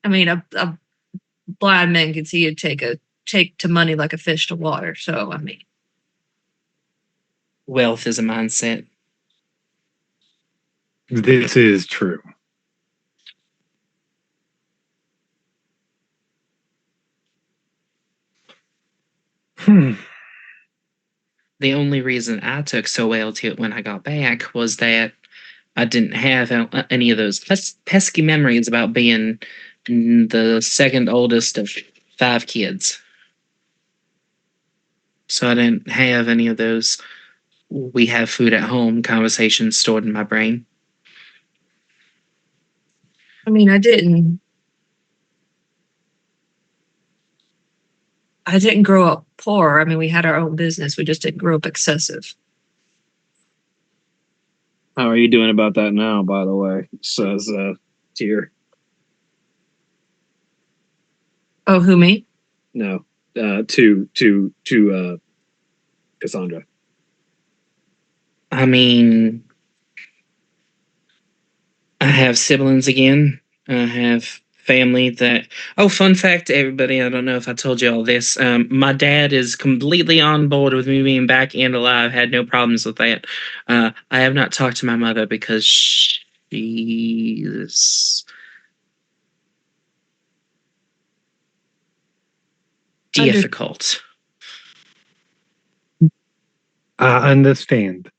I mean, a blind man can see you take to money like a fish to water. So I mean, wealth is a mindset. This is true. The only reason I took so well to it when I got back was that I didn't have any of those pesky memories about being the second oldest of 5 kids. So I didn't have any of those we have food at home conversations stored in my brain. I mean, I didn't grow up poor. I mean, we had our own business. We just didn't grow up excessive. How are you doing about that now, by the way? Says Tyr. Oh, who, me? No. To Cassandra. I mean, I have siblings again. I have family that. Oh, fun fact, everybody! I don't know if I told you all this. My dad is completely on board with me being back and alive. Had no problems with that. I have not talked to my mother because she's difficult. I understand.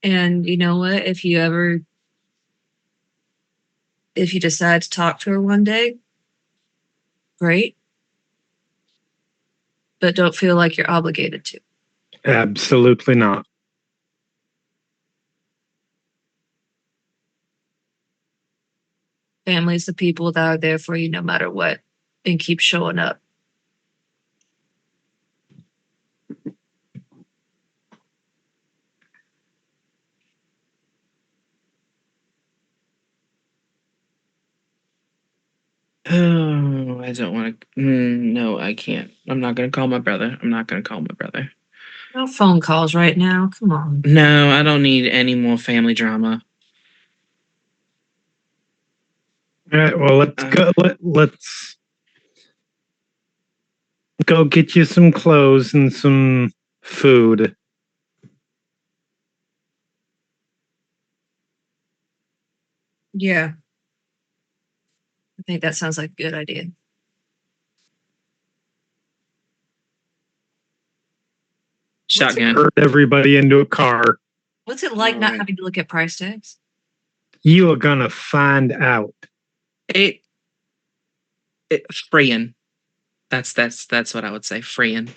And you know what? If you decide to talk to her one day, great. But don't feel like you're obligated to. Absolutely not. Family's the people that are there for you no matter what, and keep showing up. Oh, I don't want to. No, I can't. I'm not going to call my brother. No phone calls right now. Come on. No, I don't need any more family drama. All right, well, let's go. Let's go get you some clothes and some food. Yeah. I think that sounds like a good idea. Shotgun. Herd everybody into a car. What's it like not Alright. having to look at price tags? You are gonna find out. It freeing. That's what I would say. Freeing.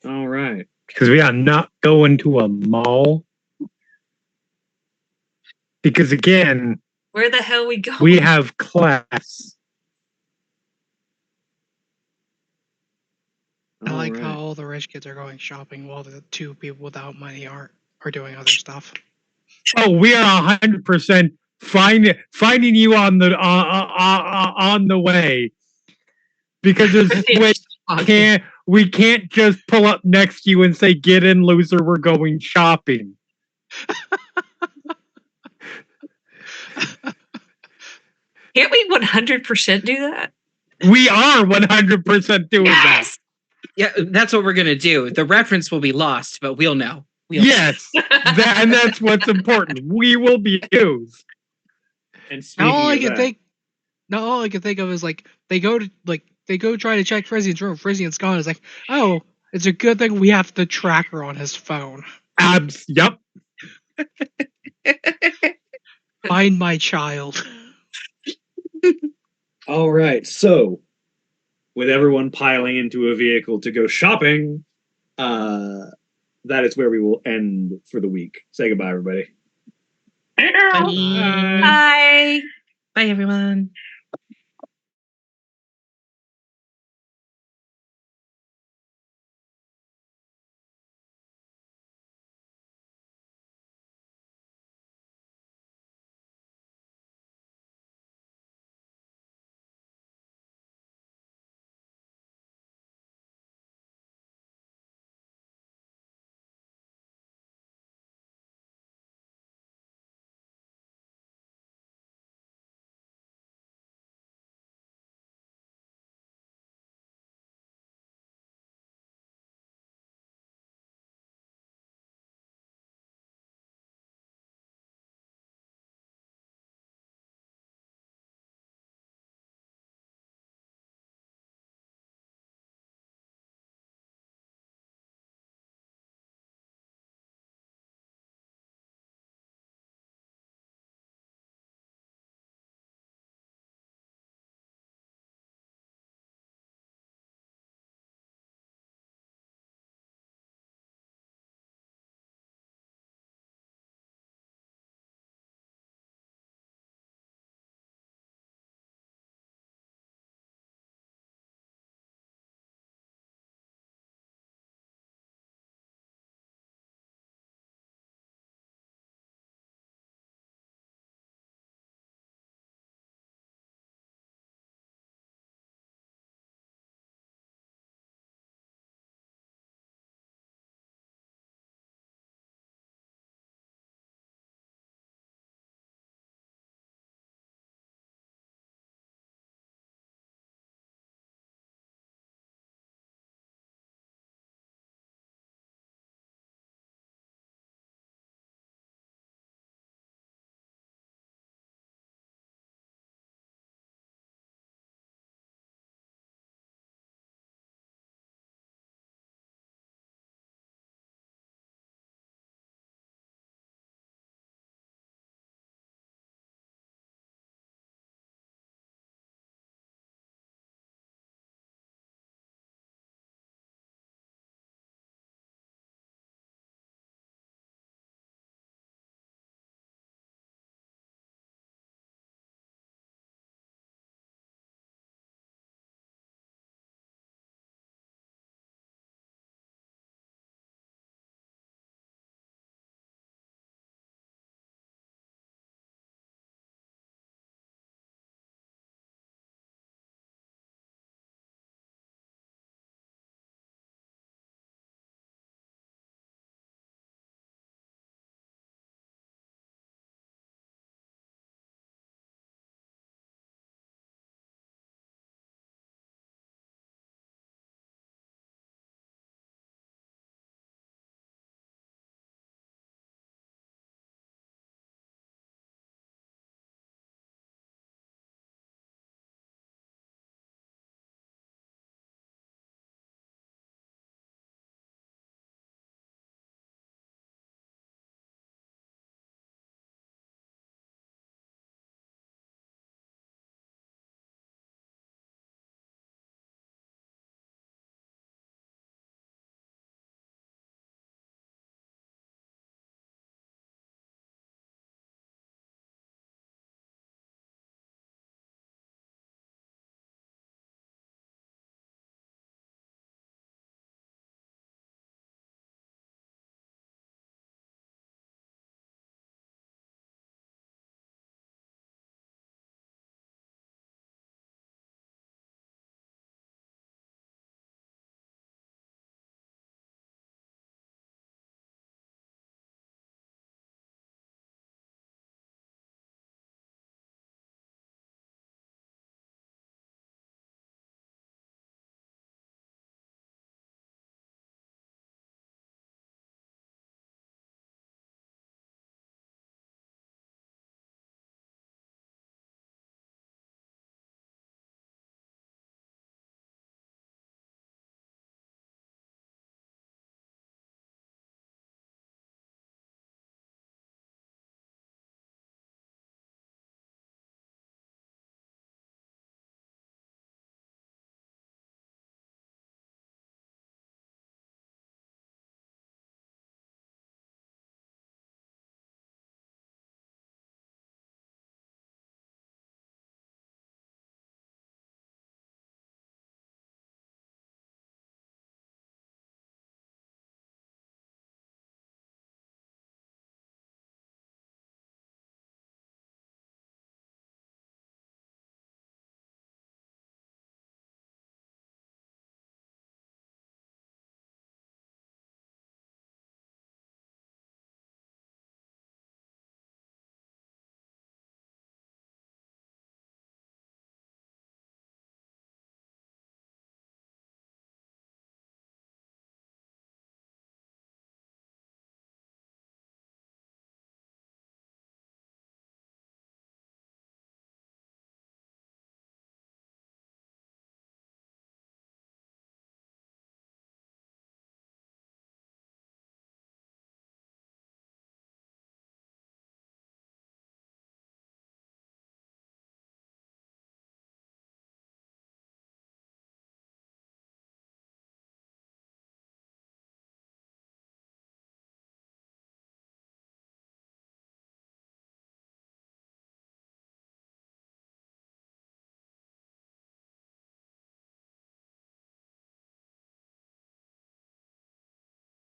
All right. Because we are not going to a mall. Because again, Where the hell we go? we have class. I like All how right. all the rich kids are going shopping while the two people without money are doing other stuff. Oh, we are 100% finding you on the way. Because we can't just pull up next to you and say, "Get in, loser. We're going shopping." Can't we 100% do that? We are 100% doing that. Yes! Yeah, that's what we're gonna do. The reference will be lost, but we'll know. Yes, and that's what's important. We will be used. And speaking Now all I of can that, think, now all I can think of is they go try to check Frisian's room. Frisian's gone. It's like, oh, it's a good thing we have the tracker on his phone. Yep. Find my child. all right. So, with everyone piling into a vehicle to go shopping, that is where we will end for the week. Say goodbye, everybody. Bye. Bye! Bye, everyone.